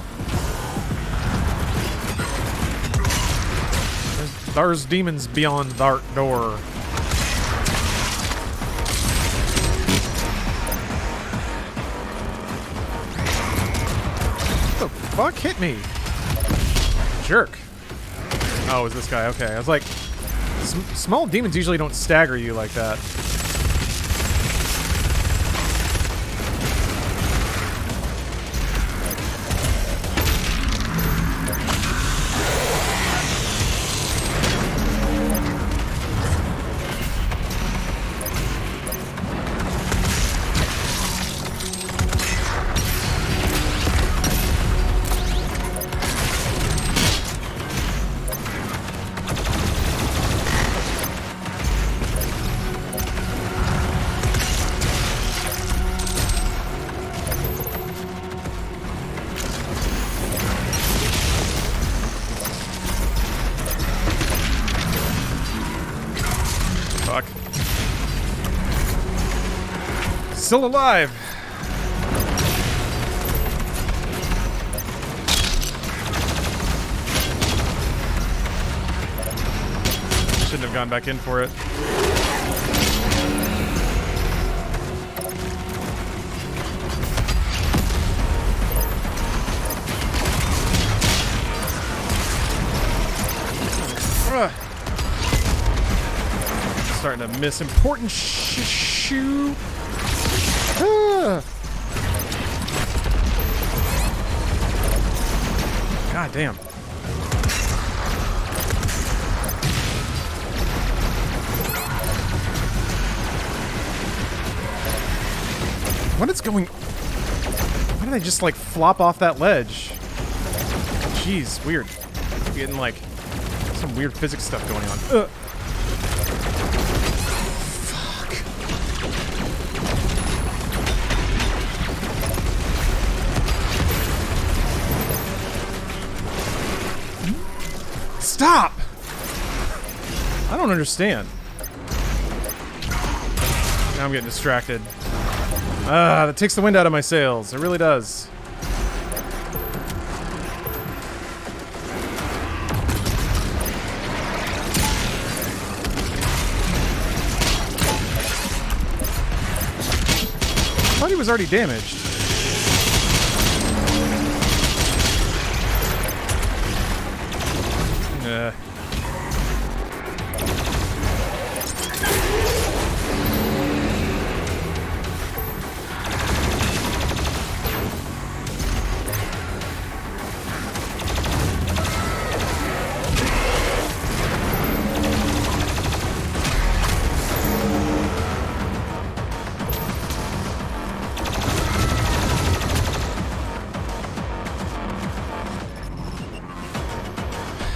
There's demons beyond that door. Fuck, hit me. Jerk. Oh, is this guy? Okay. I was like, small demons usually don't stagger you like that. Still alive. Shouldn't have gone back in for it. Starting to miss important shoe. God damn. What is going... Why did I just, like, flop off that ledge? Jeez, weird. Getting, like, some weird physics stuff going on. Fuck. Stop! I don't understand. Now I'm getting distracted. That takes the wind out of my sails. It really does. I thought he was already damaged.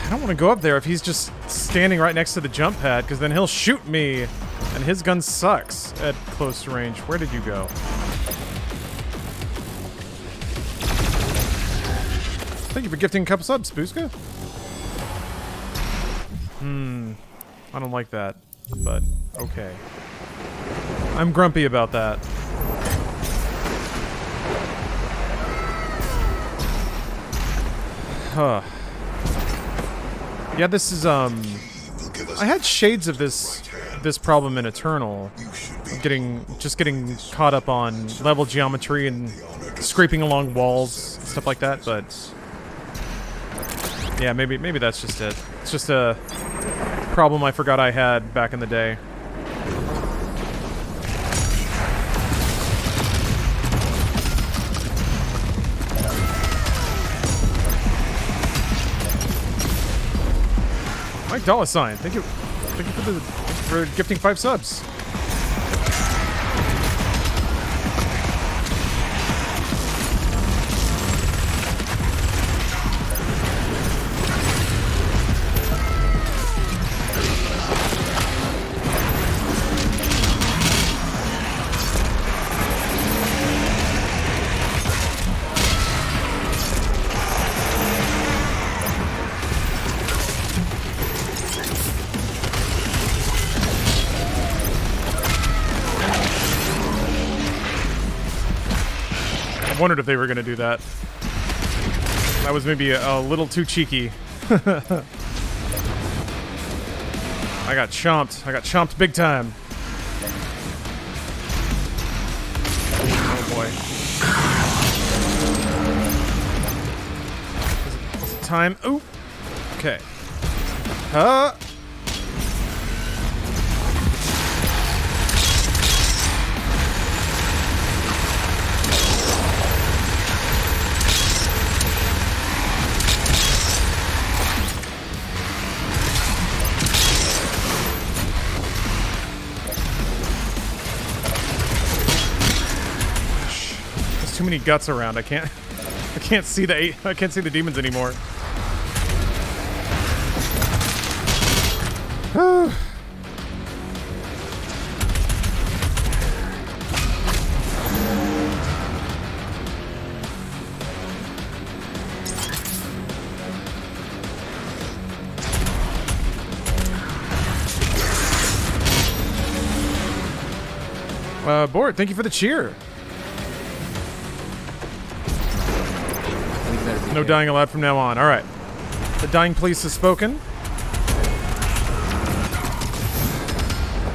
I don't want to go up there if he's just standing right next to the jump pad, because then he'll shoot me, and his gun sucks at close range. Where did you go? Thank you for gifting a couple subs, Booska. I don't like that, but okay. I'm grumpy about that. Huh. Yeah, this is, I had shades of this problem in Eternal. Just getting caught up on level geometry and scraping along walls, stuff like that, but... Yeah, maybe that's just it. It's just a problem I forgot I had back in the day. Mike Dollar Sign, thank you for gifting 5 subs. I wondered if they were going to do that. That was maybe a little too cheeky. I got chomped. I got chomped big time. Oh boy. Is it time? Ooh. Okay. Too many guts around. I can't see the demons anymore. Bort, thank you for the cheer. No dying allowed from now on. All right. The dying police has spoken.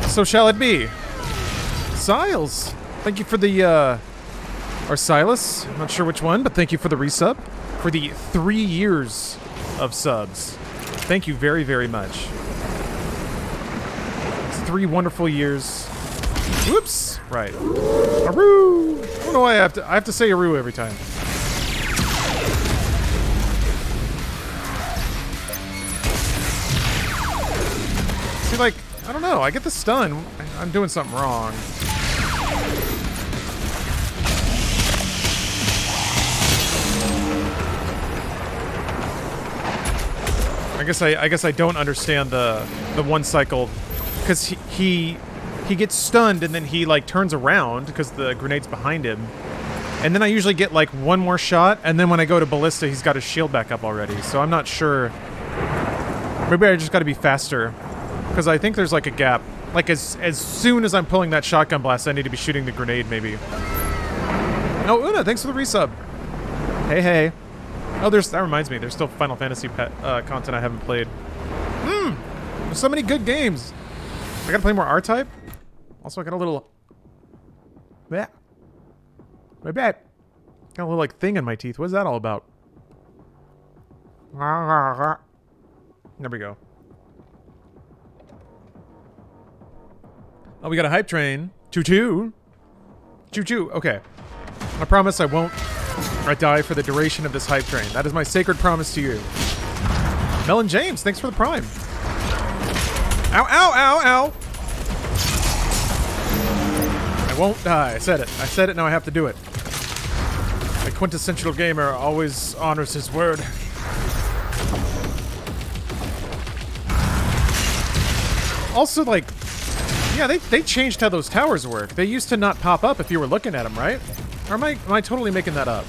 So shall it be. Siles, thank you for the, or Silas, I'm not sure which one, but thank you for the resub. For the 3 years of subs. Thank you very, very much. It's 3 wonderful years. Whoops. Right. Aru! I don't know why I have to say Aru every time. See, like, I don't know. I get the stun. I'm doing something wrong. I guess I don't understand the one cycle, because he gets stunned and then he like turns around because the grenade's behind him, and then I usually get like one more shot, and then when I go to ballista, he's got his shield back up already. So I'm not sure. Maybe I just got to be faster, because I think there's like a gap. Like as soon as I'm pulling that shotgun blast, I need to be shooting the grenade maybe. Oh, Una, thanks for the resub. Hey, hey. Oh, that reminds me. There's still Final Fantasy content I haven't played. There's so many good games. I gotta play more R-Type. Also, I got a little... Yeah. My bad. Got a little, like, thing in my teeth. What's that all about? There we go. Oh, we got a hype train. Choo-choo. Choo-choo. Okay. I promise I won't die for the duration of this hype train. That is my sacred promise to you. Melon James, thanks for the prime. Ow, ow, ow, ow. I won't die. I said it. I said it, now I have to do it. A quintessential gamer always honors his word. Also, like, yeah, they changed how those towers work. They used to not pop up if you were looking at them, right? Or am I totally making that up?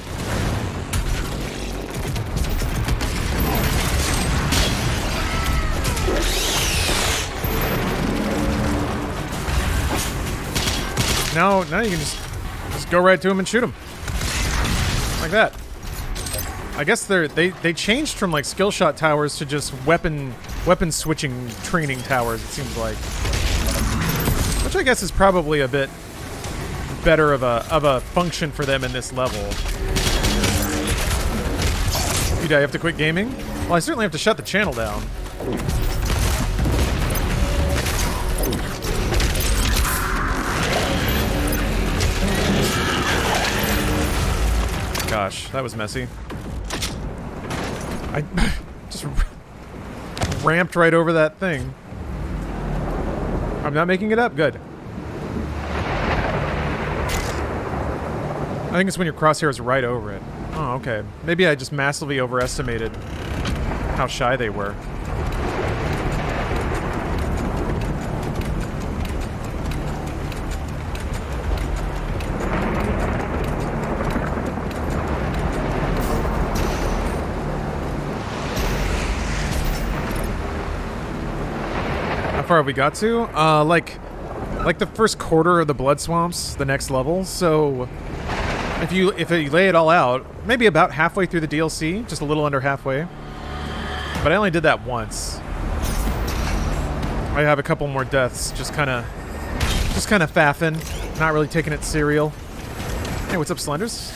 Now you can just go right to him and shoot him. Like that. I guess they changed from like skill shot towers to just weapon switching training towers, it seems like. Which I guess is probably a bit better of a function for them in this level. Do I have to quit gaming? Well, I certainly have to shut the channel down. Gosh, that was messy. I just ramped right over that thing. I'm not making it up. Good. I think it's when your crosshair is right over it. Oh, okay. Maybe I just massively overestimated how shy they were. How far have we got to? Like the first quarter of the Blood Swamps, the next level. So if you lay it all out, maybe about halfway through the DLC, just a little under halfway. But I only did that once. I have a couple more deaths, just kind of faffing, not really taking it serial. Hey, what's up, Slenders?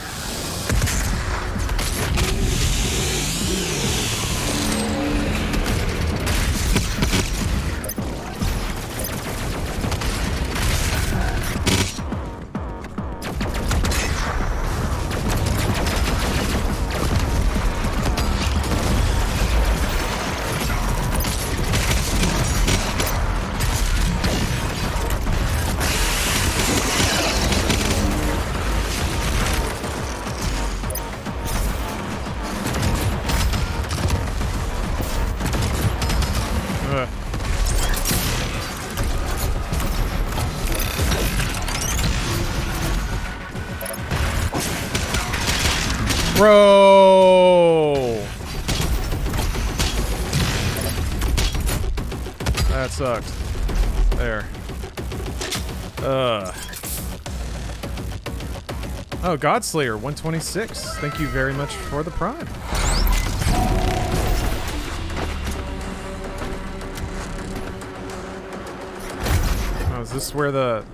Bro! That sucked. There. Oh, Godslayer 126. Thank you very much for the prime. Oh, is this where the...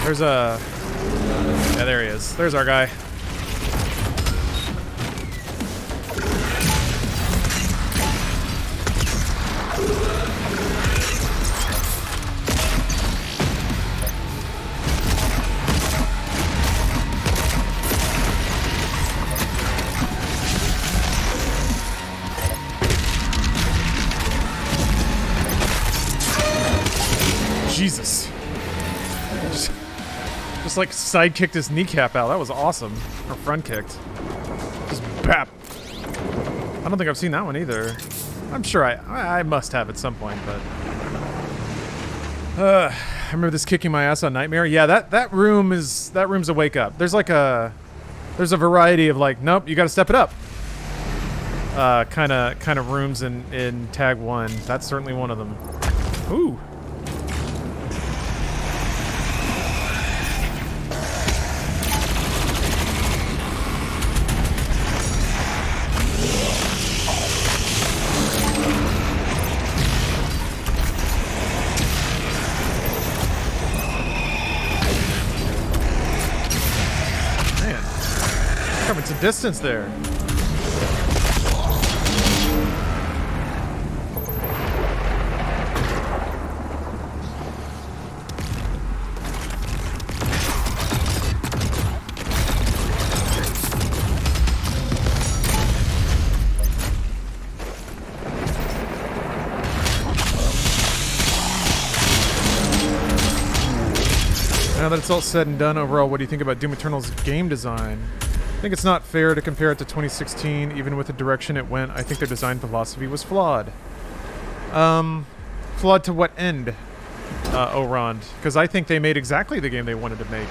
There's a... Yeah, there he is. There's our guy. Just like side kicked his kneecap out. That was awesome. Or front kicked. Just bap. I don't think I've seen that one either. I'm sure I must have at some point, but I remember this kicking my ass on Nightmare. Yeah, that room's a wake up. There's a variety of like, nope, you got to step it up. Kind of rooms in Tag 1. That's certainly one of them. Ooh. Covering some distance there. Now that it's all said and done, overall, what do you think about Doom Eternal's game design? I think it's not fair to compare it to 2016, even with the direction it went. I think their design philosophy was flawed. Flawed to what end, Orond? Because I think they made exactly the game they wanted to make.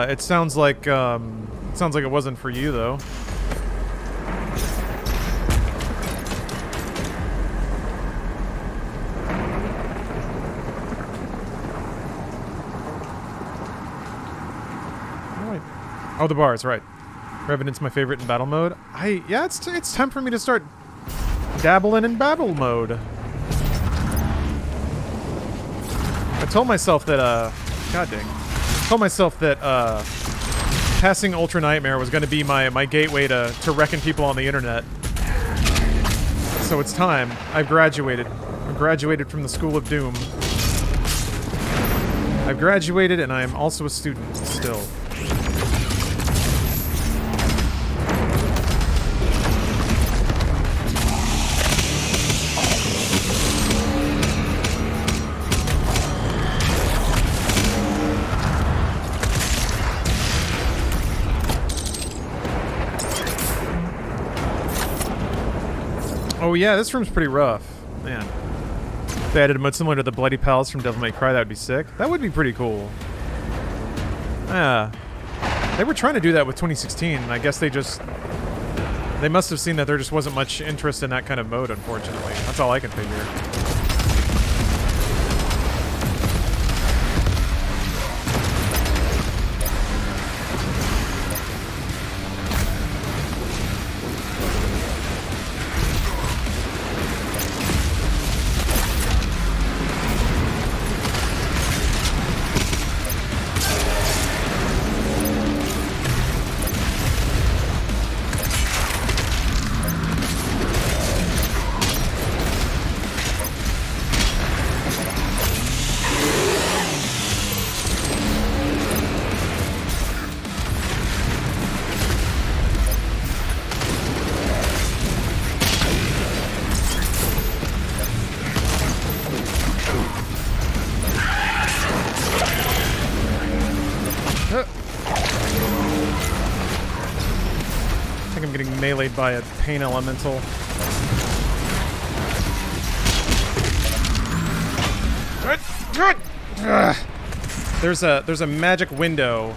It sounds like it wasn't for you, though. Oh, the bars, right. Revenant's my favorite in battle mode. Yeah, it's time for me to start dabbling in battle mode. I told myself that, god dang. I told myself that, passing Ultra Nightmare was going to be my gateway to wrecking people on the internet. So it's time. I've graduated. I've graduated from the School of Doom. I've graduated, and I am also a student still. Oh yeah, this room's pretty rough. Man. If they added a mode similar to the Bloody Palace from Devil May Cry, that would be sick. That would be pretty cool. Yeah. They were trying to do that with 2016, and I guess they must have seen that there just wasn't much interest in that kind of mode, unfortunately. That's all I can figure. Meleeed by a pain elemental. There's a magic window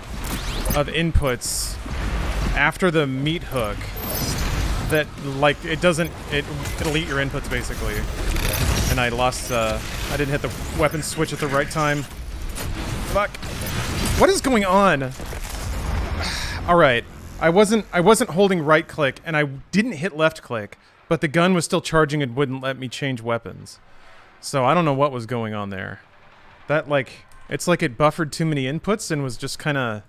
of inputs after the meat hook that like it'll eat your inputs basically. And I lost I didn't hit the weapon switch at the right time. Fuck. What is going on? All right. I wasn't holding right click, and I didn't hit left click, but the gun was still charging and wouldn't let me change weapons. So I don't know what was going on there. That it's like it buffered too many inputs and was just kind of.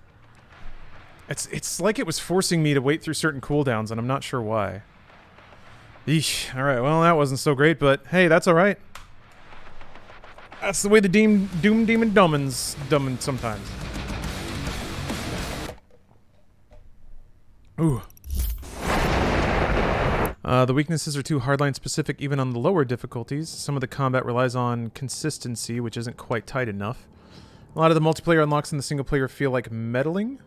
It's like it was forcing me to wait through certain cooldowns, and I'm not sure why. Eesh. All right. Well, that wasn't so great, but hey, that's all right. That's the way the Doom Demon dumbins sometimes. Ooh. The weaknesses are too hardline specific even on the lower difficulties. Some of the combat relies on consistency, which isn't quite tight enough. A lot of the multiplayer unlocks in the single player feel like meddling.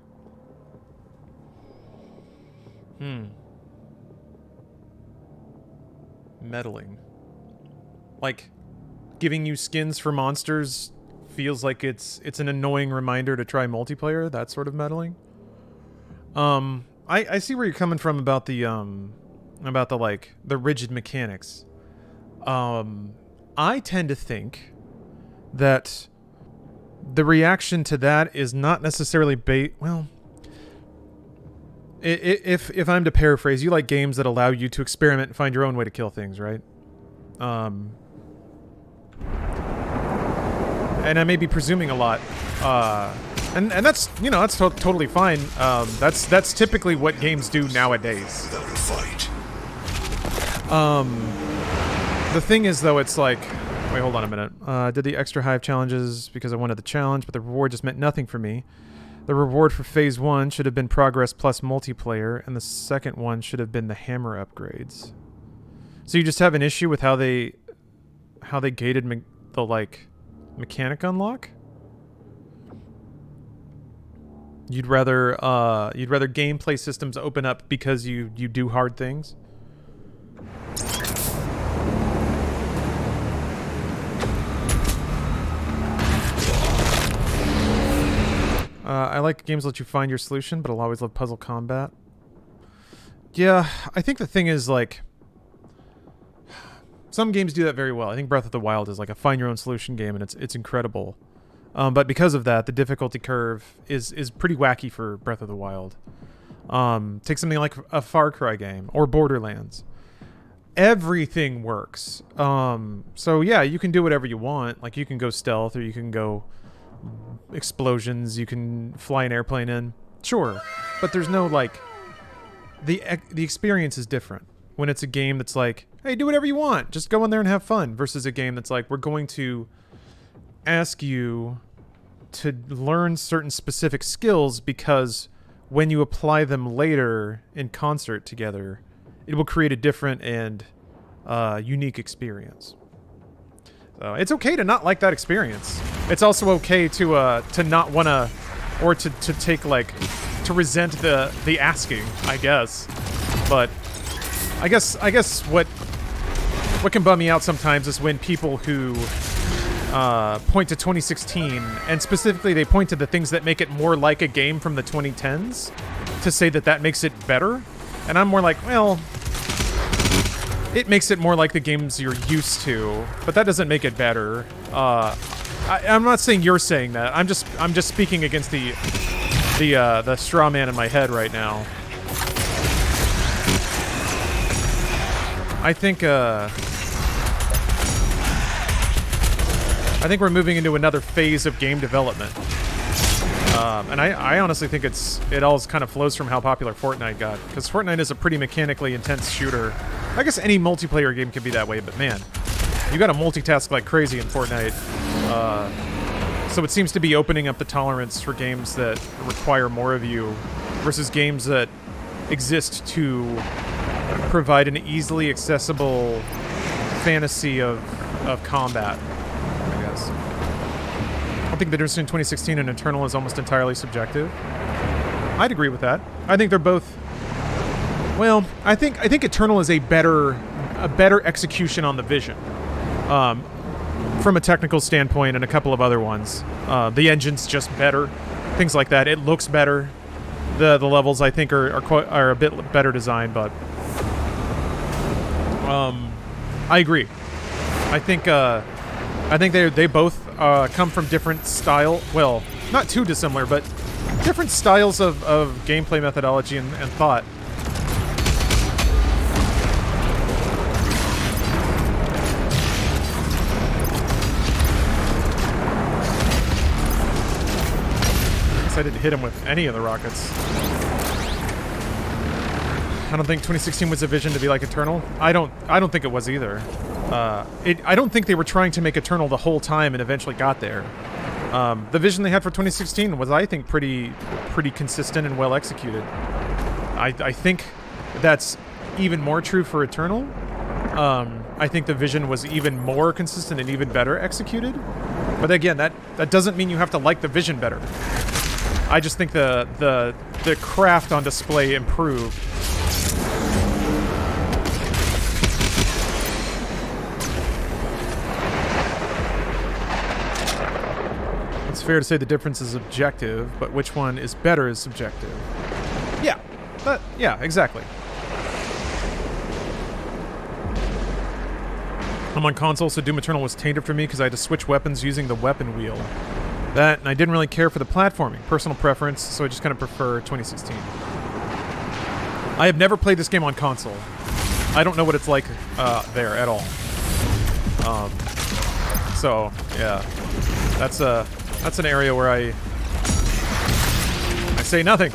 Meddling. Like, giving you skins for monsters feels like it's an annoying reminder to try multiplayer, that sort of meddling. I see where you're coming from about the like the rigid mechanics. I tend to think that the reaction to that is not necessarily well, if I'm to paraphrase, you like games that allow you to experiment and find your own way to kill things, right? And I may be presuming a lot, and that's, you know, that's totally fine. That's typically what games do nowadays. The thing is, though, it's like, wait, hold on a minute. Did the extra hive challenges because I wanted the challenge, but the reward just meant nothing for me. The reward for Phase 1 should have been progress plus multiplayer, and the second one should have been the hammer upgrades. So you just have an issue with how they gated the, like, mechanic unlock? You'd rather gameplay systems open up because you do hard things? I like games that let you find your solution, but I'll always love puzzle combat. Yeah, I think the thing is, like, some games do that very well. I think Breath of the Wild is like a find your own solution game, and it's incredible. But because of that, the difficulty curve is pretty wacky for Breath of the Wild. Take something like a Far Cry game or Borderlands. Everything works. So yeah, you can do whatever you want. Like, you can go stealth, or you can go explosions, you can fly an airplane in. Sure. But there's no, like, the experience is different when it's a game that's like, hey, do whatever you want, just go in there and have fun, versus a game that's like, we're going to ask you to learn certain specific skills because when you apply them later in concert together, it will create a different and unique experience. So it's okay to not like that experience. It's also okay to not want to, or to take, like, to resent the asking, I guess. But I guess what can bum me out sometimes is when people who point to 2016, and specifically they point to the things that make it more like a game from the 2010s, to say that makes it better. And I'm more like, well, it makes it more like the games you're used to, but that doesn't make it better. I'm not saying you're saying that. I'm just speaking against the straw man in my head right now. I think we're moving into another phase of game development. And I honestly think it all kind of flows from how popular Fortnite got. Because Fortnite is a pretty mechanically intense shooter. I guess any multiplayer game can be that way, but man, you gotta multitask like crazy in Fortnite. So it seems to be opening up the tolerance for games that require more of you versus games that exist to provide an easily accessible fantasy of combat, I guess. I think the difference between 2016 and Eternal is almost entirely subjective. I'd agree with that. I think they're both... Well, I think Eternal is a better execution on the vision. From a technical standpoint, and a couple of other ones. The engine's just better. Things like that. It looks better. The levels, I think, are a bit better designed, but... I agree. I think they both come from different style. Well, not too dissimilar, but different styles of gameplay methodology and thought. I didn't hit him with any of the rockets. I don't think 2016 was a vision to be like Eternal. I don't think it was either. I don't think they were trying to make Eternal the whole time and eventually got there. The vision they had for 2016 was, I think, pretty consistent and well executed. I think that's even more true for Eternal. I think the vision was even more consistent and even better executed. But again, that doesn't mean you have to like the vision better. I just think the craft on display improved. It's fair to say the difference is objective, but which one is better is subjective. Yeah, exactly. I'm on console, so Doom Eternal was tainted for me because I had to switch weapons using the weapon wheel. That, and I didn't really care for the platforming. Personal preference, so I just kind of prefer 2016. I have never played this game on console. I don't know what it's like there at all. So, yeah. That's an area where I say nothing.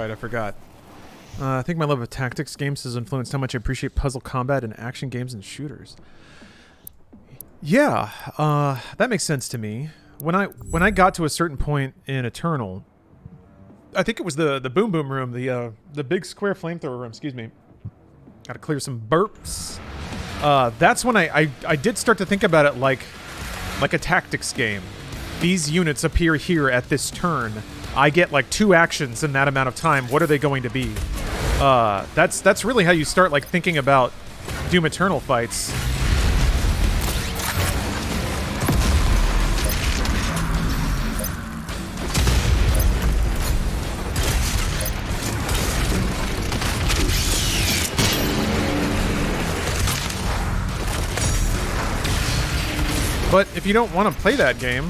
I forgot. I think my love of tactics games has influenced how much I appreciate puzzle combat and action games and shooters. Yeah, that makes sense to me. When I got to a certain point in Eternal, I think it was the boom boom room, the big square flamethrower room. Excuse me. Got to clear some burps. That's when I did start to think about it like a tactics game. These units appear here at this turn. I get like 2 actions in that amount of time. What are they going to be? That's really how you start like thinking about Doom Eternal fights. But if you don't want to play that game,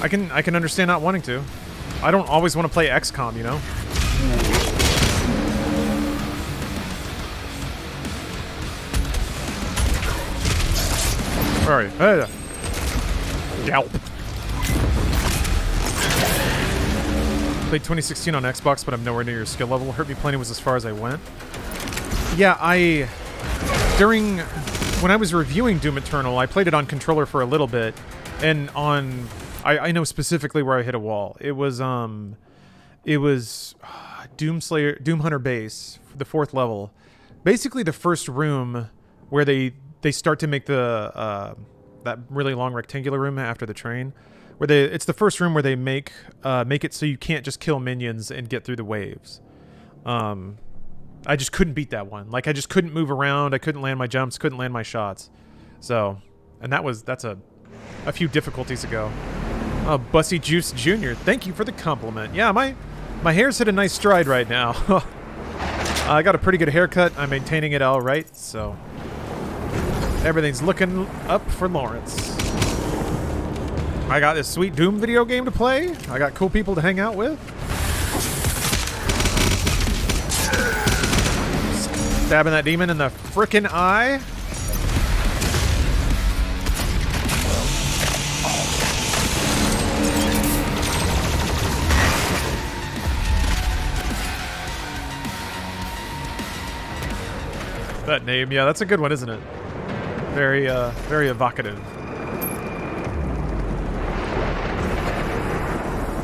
I can understand not wanting to. I don't always want to play XCOM, you know? Alright. Yelp. Played 2016 on Xbox, but I'm nowhere near your skill level. Hurt Me Plenty was as far as I went. Yeah, when I was reviewing Doom Eternal, I played it on controller for a little bit, and I know specifically where I hit a wall. It was Doom Hunter Base, the 4th level. Basically the first room where they start to make the that really long rectangular room after the train. It's the first room where they make it so you can't just kill minions and get through the waves. I just couldn't beat that one. Like I just couldn't move around, I couldn't land my jumps, couldn't land my shots. So, and that's a few difficulties ago. Bussy Juice Jr., thank you for the compliment. Yeah, my hair's hit a nice stride right now. I got a pretty good haircut. I'm maintaining it all right, so everything's looking up for Lawrence. I got this sweet Doom video game to play. I got cool people to hang out with. Stabbing that demon in the frickin' eye. That name, yeah, that's a good one, isn't it? Very evocative.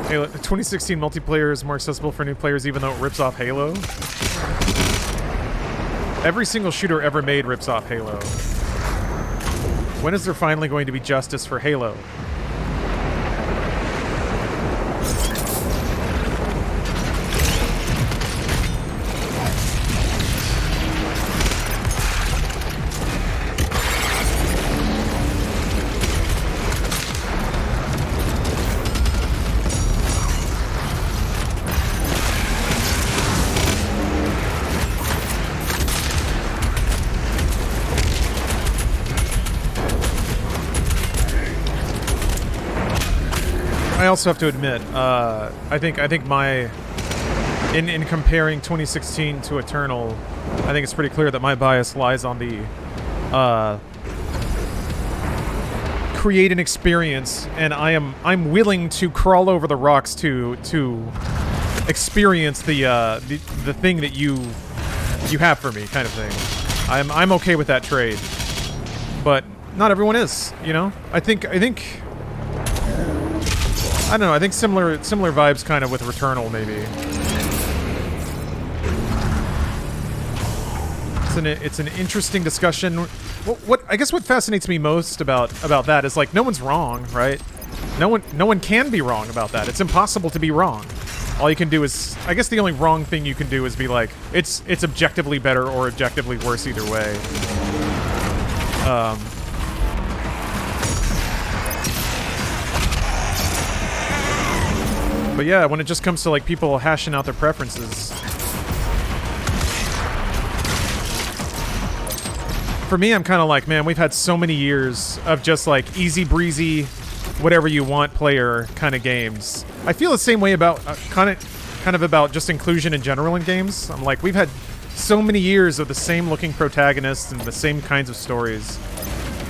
Halo 2016 multiplayer is more accessible for new players, even though it rips off Halo. Every single shooter ever made rips off Halo. When is there finally going to be justice for Halo? I also have to admit, I think in comparing 2016 to Eternal, I think it's pretty clear that my bias lies on the create an experience, and I'm willing to crawl over the rocks to experience the thing that you have for me, kind of thing. I'm okay with that trade, but not everyone is, you know. I think I don't know. I think similar vibes kind of with Returnal, maybe. It's an interesting discussion. What I guess what fascinates me most about that is, like, no one's wrong, right? No one can be wrong about that. It's impossible to be wrong. All you can do is, I guess the only wrong thing you can do is be like, it's objectively better or objectively worse either way. But yeah, when it just comes to, like, people hashing out their preferences, for me, I'm kind of like, man, we've had so many years of just, like, easy breezy, whatever you want player kind of games. I feel the same way about kind of about just inclusion in general in games. I'm like, we've had so many years of the same looking protagonists and the same kinds of stories.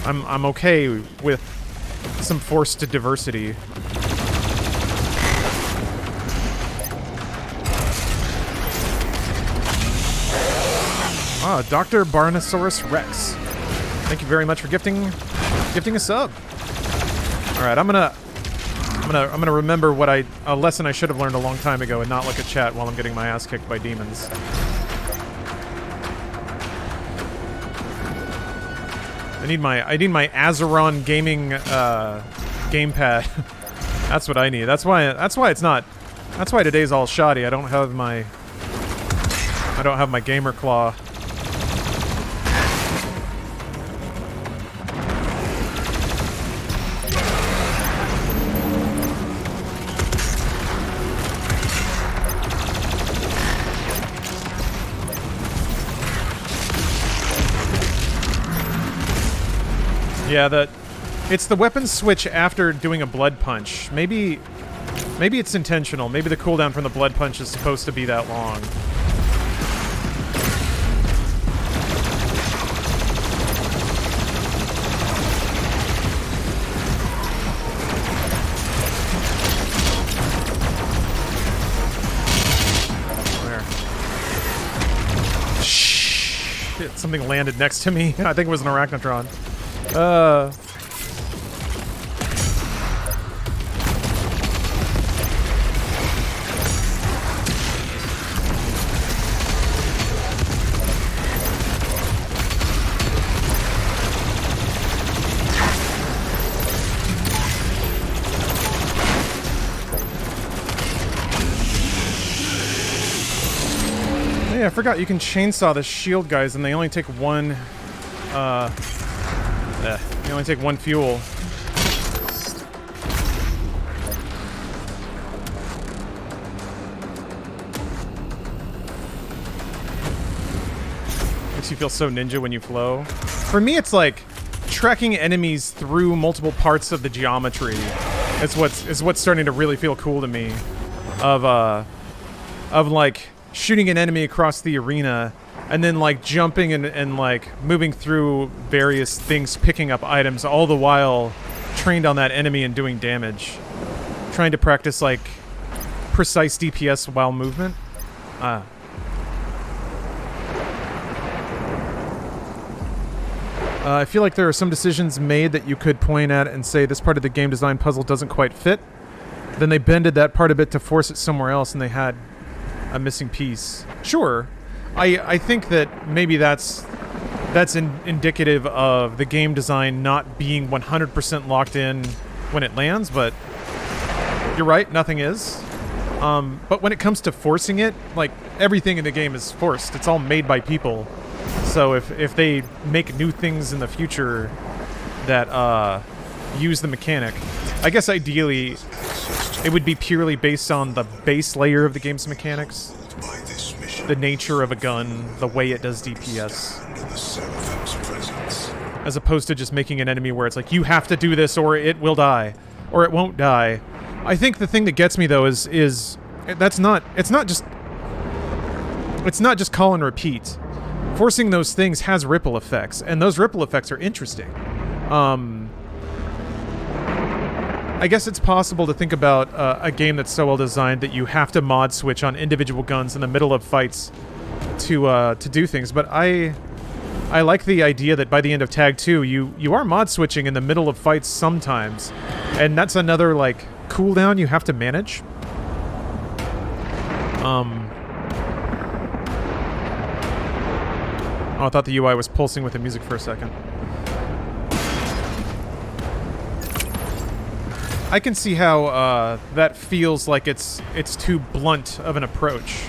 I'm okay with some forced diversity. Ah, Dr. Barnosaurus Rex. Thank you very much for gifting a sub. All right, I'm gonna remember what a lesson I should have learned a long time ago and not look at chat while I'm getting my ass kicked by demons. I need my Azeron gaming gamepad. That's what I need. That's why today's all shoddy. I don't have my gamer claw. Yeah, it's the weapon switch after doing a blood punch. Maybe it's intentional. Maybe the cooldown from the blood punch is supposed to be that long. Where? Shit, something landed next to me. I think it was an arachnotron. Hey, I forgot you can chainsaw the shield guys and they only take one, you only take one fuel. Makes you feel so ninja when you flow. For me, it's like tracking enemies through multiple parts of the geometry is what's starting to really feel cool to me. Of like shooting an enemy across the arena and then, like, jumping and like, moving through various things, picking up items, all the while trained on that enemy and doing damage. Trying to practice, like, precise DPS while movement. I feel like there are some decisions made that you could point at and say, this part of the game design puzzle doesn't quite fit. Then they bended that part a bit to force it somewhere else, and they had a missing piece. Sure. I think that maybe that's indicative of the game design not being 100% locked in when it lands, but you're right, nothing is. But when it comes to forcing it, like, everything in the game is forced. It's all made by people. So if they make new things in the future that use the mechanic, I guess ideally it would be purely based on the base layer of the game's mechanics. The nature of a gun, the way it does DPS. As opposed to just making an enemy where it's like, you have to do this or it will die. Or it won't die. I think the thing that gets me though is it's not just call and repeat. Forcing those things has ripple effects, and those ripple effects are interesting. I guess it's possible to think about a game that's so well designed that you have to mod switch on individual guns in the middle of fights to do things. But I like the idea that by the end of Tag 2, you are mod switching in the middle of fights sometimes, and that's another like cooldown you have to manage. Oh, I thought the UI was pulsing with the music for a second. I can see how that feels like it's too blunt of an approach.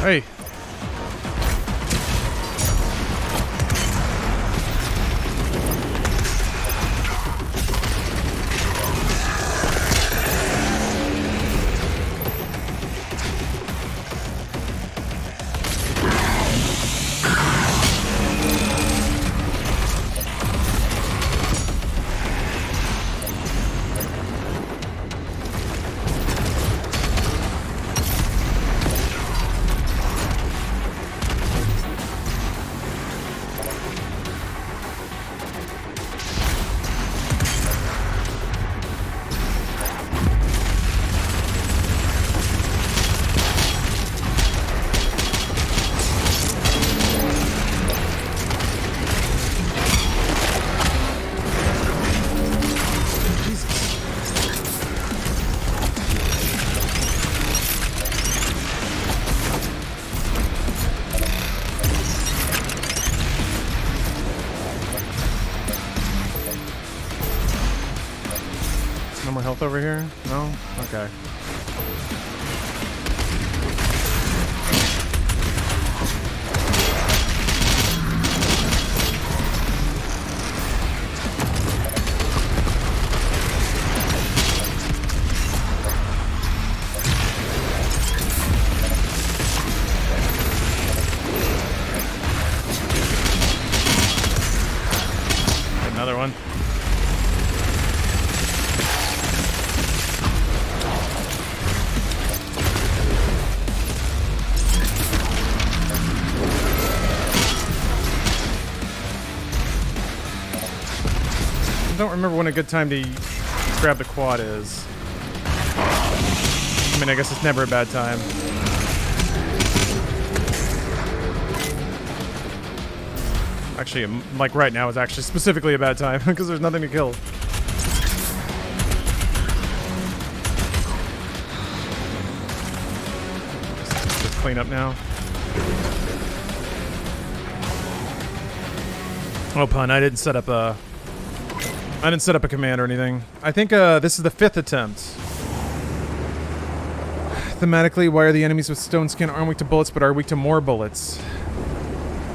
Hey. No more health over here? No? Okay. Another one. I don't remember when a good time to grab the quad is. I mean, I guess it's never a bad time. Actually, like right now is actually specifically a bad time because there's nothing to kill. Just clean up now. Oh, pun! I didn't set up a command or anything. I think this is the 5th attempt. Thematically, why are the enemies with stone skin aren't weak to bullets but are weak to more bullets?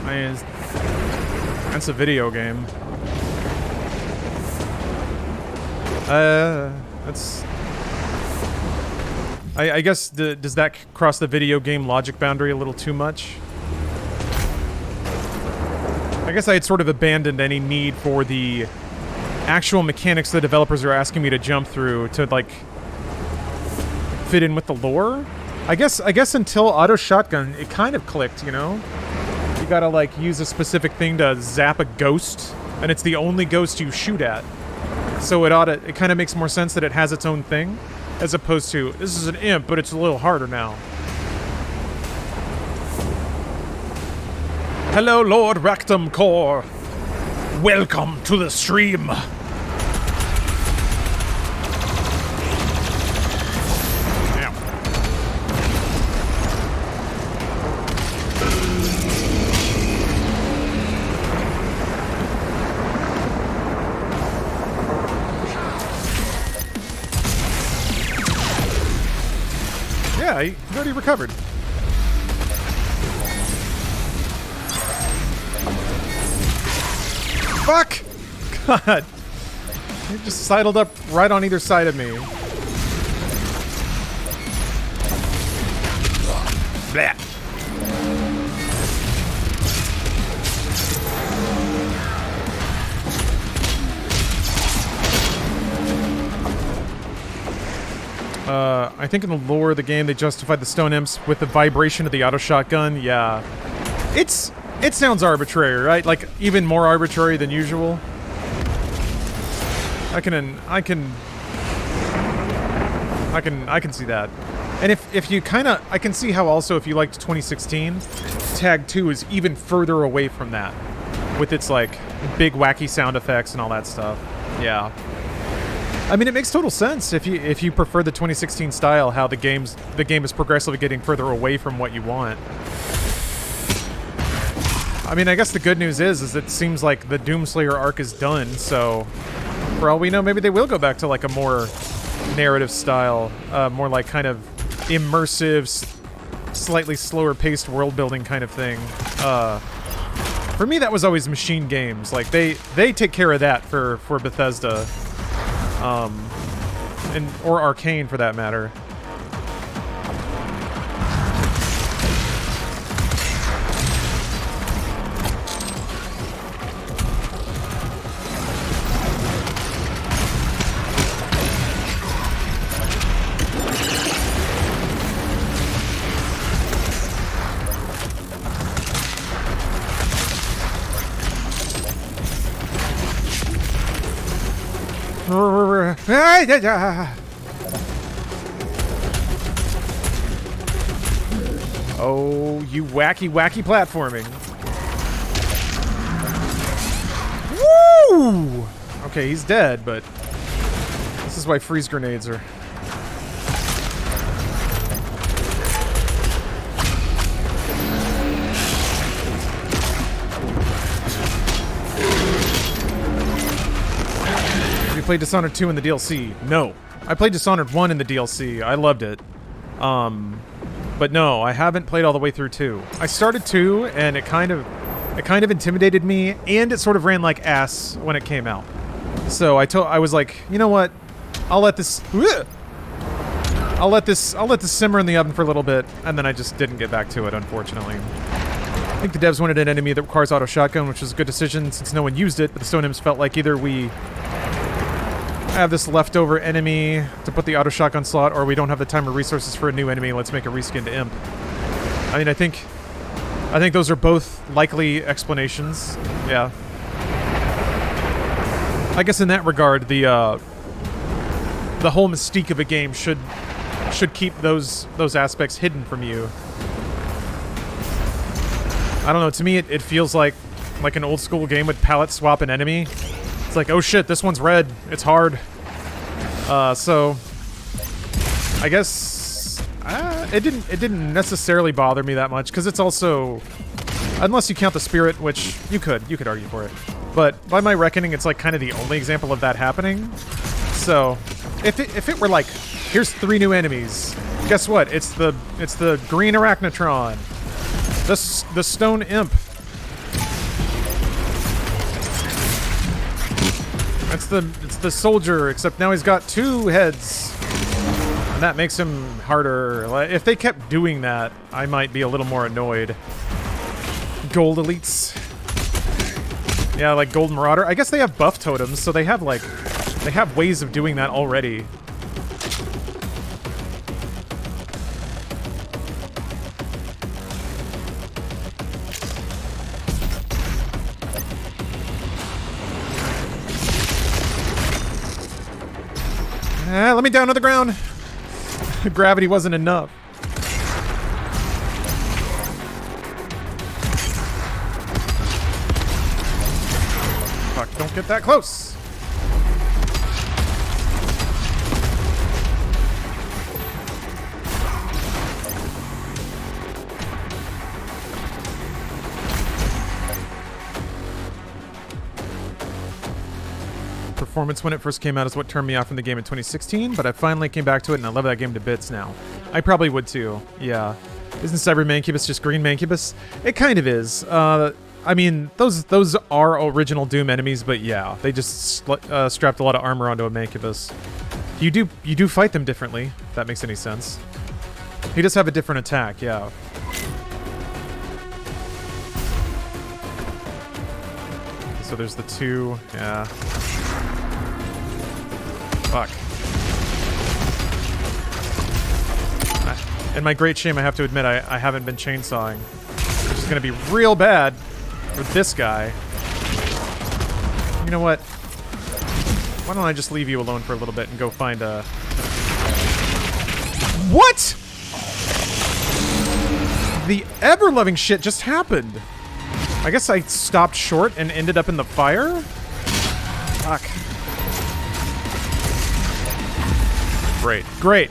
I mean, that's a video game. That's... I guess, does that cross the video game logic boundary a little too much? I guess I had sort of abandoned any need for the actual mechanics the developers are asking me to jump through to, like, fit in with the lore. I guess until auto shotgun, it kind of clicked, you know? You gotta, like, use a specific thing to zap a ghost, and it's the only ghost you shoot at. So it kind of makes more sense that it has its own thing, as opposed to, this is an imp, but it's a little harder now. Hello, Lord Ractum Core. Welcome to the stream. already recovered. Fuck! God. He just sidled up right on either side of me. Blah. I think in the lore of the game they justified the stone imps with the vibration of the auto shotgun. Yeah. It sounds arbitrary, right? Like even more arbitrary than usual. I can see that. And if you I can see how also if you liked 2016, Tag 2 is even further away from that with its like big wacky sound effects and all that stuff. Yeah. I mean, it makes total sense if you prefer the 2016 style, how the game is progressively getting further away from what you want. I mean, I guess the good news is it seems like the Doomslayer arc is done, so for all we know, maybe they will go back to like a more narrative style, more like kind of immersive, slightly slower paced world building kind of thing. For me, that was always Machine Games. Like they take care of that for Bethesda. Or Arcane for that matter. Oh, you wacky platforming. Woo! Okay, he's dead, but this is why freeze grenades are... You played Dishonored 2 in the DLC? No. I played Dishonored 1 in the DLC. I loved it. But no, I haven't played all the way through 2. I started 2, and it kind of intimidated me, and it sort of ran like ass when it came out. So I was like, you know what? I'll let this simmer in the oven for a little bit, and then I just didn't get back to it, unfortunately. I think the devs wanted an enemy that requires auto shotgun, which was a good decision since no one used it, but the Stone Imps felt like either we have this leftover enemy to put the auto shotgun slot, or we don't have the time or resources for a new enemy. Let's make a reskin to Imp. I mean, I think those are both likely explanations. Yeah. I guess in that regard, the whole mystique of a game should keep those aspects hidden from you. I don't know. To me, it feels like an old school game would palette swap an enemy. It's like, oh shit, this one's red. It's hard. So I guess it didn't necessarily bother me that much because it's also, unless you count the spirit, which you could argue for it, but by my reckoning, it's like kind of the only example of that happening. So if it were like, here's 3 new enemies, guess what? It's the green arachnotron, the stone imp. It's the soldier, except now he's got 2 heads. And that makes him harder. If they kept doing that, I might be a little more annoyed. Gold elites. Yeah, like Gold Marauder. I guess they have buff totems, so they have ways of doing that already. Let me down to the ground. Gravity wasn't enough. Fuck, don't get that close. Performance when it first came out is what turned me off from the game in 2016, but I finally came back to it and I love that game to bits now. I probably would too. Yeah. Isn't Cyber Mancubus just green Mancubus? It kind of is. I mean, those are original Doom enemies, but yeah, they just strapped a lot of armor onto a Mancubus. You do fight them differently, if that makes any sense. He does have a different attack, yeah. So there's the two, yeah. Fuck. And my great shame, I have to admit, I haven't been chainsawing. Which is gonna be real bad for this guy. You know what? Why don't I just leave you alone for a little bit and go find a... What?! The ever-loving shit just happened! I guess I stopped short and ended up in the fire? Fuck. Great. Great!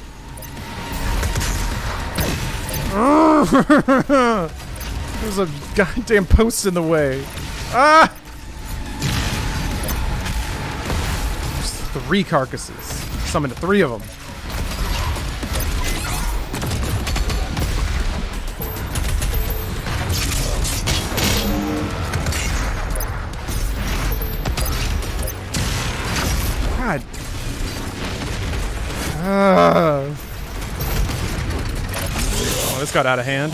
There's a goddamn post in the way. Ah! There's 3 carcasses. Summoned 3 of them. God. Oh, this got out of hand.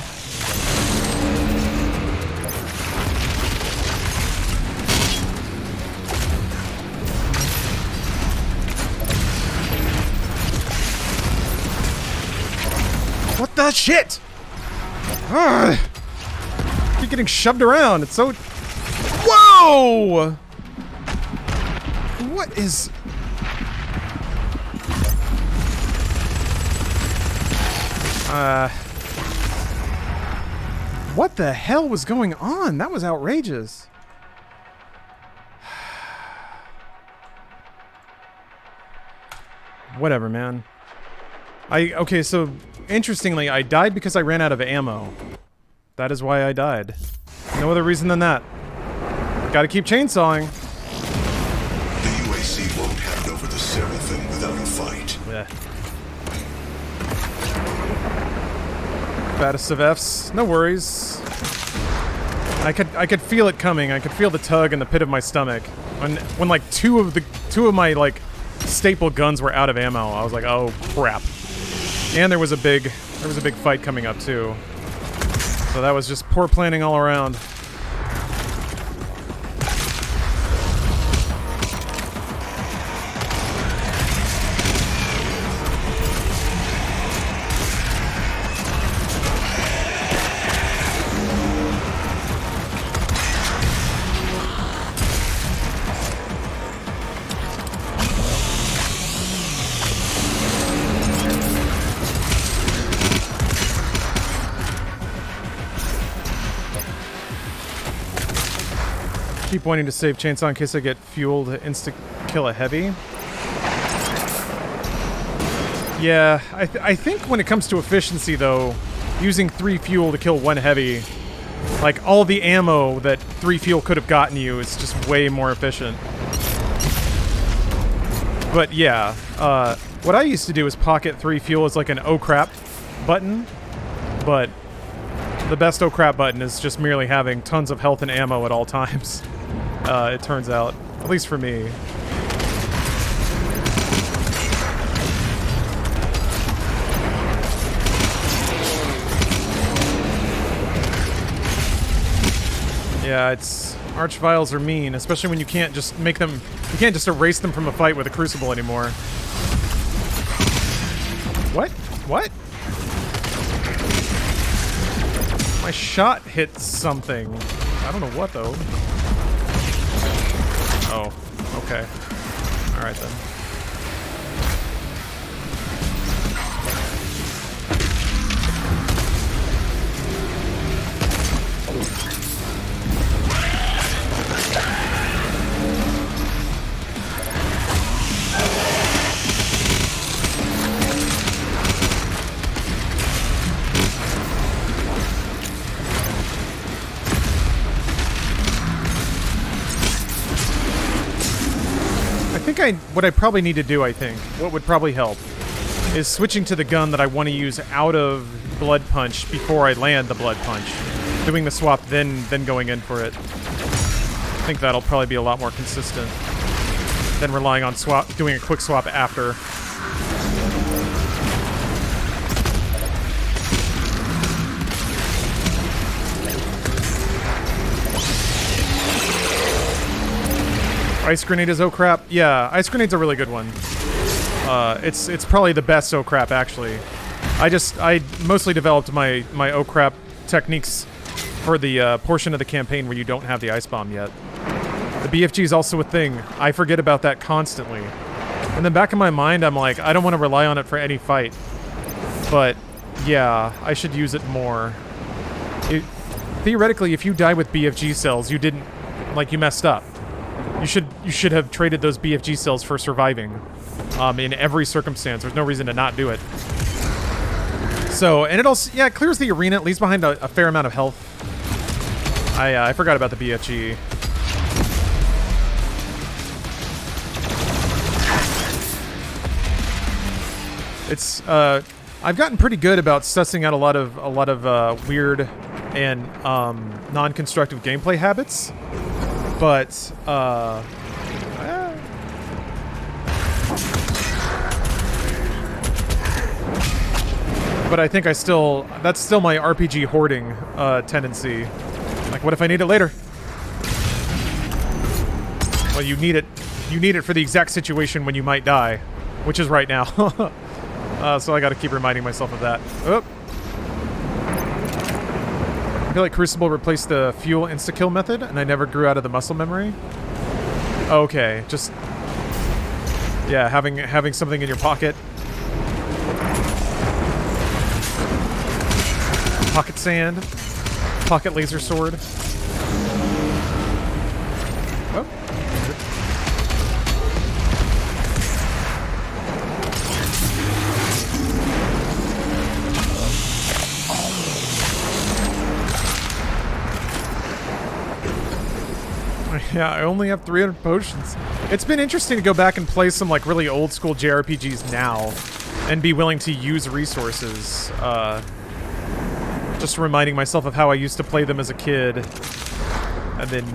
What the shit? Keep getting shoved around. It's so... Whoa! What is... What the hell was going on? That was outrageous. Whatever, man. Okay, so interestingly, I died because I ran out of ammo. That is why I died. No other reason than that. Gotta keep chainsawing. The UAC won't hand over the Seraphim without a fight. Yeah. Baddest of Fs. No worries. I could feel it coming. I could feel the tug in the pit of my stomach. When like two of my like staple guns were out of ammo, I was like, oh crap. And there was a big fight coming up too. So that was just poor planning all around. Keep wanting to save chainsaw in case I get fuel to insta-kill a heavy. Yeah, I think when it comes to efficiency, though, using 3 fuel to kill 1 heavy, like, all the ammo that 3 fuel could have gotten you is just way more efficient. But yeah, what I used to do is pocket 3 fuel as like an oh crap button, but the best oh crap button is just merely having tons of health and ammo at all times. It turns out, at least for me. Yeah, it's Archviles are mean, especially when you can't just make them, you can't just erase them from a fight with a Crucible anymore. What? What? My shot hit something. I don't know what though. Oh, okay. Alright then. What I probably need to do, what would probably help, is switching to the gun that I want to use out of Blood Punch before I land the Blood Punch. Doing the swap, then going in for it. I think that'll probably be a lot more consistent than relying on doing a quick swap after. Ice Grenade is oh crap. Yeah, Ice Grenade's a really good one. It's probably the best oh crap actually. I mostly developed my oh crap techniques for the portion of the campaign where you don't have the ice bomb yet. The BFG is also a thing. I forget about that constantly. In the back of my mind, I'm like, I don't want to rely on it for any fight. But yeah, I should use it more. Theoretically, if you die with BFG cells, you didn't, like, you messed up. You should have traded those BFG cells for surviving. In every circumstance, there's no reason to not do it. So, and it also, yeah, it clears the arena, it leaves behind a fair amount of health. I forgot about the BFG. It's I've gotten pretty good about sussing out a lot of weird and non-constructive gameplay habits, but I think that's still my RPG hoarding tendency. Like, what if I need it later? Well, you need it for the exact situation when you might die, which is right now. So I gotta keep reminding myself of that. Oh. I feel like Crucible replaced the fuel insta-kill method, and I never grew out of the muscle memory. Okay, just... yeah, having something in your pocket. Pocket sand. Pocket laser sword. Oh. Yeah, I only have 300 potions. It's been interesting to go back and play some like really old school JRPGs now and be willing to use resources. Just reminding myself of how I used to play them as a kid, and then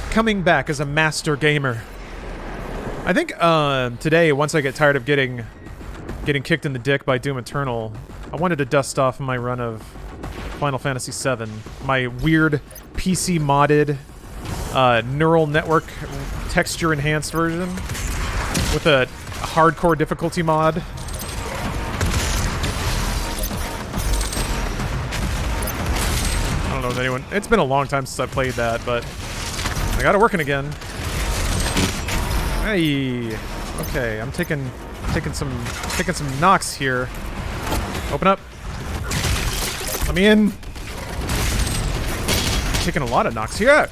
coming back as a master gamer. I think today, once I get tired of getting kicked in the dick by Doom Eternal, I wanted to dust off my run of Final Fantasy VII, my weird PC modded neural network texture enhanced version with a hardcore difficulty mod. I don't know if anyone... It's been a long time since I played that, but I got it working again. Hey, okay, I'm taking some knocks here. Open up. Let me in. Taking a lot of knocks here.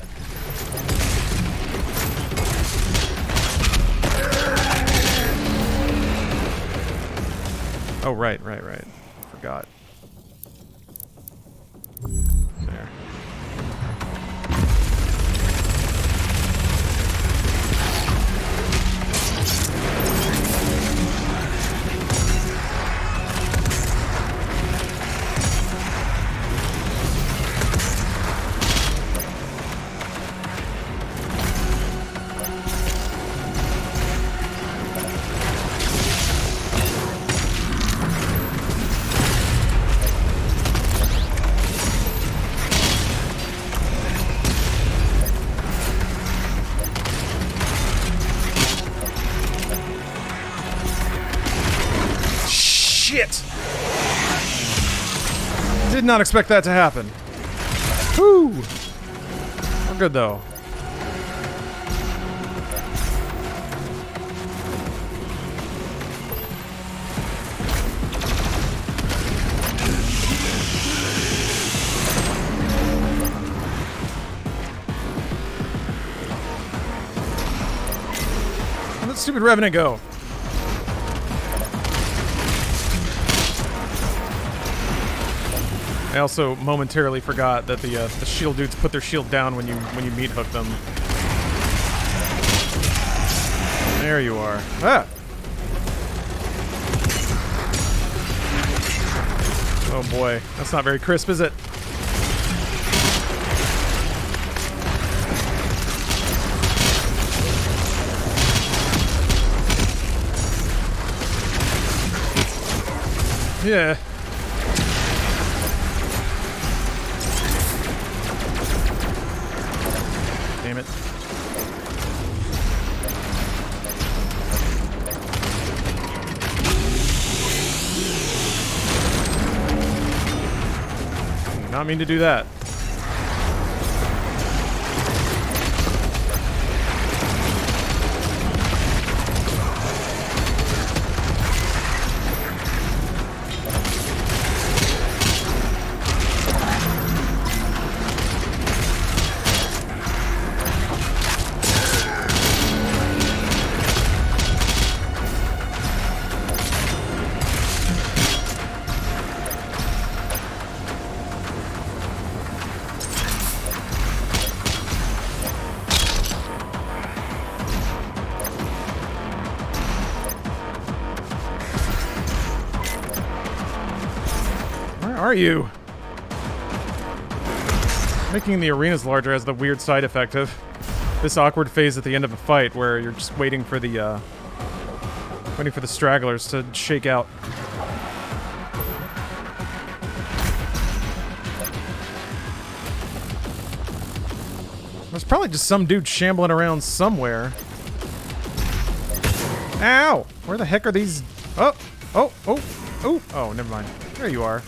Oh, right. Forgot. There. Did not expect that to happen. Whew. We're good though. Where'd that stupid Revenant go? I also momentarily forgot that the shield dudes put their shield down when you meat hook them. There you are. Ah. Oh boy, that's not very crisp, is it? Yeah. Damn it. Did not mean to do that. Where are you? Making the arenas larger has the weird side effect of this awkward phase at the end of a fight where you're just waiting for the stragglers to shake out. There's probably just some dude shambling around somewhere. Ow! Where the heck are these? Oh! Oh! Oh! Oh! Oh, never mind. There you are.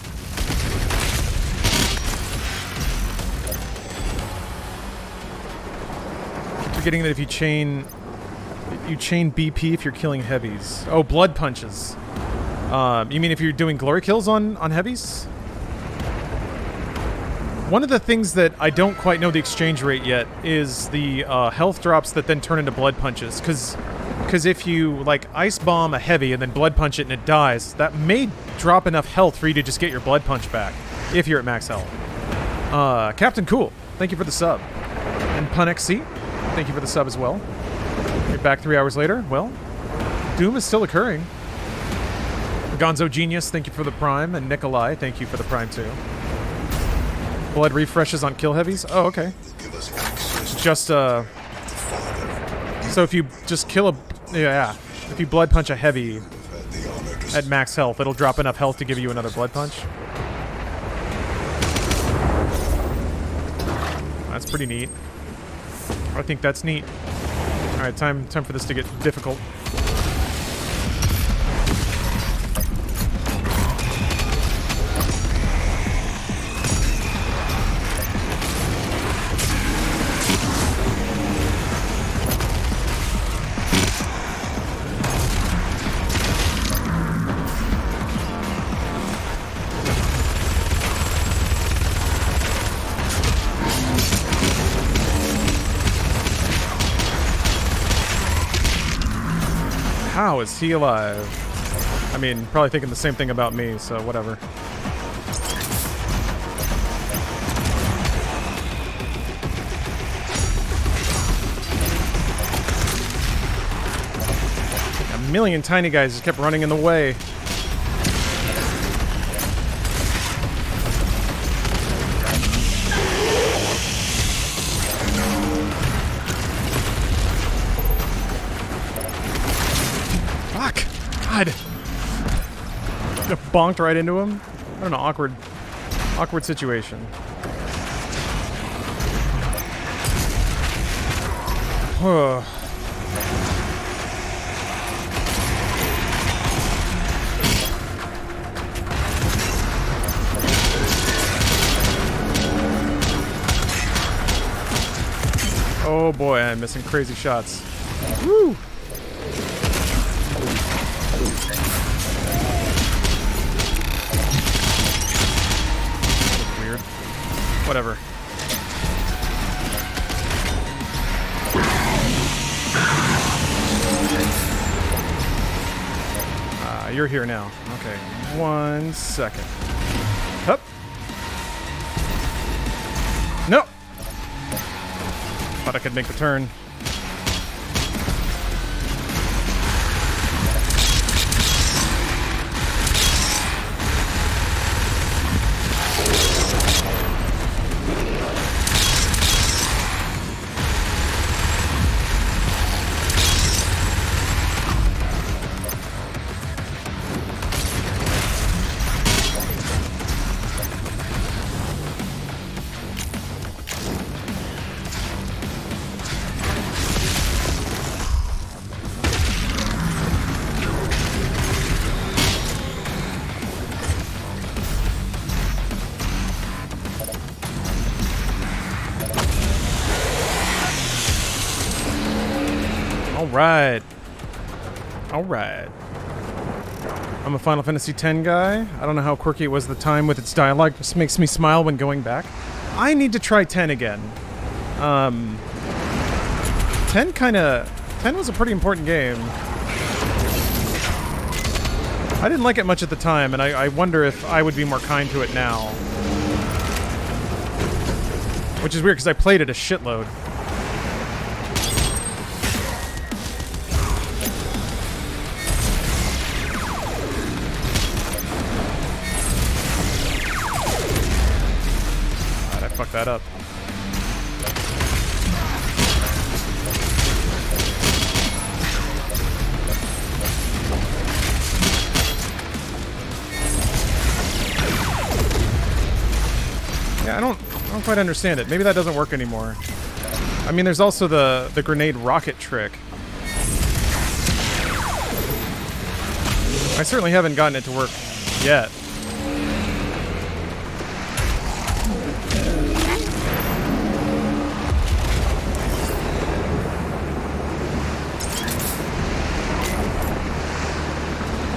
Forgetting that if you chain BP if you're killing heavies. Oh, blood punches. You mean if you're doing glory kills on heavies? One of the things that I don't quite know the exchange rate yet is the health drops that then turn into blood punches. Because if you, like, ice bomb a heavy and then blood punch it and it dies, that may drop enough health for you to just get your blood punch back, if you're at max health. Captain Cool, thank you for the sub. And PunXC, thank you for the sub as well. You're back 3 hours later. Well, Doom is still occurring. Gonzo Genius, thank you for the Prime. And Nikolai, thank you for the Prime too. Blood refreshes on kill heavies? Oh, okay. Just, so if you just kill a... Yeah, if you blood punch a heavy at max health, it'll drop enough health to give you another blood punch. That's pretty neat. I think that's neat. Alright, time for this to get difficult. How is he alive? I mean, probably thinking the same thing about me, so whatever. A million tiny guys just kept running in the way. God. Just bonked right into him. I don't know, awkward situation. Oh boy, I'm missing crazy shots. Woo! Weird. Whatever. You're here now. Okay. 1 second. Hup. No! Thought I could make the turn. Alright. Alright. I'm a Final Fantasy X guy. I don't know how quirky it was at the time with its dialogue. Just makes me smile when going back. I need to try 10 again. 10 was a pretty important game. I didn't like it much at the time, and I wonder if I would be more kind to it now. Which is weird, because I played it a shitload. God, I fucked that up. Yeah, I don't quite understand it. Maybe that doesn't work anymore. I mean, there's also the grenade rocket trick. I certainly haven't gotten it to work yet.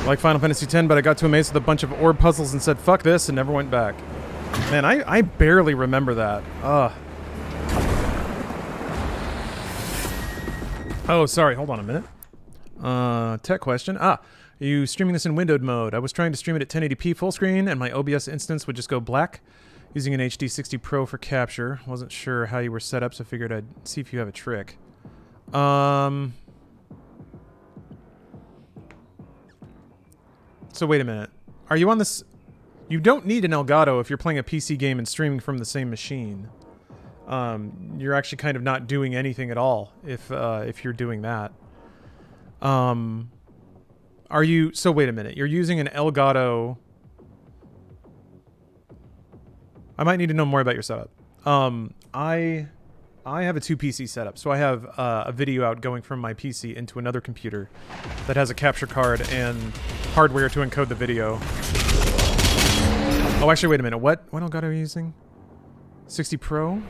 Like Final Fantasy X, but I got to a maze with a bunch of orb puzzles and said, fuck this, and never went back. Man, I barely remember that. Ugh. Oh, sorry. Hold on a minute. Tech question. Are you streaming this in windowed mode? I was trying to stream it at 1080p full screen, and my OBS instance would just go black. Using an HD 60 Pro for capture. Wasn't sure how you were set up, so figured I'd see if you have a trick. So wait a minute. Are you on this... You don't need an Elgato if you're playing a PC game and streaming from the same machine. You're actually kind of not doing anything at all if you're doing that. Are you... So wait a minute. You're using an Elgato... I might need to know more about your setup. I have a 2 PC setup, so I have a video out going from my PC into another computer that has a capture card and hardware to encode the video. Oh, actually, wait a minute. What Elgato are you using? 60 Pro?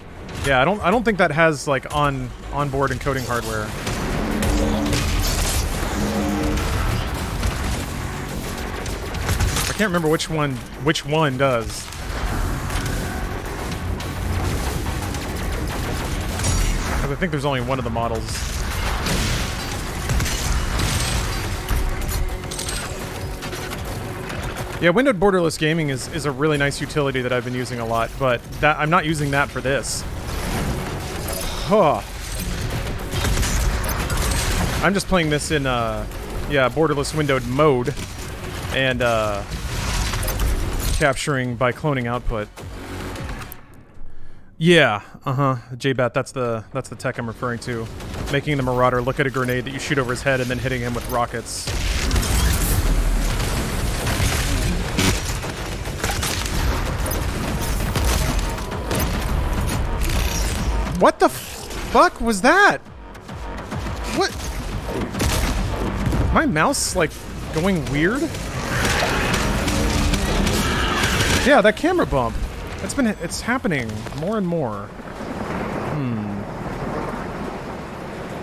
Yeah, I don't think that has like onboard encoding hardware. I can't remember which one does. I think there's only one of the models. Yeah, windowed borderless gaming is a really nice utility that I've been using a lot, but I'm not using that for this. Huh. I'm just playing this in borderless windowed mode and capturing by cloning output. Yeah, JBat, that's the tech I'm referring to. Making the Marauder look at a grenade that you shoot over his head and then hitting him with rockets. What the fuck was that? What? My mouse, like, going weird? Yeah, that camera bump. It's happening more and more.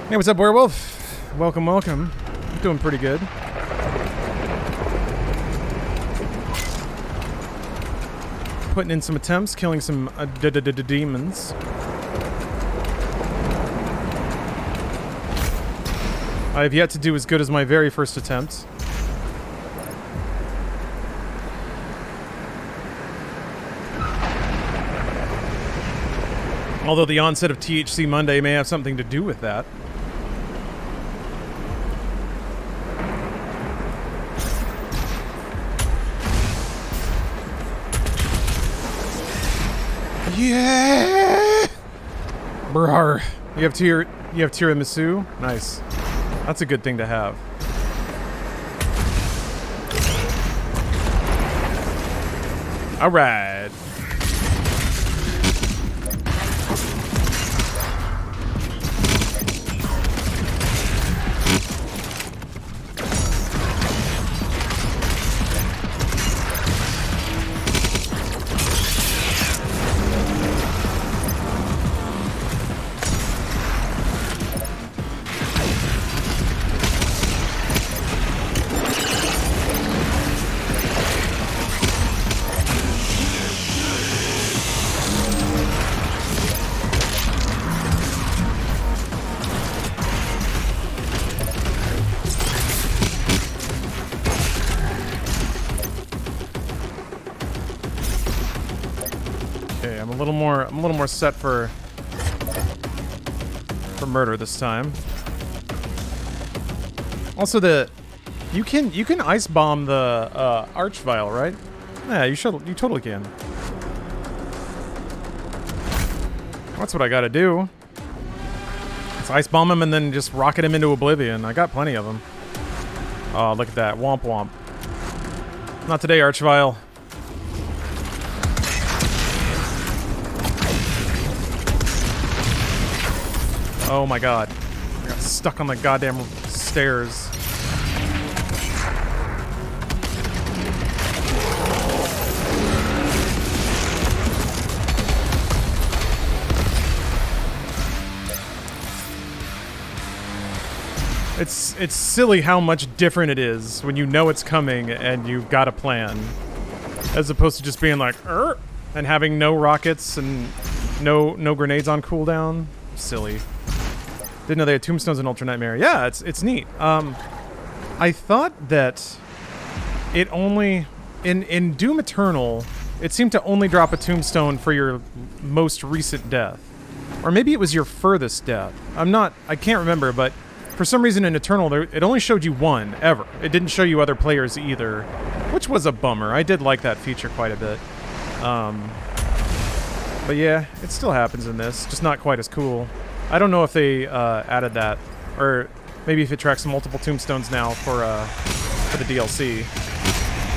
Hey, what's up, Werewolf? Welcome, welcome. I'm doing pretty good. Putting in some attempts, killing some demons. I have yet to do as good as my very first attempt. Although the onset of THC Monday may have something to do with that. Yeah! Brar. You have tiramisu? Nice. That's a good thing to have. All right. I'm a little more set for murder this time. Also, you can ice bomb the arch vial, right? Yeah, you totally can. That's what I gotta do. Let's ice bomb him and then just rocket him into oblivion. I got plenty of them. Oh, look at that. Womp womp. Not today, arch vial. Oh my god. I got stuck on the goddamn stairs. It's silly how much different it is when you know it's coming and you've got a plan, as opposed to just being like, and having no rockets and no grenades on cooldown. Silly. Didn't know they had tombstones in Ultra Nightmare. Yeah, it's neat. I thought that it only in Doom Eternal, it seemed to only drop a tombstone for your most recent death, or maybe it was your furthest death. I can't remember, but for some reason in Eternal, it only showed you one, ever. It didn't show you other players either, which was a bummer. I did like that feature quite a bit. But yeah, it still happens in this, just not quite as cool. I don't know if they added that, or maybe if it tracks multiple tombstones now for the DLC.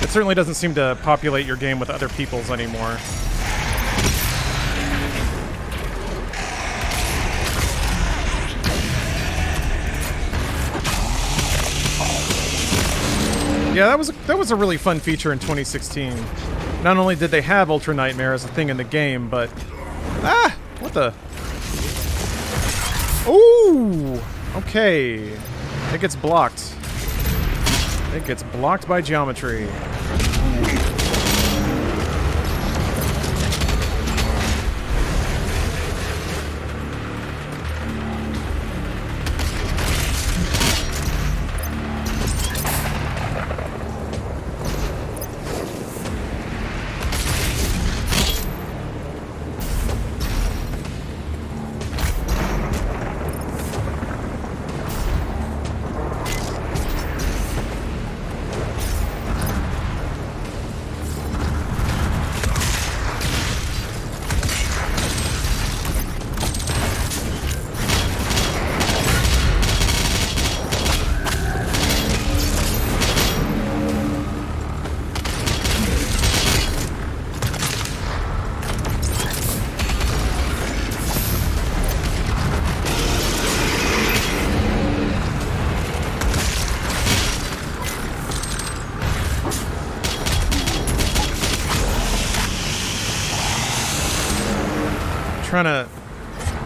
It certainly doesn't seem to populate your game with other people's anymore. Yeah, that was a really fun feature in 2016. Not only did they have Ultra Nightmare as a thing in the game, but what the? Ooh, okay. It gets blocked. It gets blocked by geometry.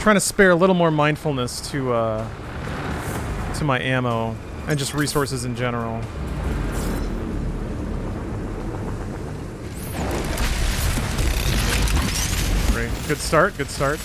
Trying to spare a little more mindfulness to my ammo and just resources in general. Great. Good start, good start.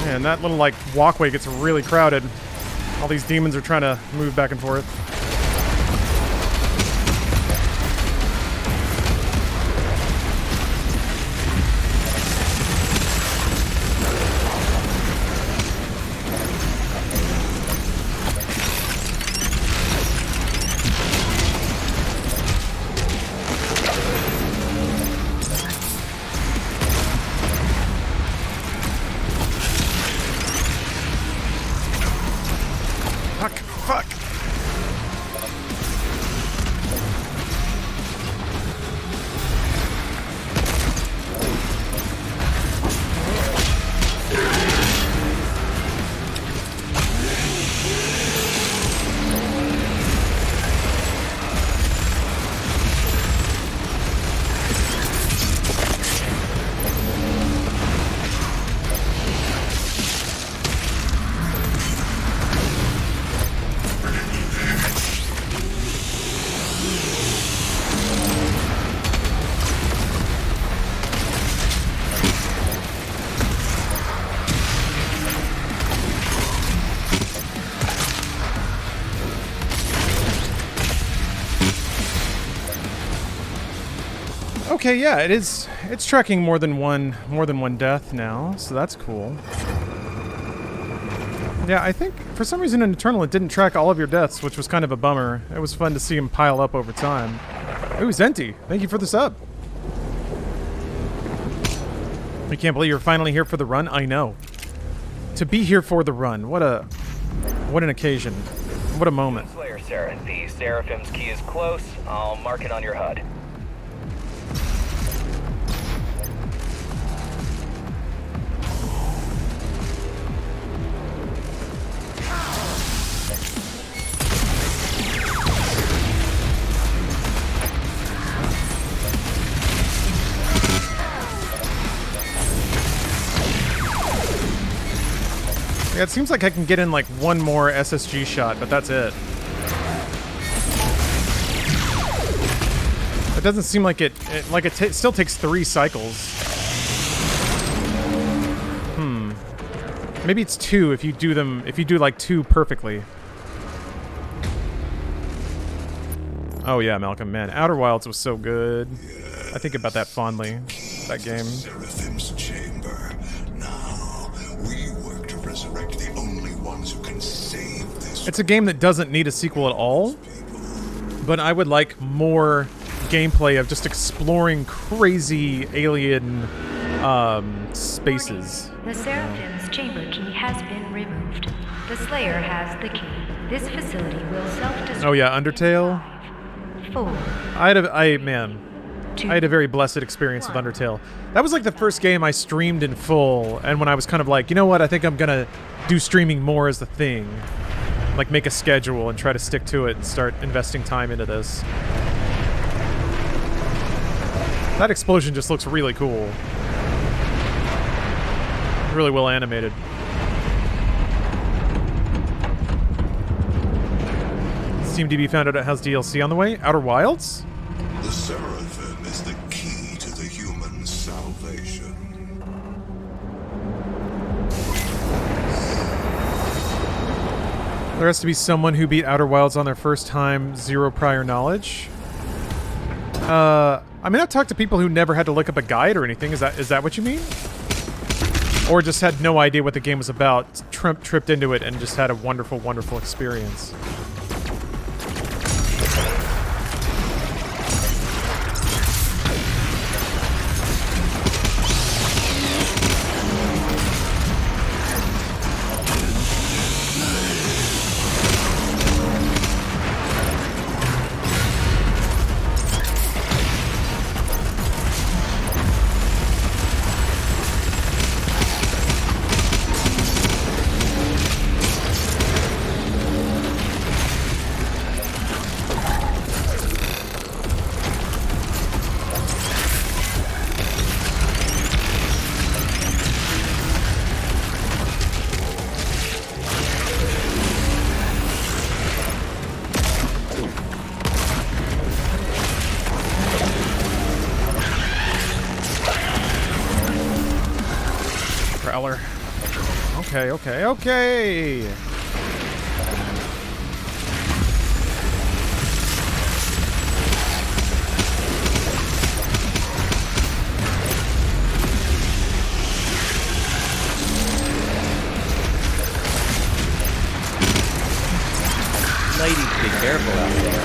And that little, like, walkway gets really crowded. All these demons are trying to move back and forth. Okay, yeah, it is. It's tracking more than one death now, so that's cool. Yeah, I think for some reason in Eternal it didn't track all of your deaths, which was kind of a bummer. It was fun to see them pile up over time. Ooh, Zenti, thank you for the sub. I can't believe you're finally here for the run. I know. To be here for the run, what an occasion. What a moment. Slayer, sir. The Seraphim's key is close. I'll mark it on your HUD. Yeah, it seems like I can get in like one more SSG shot, but that's it. It doesn't seem like it still takes 3 cycles. Maybe it's 2 if you do like 2 perfectly. Oh yeah, Malcolm, man. Outer Wilds was so good. I think about that fondly. That game. Seraphim's chamber. Now, we work to resurrect the only ones who can save this. It's a game that doesn't need a sequel at all, but I would like more gameplay of just exploring crazy alien spaces. The Seraphim's chamber key has been removed. The Slayer has the key. This facility will self-destruct. Oh yeah, Undertale. 4. I had a very blessed experience with Undertale. That was like the first game I streamed in full, and when I was kind of like, you know what, I think I'm gonna do streaming more as the thing. Like make a schedule and try to stick to it and start investing time into this. That explosion just looks really cool. Really well animated. SteamDB found out it has DLC on the way. Outer Wilds? The Seraphim is the key to the human salvation. There has to be someone who beat Outer Wilds on their first time, 0 prior knowledge. I mean, I've talked to people who never had to look up a guide or anything. Is that what you mean? Or just had no idea what the game was about, tripped into it, and just had a wonderful, wonderful experience. Okay. Ladies, be careful out there.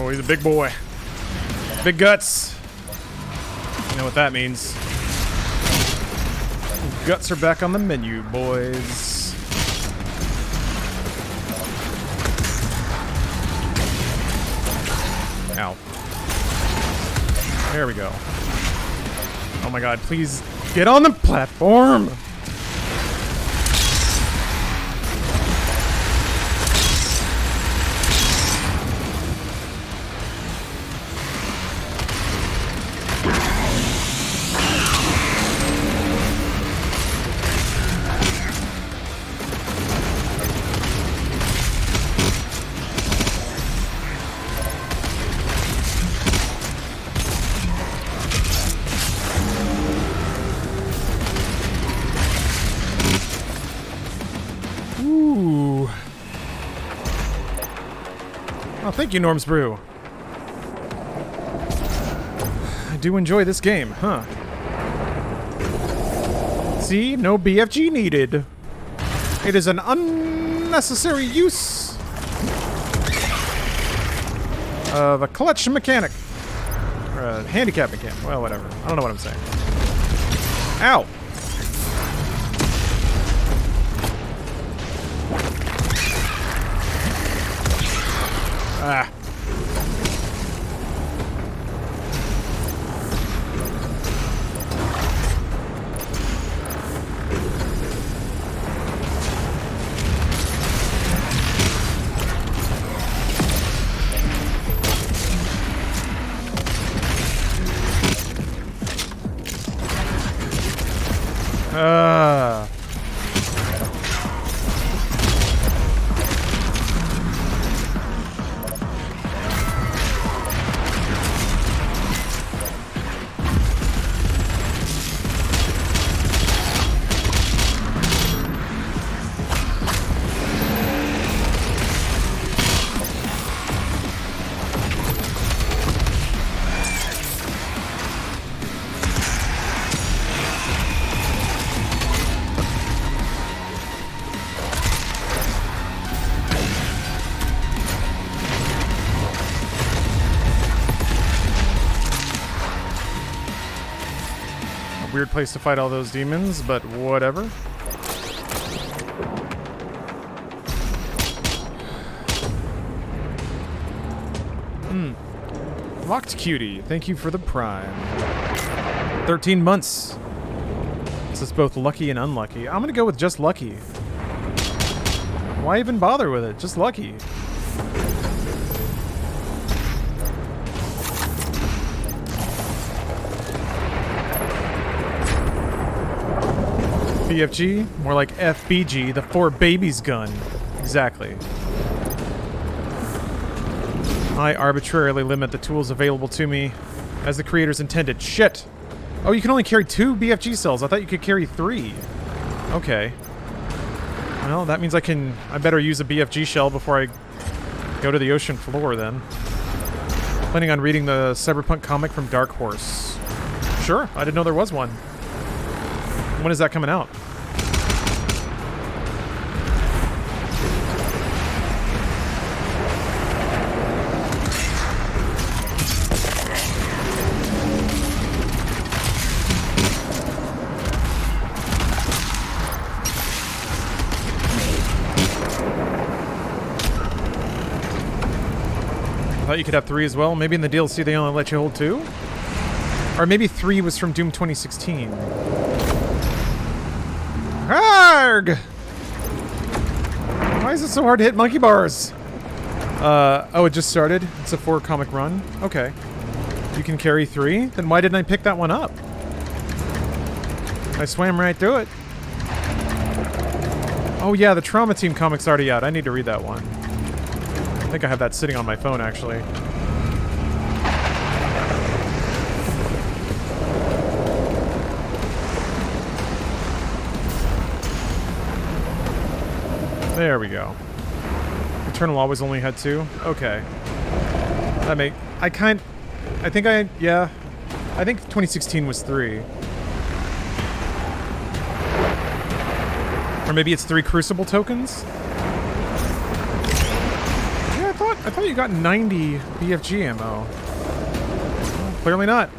He's a big boy. Big guts. You know what that means. Guts are back on the menu, boys. Ow. There we go. Oh my god, please get on the platform! Thank you, Norm's Brew. I do enjoy this game, huh? See? No BFG needed. It is an unnecessary use of a clutch mechanic. Or a handicap mechanic. Well, whatever. I don't know what I'm saying. Ow! Ah. Weird place to fight all those demons, but whatever. Locked Cutie, thank you for the prime. 13 months. This is both lucky and unlucky. I'm gonna go with just lucky. Why even bother with it? Just lucky. BFG? More like FBG, the four babies gun. Exactly. I arbitrarily limit the tools available to me as the creators intended. Shit! Oh, you can only carry 2 BFG cells. I thought you could carry 3. Okay. Well, that means I better use a BFG shell before I go to the ocean floor then. Planning on reading the Cyberpunk comic from Dark Horse. Sure, I didn't know there was one. When is that coming out? I thought you could have 3 as well. Maybe in the DLC they only let you hold 2? Or maybe 3 was from Doom 2016. Arrgh! Why is it so hard to hit monkey bars? Oh, it just started? It's a 4 comic run? Okay. You can carry 3? Then why didn't I pick that one up? I swam right through it. Oh yeah, the Trauma Team comic's already out. I need to read that one. I think I have that sitting on my phone, actually. There we go. Eternal always only had 2? Okay. I think 2016 was 3. Or maybe it's 3 Crucible tokens? Yeah, I thought you got 90 BFG ammo. Well, clearly not.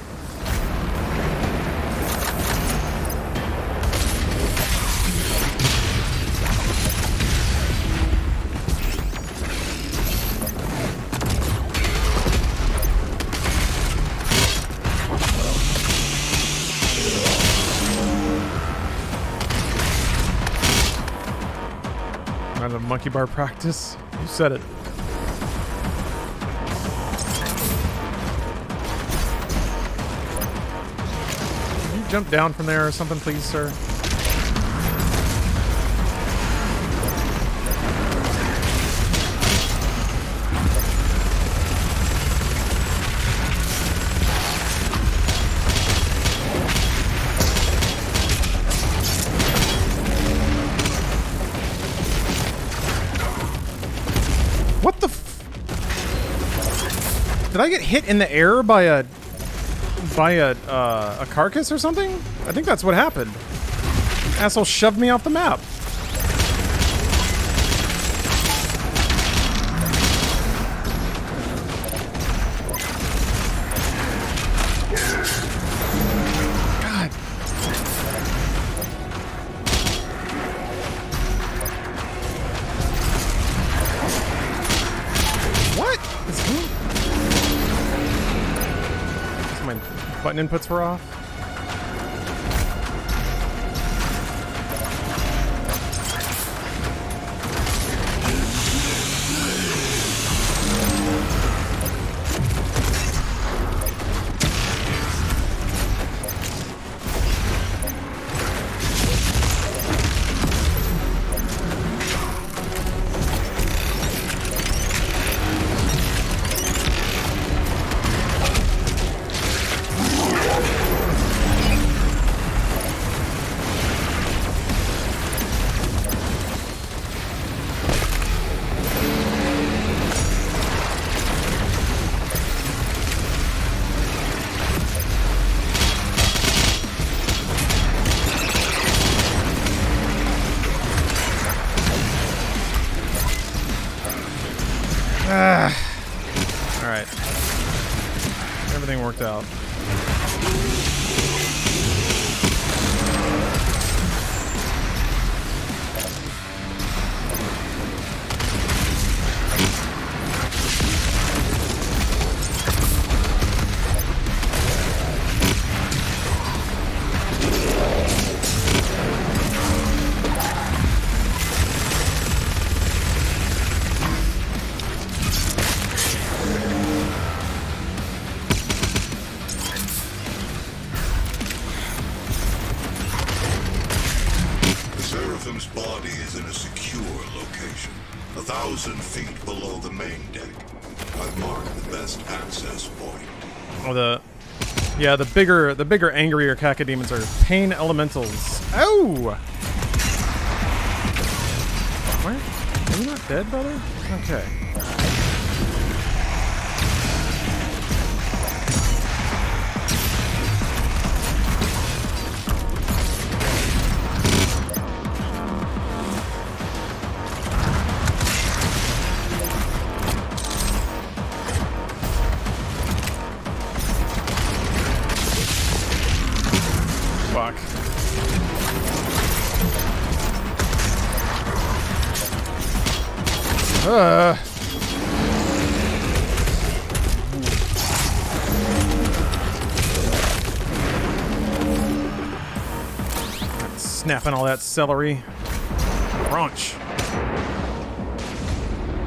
Monkey bar practice? You said it. Can you jump down from there or something, please, sir? Did I get hit in the air by a carcass or something? I think that's what happened. Asshole shoved me off the map. God. What? So my button inputs were off. Alright. Everything worked out. Seraphim's body is in a secure location, 1,000 feet below the main deck. I've marked the best access point. Oh, the bigger, angrier cacodemons are pain elementals. Oh! What? Are you not dead, brother? Okay. Fuck. Snapping all that celery. Crunch.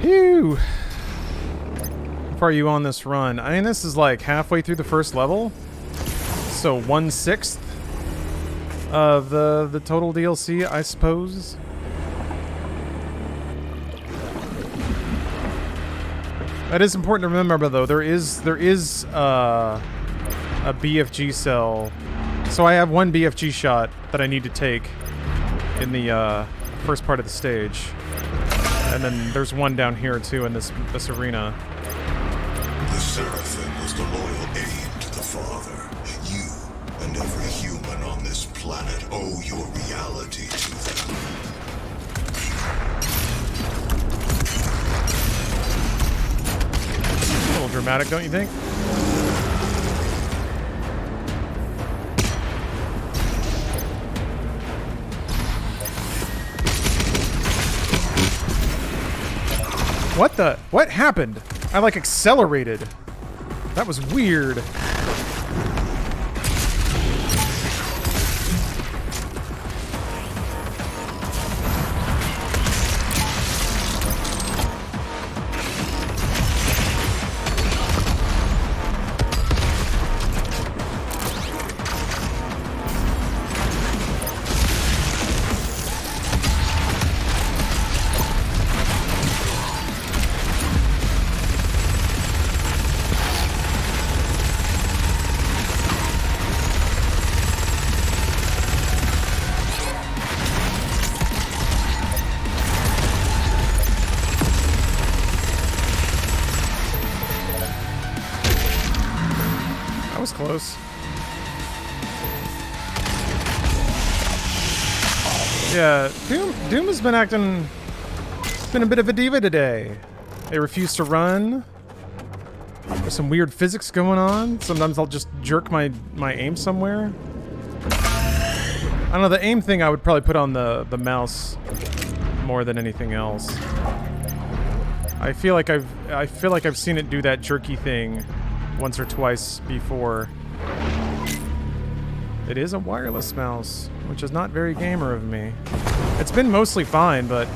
Phew. How far are you on this run? I mean, this is like halfway through the first level. So 1/6 of the total DLC, I suppose. That is important to remember, though. There is a BFG cell. So I have one BFG shot that I need to take in the first part of the stage, and then there's one down here too in this arena. The Seraphim was the loyal aid to the Father. You and every human on this planet owe your reality to them. A little dramatic, don't you think? What happened? I like accelerated. That was weird. was close. Yeah, Doom has been acting... been a bit of a diva today. They refuse to run. There's some weird physics going on. Sometimes I'll just jerk my aim somewhere. I don't know, the aim thing I would probably put on the mouse more than anything else. I feel like I've seen it do that jerky thing once or twice before. It is a wireless mouse, which is not very gamer of me. It's been mostly fine, but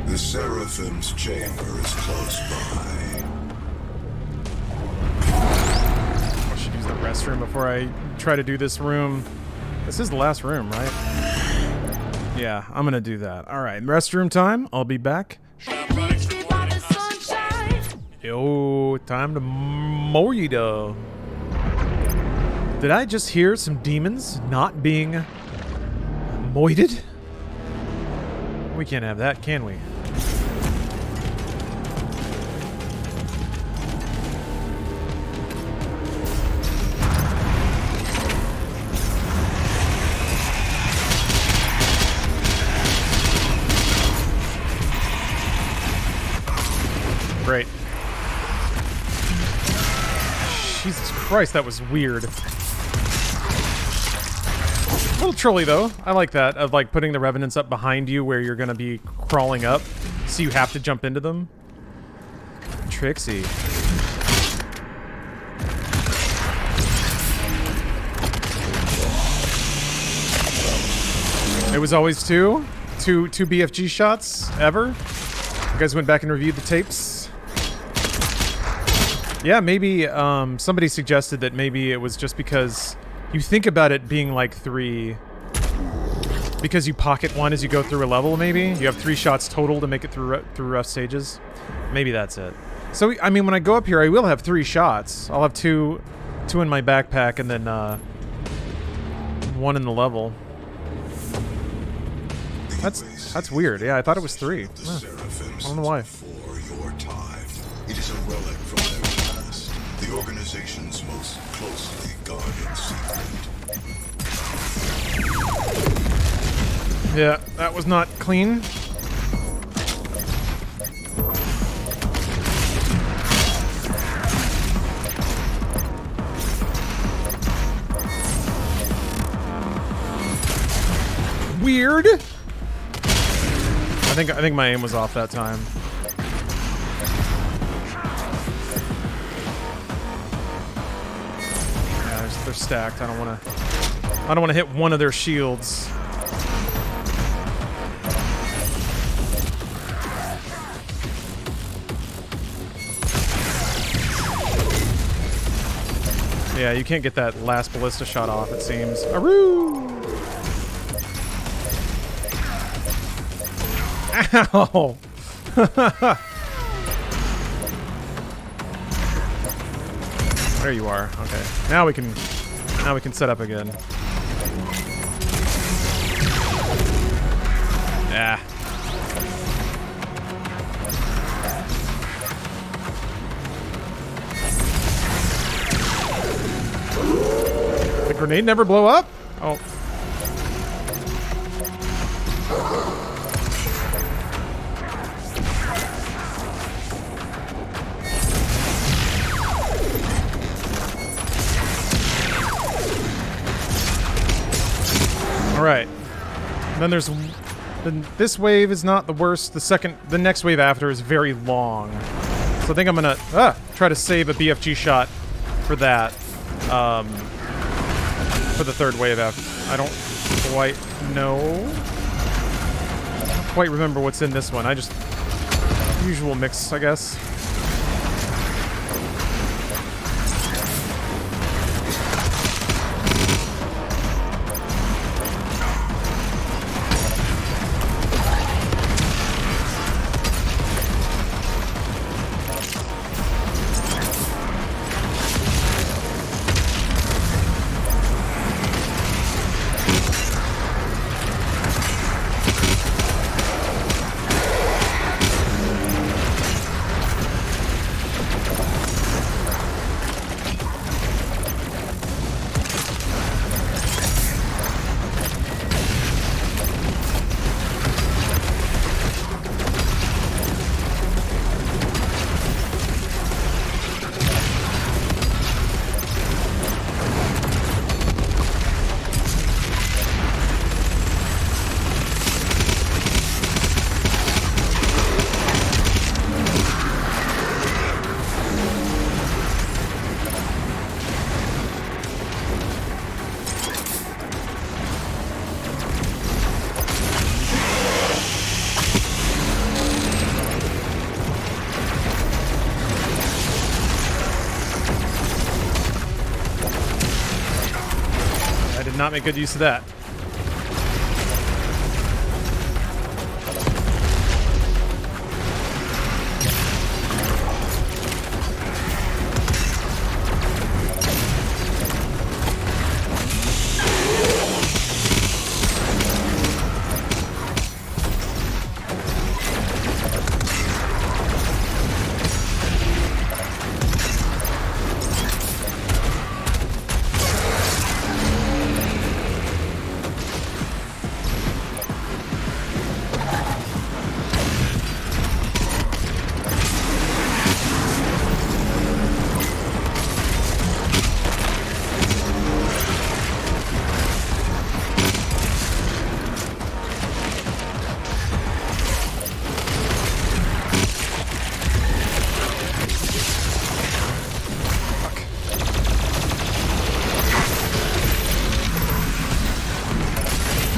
The Seraphim's chamber is close by. I should use the restroom before I try to do this room. This is the last room, right? Yeah, I'm gonna do that. All right, restroom time. I'll be back. Yo, time to moida. Did I just hear some demons not being moided? We can't have that, can we? Great. Jesus Christ, that was weird. A little trolly though. I like that, of like putting the revenants up behind you where you're gonna be crawling up, so you have to jump into them. Trixie. It was always two BFG shots ever. You guys went back and reviewed the tapes. Yeah, maybe somebody suggested that maybe it was just because you think about it being like 3, because you pocket one as you go through a level. Maybe you have 3 shots total to make it through rough stages. Maybe that's it. So I mean, when I go up here, I will have 3 shots. I'll have two in my backpack and then 1 in the level. That's weird. Yeah, I thought it was 3. Huh. I don't know why. It is a relic from their past, the organization's most closely guarded secret. Yeah, that was not clean. Weird. I think my aim was off that time. Yeah, they're stacked. I don't want to hit one of their shields. Yeah, you can't get that last ballista shot off, it seems. Aroo! Ow! There you are. Okay. Now we can set up again. Ah. The grenade never blow up? Oh. All right. Then this wave is not the worst. The next wave after is very long. So I think I'm gonna try to save a BFG shot for that. For the third wave after. I don't quite know. I don't quite remember what's in this one. I just usual mix, I guess. not make good use of that.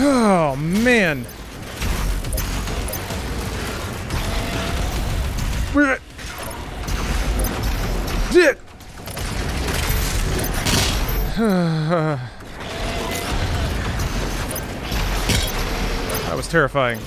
Oh, man. That was terrifying.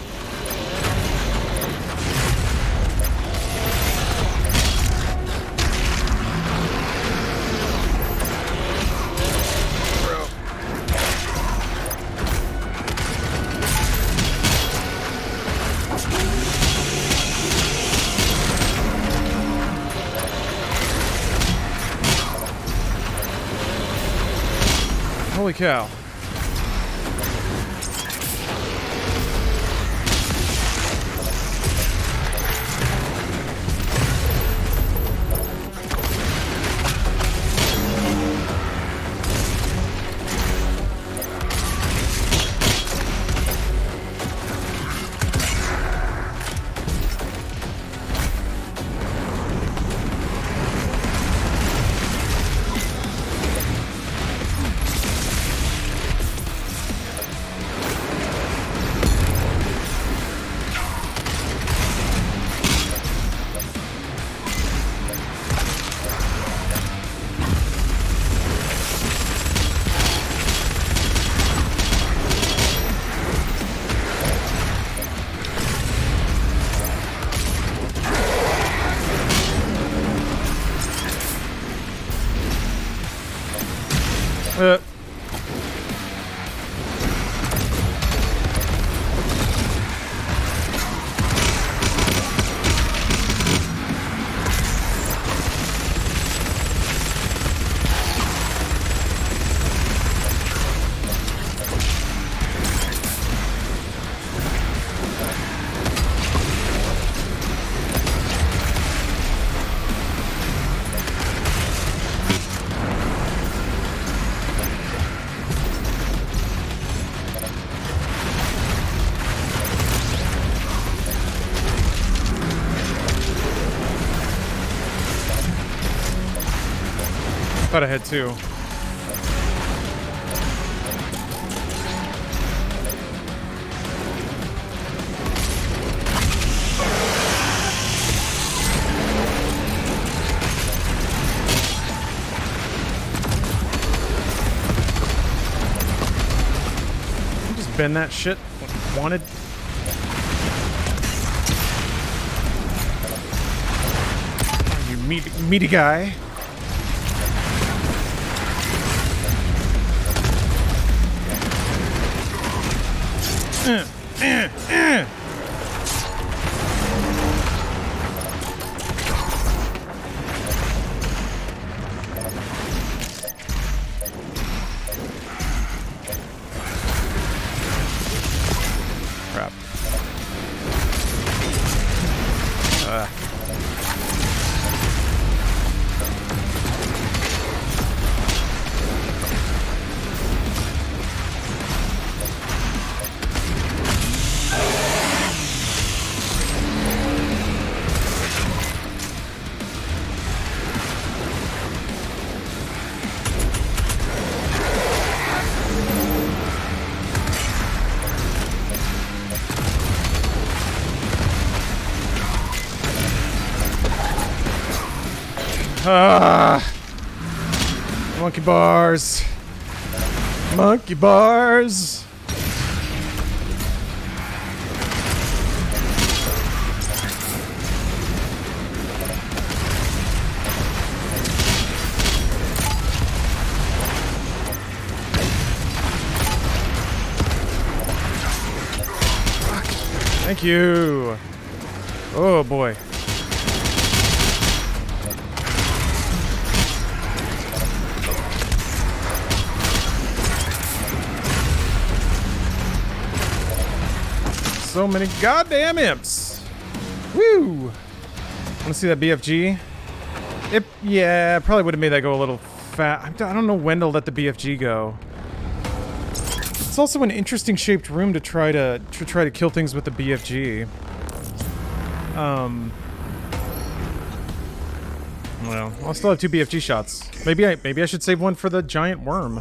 Holy cow. Thought I had two. Just bend that shit when wanted. You meaty guy. Crap. Monkey bars. Monkey bars. Thank you. Oh boy. So many goddamn imps. Woo! Want to see that BFG? Yeah, probably would have made that go a little fast. I don't know when to let the BFG go. It's also an interesting shaped room to try to kill things with the BFG. Well, I'll still have 2 BFG shots. Maybe I should save one for the giant worm.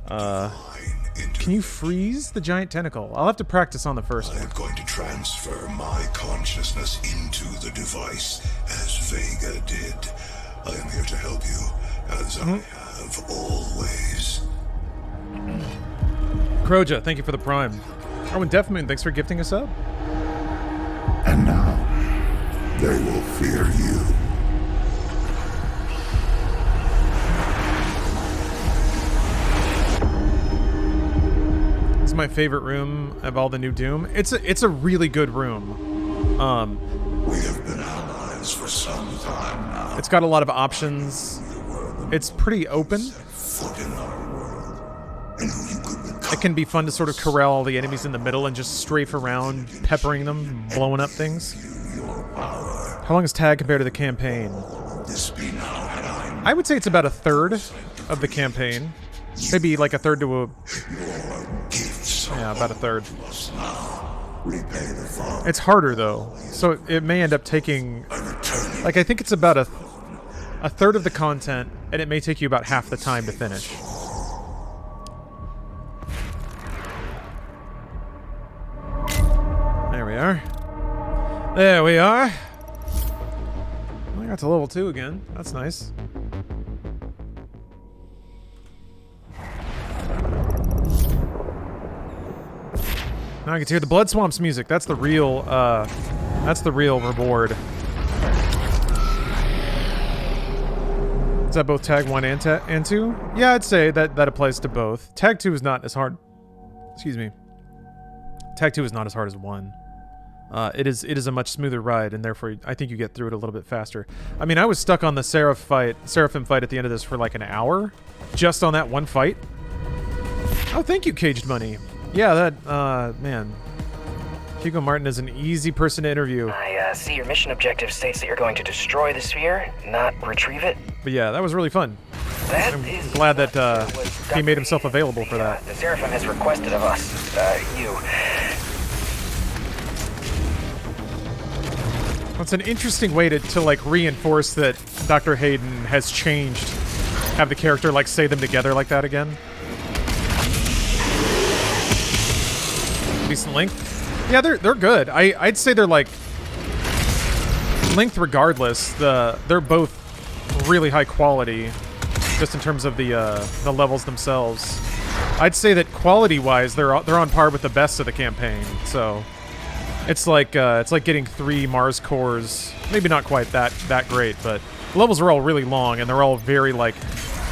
Can you freeze the giant tentacle? I'll have to practice on the first one. I'm going to transfer my consciousness into the device as Vega did. I am here to help you, as I have always. Kroja, thank you for the prime. Oh, and Deathmoon, thanks for gifting us up. And now, they will fear you. It's my favorite room of all the new Doom. It's a really good room. We have been allies for some time now. It's got a lot of options. It's pretty open. Foot in our world, and who you could become. It can be fun to sort of corral all the enemies in the middle and just strafe around, peppering them, blowing up things. How long is Tag compared to the campaign? I would say it's about a third of the campaign. Maybe like a third to a... Yeah, about a third. It's harder though, so it may end up taking... Like, I think it's about a third of the content, and it may take you about half the time to finish. There we are. There we are. I got to level 2 again. That's nice. Now I get to hear the Blood Swamps music. That's the real reward. Is that both Tag 1 and 2? Yeah, I'd say that applies to both. Tag 2 is not as hard. Excuse me. Tag 2 is not as hard as 1. It is a much smoother ride, and therefore I think you get through it a little bit faster. I mean, I was stuck on the Seraphim fight at the end of this for like an hour, just on that one fight. Oh, thank you, Caged Money. Yeah, that, man. Hugo Martin is an easy person to interview. I see your mission objective states that you're going to destroy the sphere, not retrieve it. But yeah, that was really fun. I'm glad that he made himself available for that. The Seraphim has requested of us, you. It's an interesting way to like reinforce that Dr. Hayden has changed. Have the character like say them together like that again. Decent length. Yeah, they're good. I'd say they're like length regardless. They're both really high quality, just in terms of the levels themselves. I'd say that quality-wise, they're on par with the best of the campaign. So it's like getting 3 Mars cores. Maybe not quite that great, but the levels are all really long and they're all very like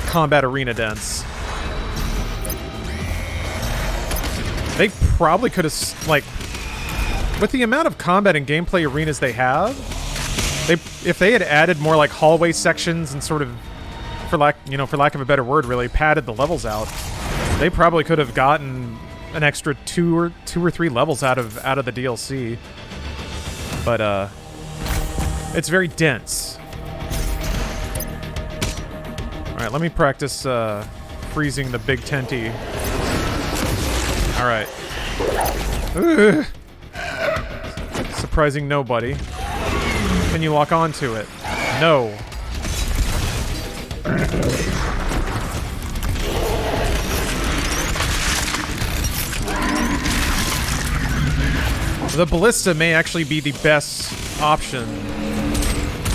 combat arena dense. They probably could have, like, with the amount of combat and gameplay arenas they have, if they had added more like hallway sections and sort of, for lack of a better word, really padded the levels out, they probably could have gotten an extra 2 or 3 levels out of the DLC. But it's very dense. All right, let me practice freezing the big tenty. All right. Ugh. Surprising nobody. Can you lock on to it? No. The ballista may actually be the best option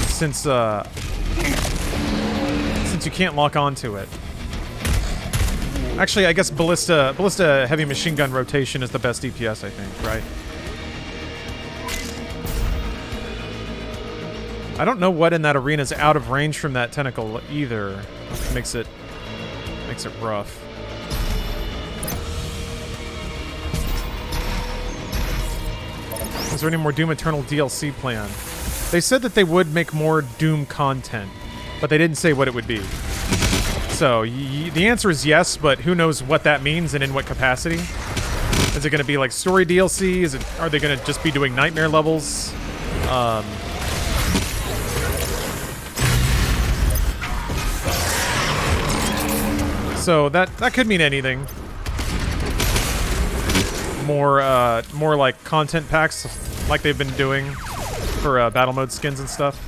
since you can't lock on to it. Actually, I guess ballista heavy machine gun rotation is the best DPS, I think, right? I don't know what in that arena is out of range from that tentacle either. Which makes it rough. Is there any more Doom Eternal DLC planned? They said that they would make more Doom content, but they didn't say what it would be. So, the answer is yes, but who knows what that means and in what capacity? Is it going to be like story DLC? Are they going to just be doing nightmare levels? So that could mean anything. More like content packs, like they've been doing for battle mode skins and stuff.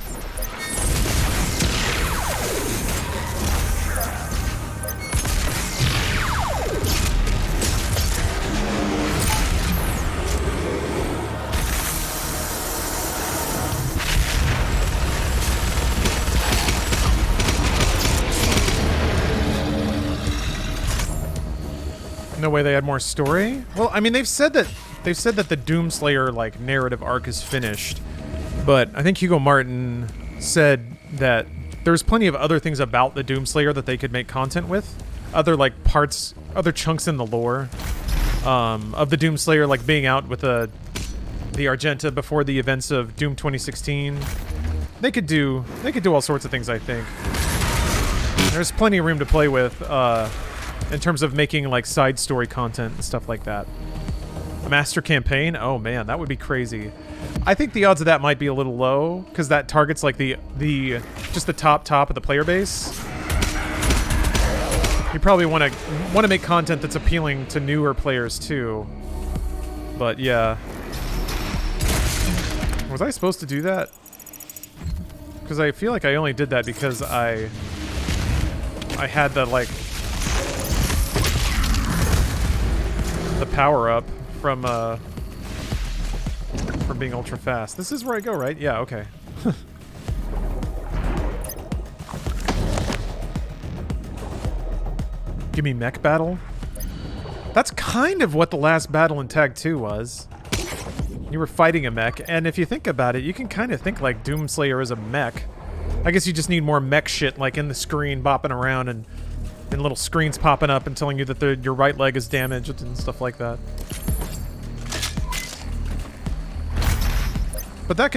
No way they had more story? Well, I mean, they've said that the Doomslayer like narrative arc is finished, but I think Hugo Martin said that there's plenty of other things about the Doomslayer that they could make content with, other like parts, other chunks in the lore of the Doomslayer, like being out with the Argenta before the events of Doom 2016. They could do all sorts of things. I think there's plenty of room to play with. In terms of making like side story content and stuff like that. A master campaign? Oh man, that would be crazy. I think the odds of that might be a little low because that targets like the just the top of the player base. You probably want to make content that's appealing to newer players too. But yeah. Was I supposed to do that? Because I feel like I only did that because I had the like the power up from being ultra fast. This is where I go, right? Yeah, okay. Give me mech battle. That's kind of what the last battle in Tag 2 was. You were fighting a mech, and if you think about it, you can kind of think like Doomslayer is a mech. I guess you just need more mech shit like in the screen bopping around and little screens popping up and telling you that your right leg is damaged and stuff like that. But that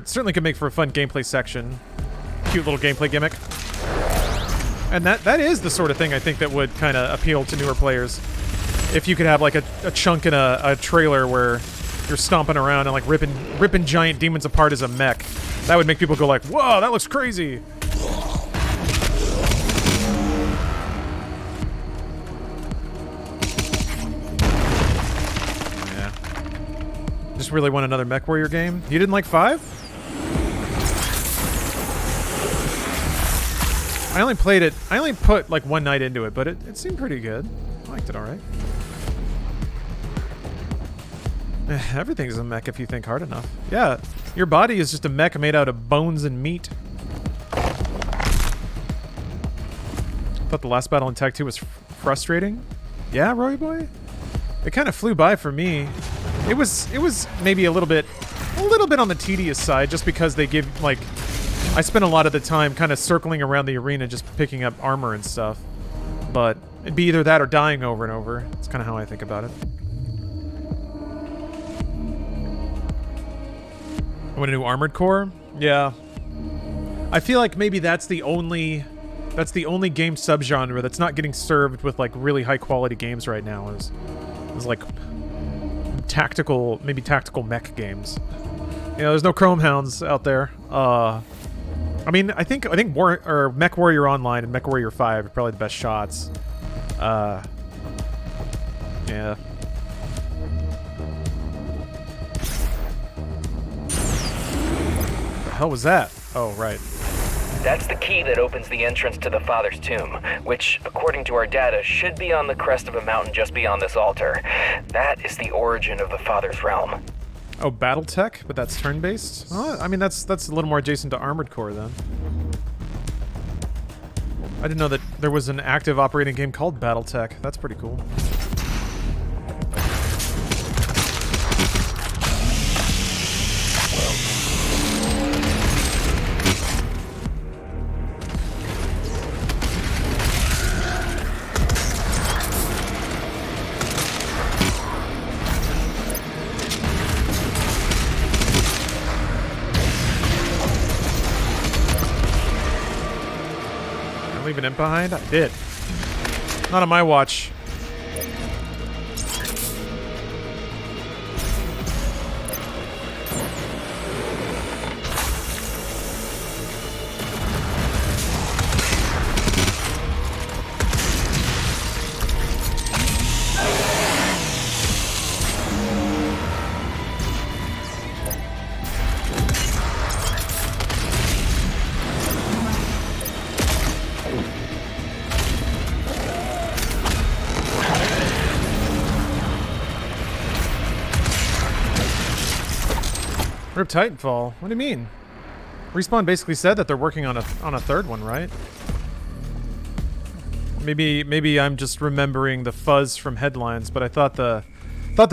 certainly could make for a fun gameplay section. Cute little gameplay gimmick. And that is the sort of thing I think that would kind of appeal to newer players. If you could have like a chunk in a trailer where you're stomping around and like ripping giant demons apart as a mech. That would make people go like, whoa, that looks crazy. Just really want another MechWarrior game. You didn't like 5? I only played it. I only put like one night into it, but it seemed pretty good. I liked it all right. Everything's a mech if you think hard enough. Yeah, your body is just a mech made out of bones and meat. Thought the last battle in Tag 2 was frustrating. Yeah, Roy boy. It kind of flew by for me. It was maybe a little bit on the tedious side, just because they give like I spent a lot of the time kind of circling around the arena just picking up armor and stuff. But it'd be either that or dying over and over. It's kind of how I think about it. I want a new Armored Core? Yeah. I feel like maybe that's the only game subgenre that's not getting served with like really high quality games right now is like tactical mech games. You know, there's no Chrome Hounds out there. I mean, I think MechWarrior Online and MechWarrior 5 are probably the best shots. Yeah. What the hell was that? Oh, right. That's the key that opens the entrance to the Father's tomb, which, according to our data, should be on the crest of a mountain just beyond this altar. That is the origin of the Father's realm. Oh, BattleTech, but that's turn-based? Oh, I mean, that's a little more adjacent to Armored Core then. I didn't know that there was an active operating game called BattleTech. That's pretty cool. Leave an imp behind? I did. Not on my watch. Rip Titanfall? What do you mean? Respawn basically said that they're working on a third one, right? Maybe I'm just remembering the fuzz from headlines, but I thought the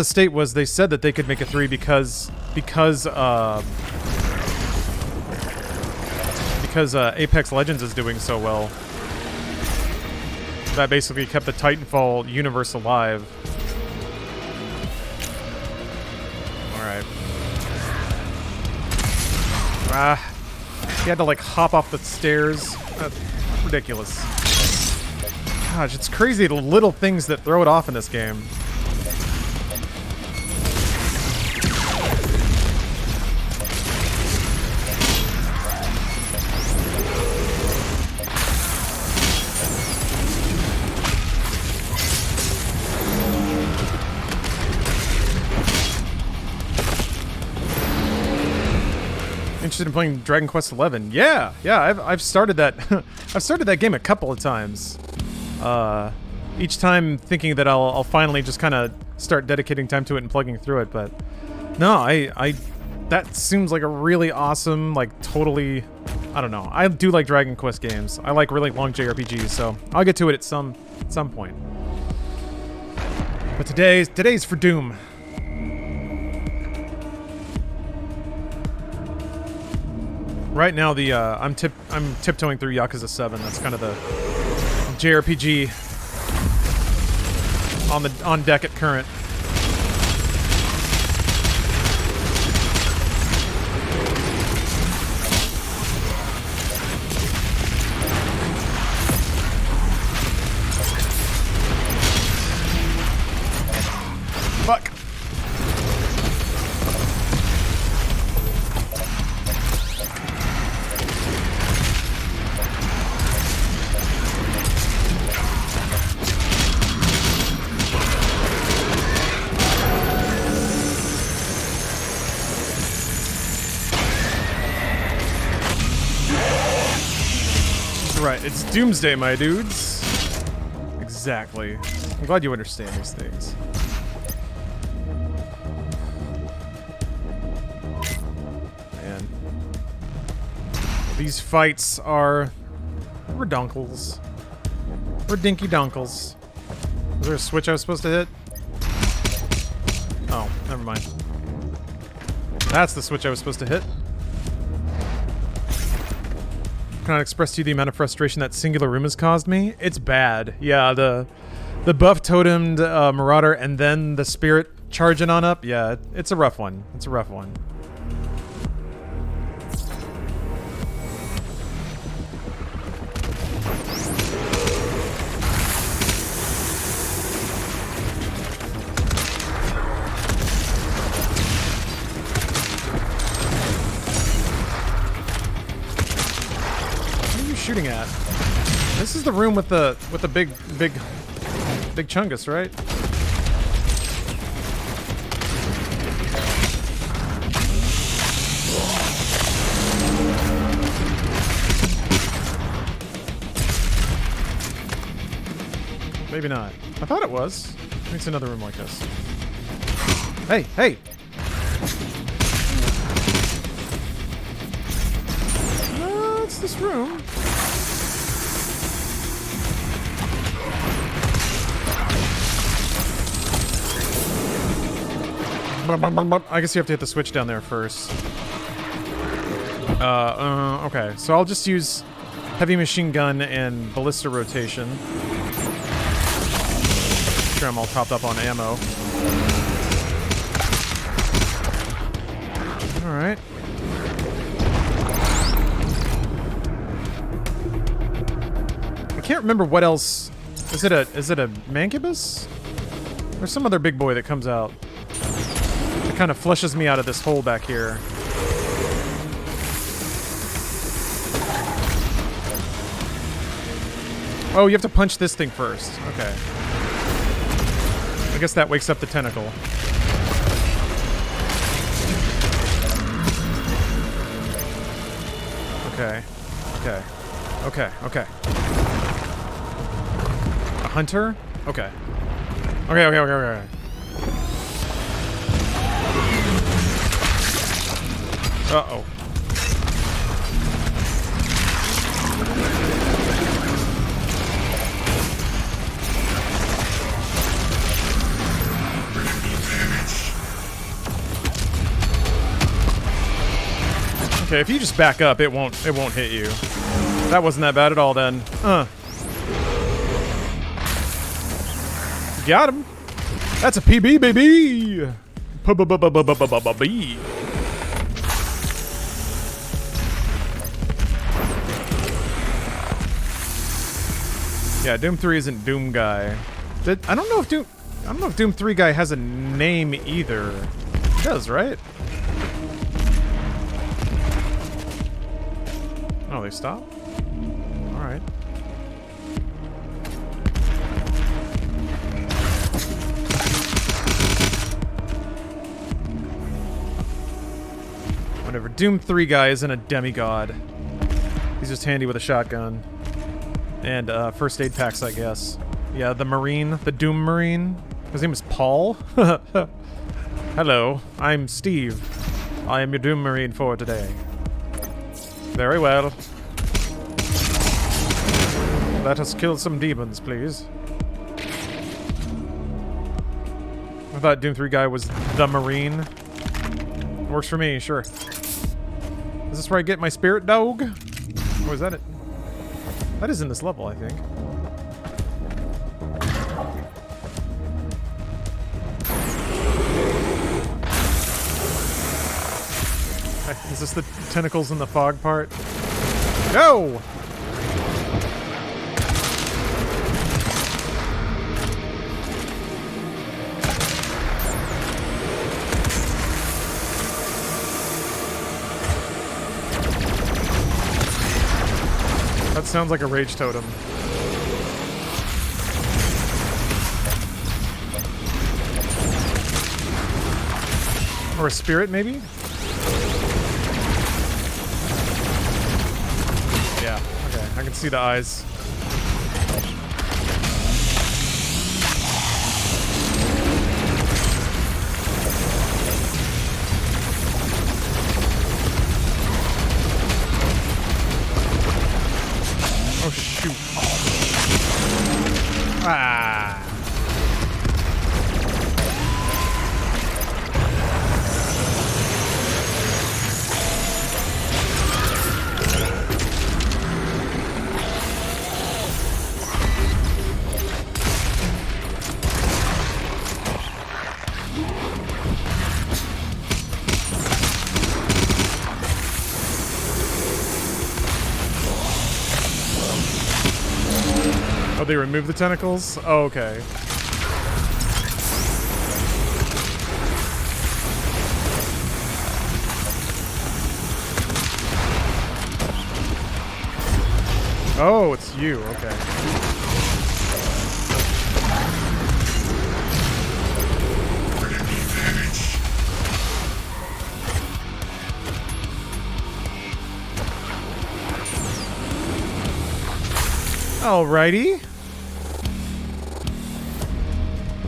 state was they said that they could make a 3 because Apex Legends is doing so well. That basically kept the Titanfall universe alive. Alright. He had to like hop off the stairs. That's ridiculous. Gosh, it's crazy the little things that throw it off in this game. Interested in playing Dragon Quest XI? Yeah, I've started that. I've started that game a couple of times. Each time thinking that I'll finally just kind of start dedicating time to it and plugging through it, but no, I that seems like a really awesome, like totally. I don't know. I do like Dragon Quest games. I like really long JRPGs, so I'll get to it at some point. But today's for Doom. Right now, I'm tiptoeing through Yakuza 7. That's kind of the JRPG on deck at current. Fuck. Right, it's Doomsday, my dudes. Exactly. I'm glad you understand these things. Man. These fights are redunkles. Redinky dunkles. Was there a switch I was supposed to hit? Oh, never mind. That's the switch I was supposed to hit. Cannot express to you the amount of frustration that singular room has caused me. It's bad. Yeah, the buff totemed Marauder and then the spirit charging on up. Yeah, it's a rough one. It's a rough one. Shooting at. This is the room with the big chungus, right? Maybe not. I thought it was. I think it's another room like this. Hey, hey! No, it's this room. I guess you have to hit the switch down there first. Okay. So I'll just use heavy machine gun and ballista rotation. Make sure I'm all topped up on ammo. Alright. I can't remember what else. Is it a mancubus? There's some other big boy that comes out. It kind of flushes me out of this hole back here. Oh, you have to punch this thing first. Okay. I guess that wakes up the tentacle. Okay. Okay. Okay. Okay. A hunter? Okay. Okay, okay, okay, okay. Uh-oh. Okay, if you just back up, it won't hit you. That wasn't that bad at all then. Got him. That's a PB, baby. PB. Yeah, Doom 3 isn't Doom Guy. I don't know if Doom 3 Guy has a name either. It does, right? Oh, they stopped? Alright. Whatever. Doom 3 Guy isn't a demigod. He's just handy with a shotgun. And first aid packs, I guess. Yeah, the Marine. The Doom Marine. His name is Paul. Hello, I'm Steve. I am your Doom Marine for today. Very well. Let us kill some demons, please. I thought Doom 3 Guy was the Marine. Works for me, sure. Is this where I get my spirit dog? Or is that it? That is in this level, I think. Is this the tentacles in the fog part? Go! That sounds like a rage totem. Or a spirit, maybe? Yeah, okay. I can see the eyes. Oh, shoot. Ah. Oh, they removed the tentacles? Oh, okay. Oh, it's you. Okay. Alrighty.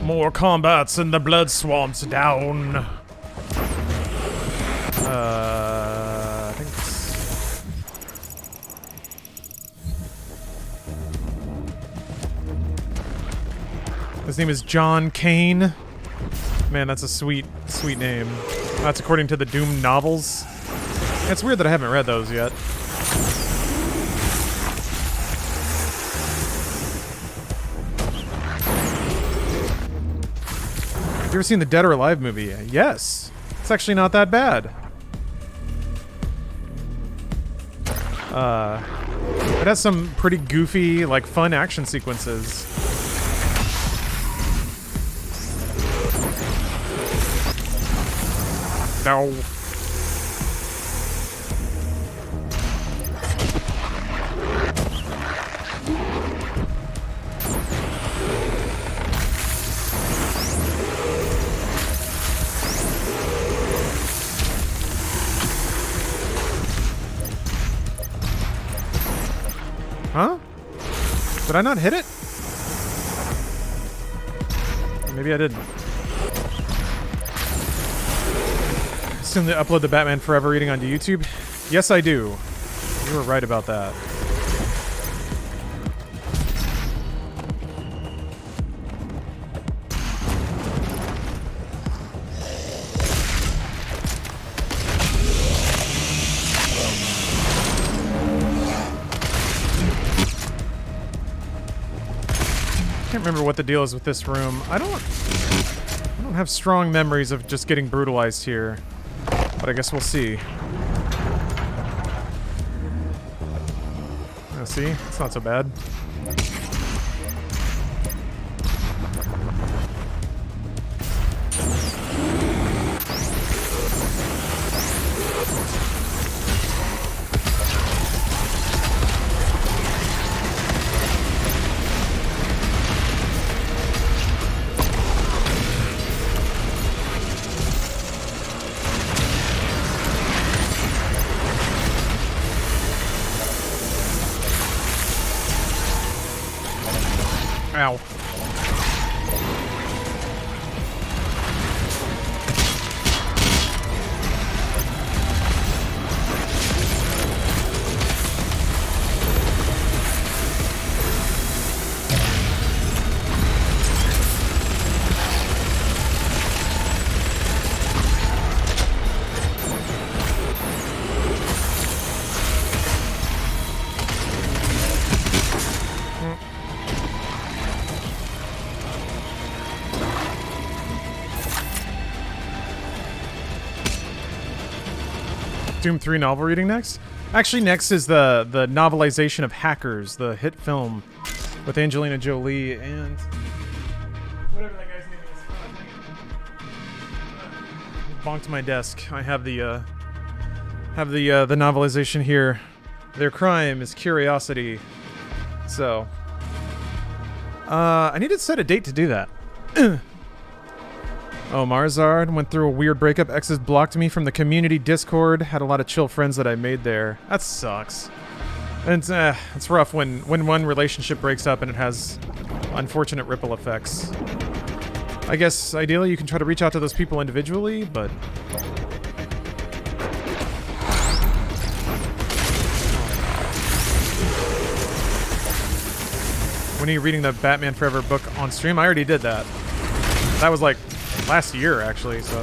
More combats and the blood swamps down. I think it's... His name is John Kane. Man, that's a sweet, sweet name. That's according to the Doom novels. It's weird that I haven't read those yet. Have you ever seen the Dead or Alive movie? Yes. It's actually not that bad. It has some pretty goofy, like, fun action sequences. No. Huh? Did I not hit it? Or maybe I didn't. Assume they upload the Batman Forever reading onto YouTube? Yes, I do. You were right about that. I can't remember what the deal is with this room. I don't have strong memories of just getting brutalized here. But I guess we'll see. See? It's not so bad. Ow. Doom 3 novel reading next? Actually, next is the novelization of Hackers, the hit film with Angelina Jolie and whatever that guy's name is. Bonked my desk. I have the novelization here. Their crime is curiosity. So, I need to set a date to do that. Oh, Marzard went through a weird breakup. Exes blocked me from the community Discord. Had a lot of chill friends that I made there. That sucks. And it's rough when one relationship breaks up and it has unfortunate ripple effects. I guess ideally you can try to reach out to those people individually, but when are you reading the Batman Forever book on stream? I already did that. That was like last year, actually, so.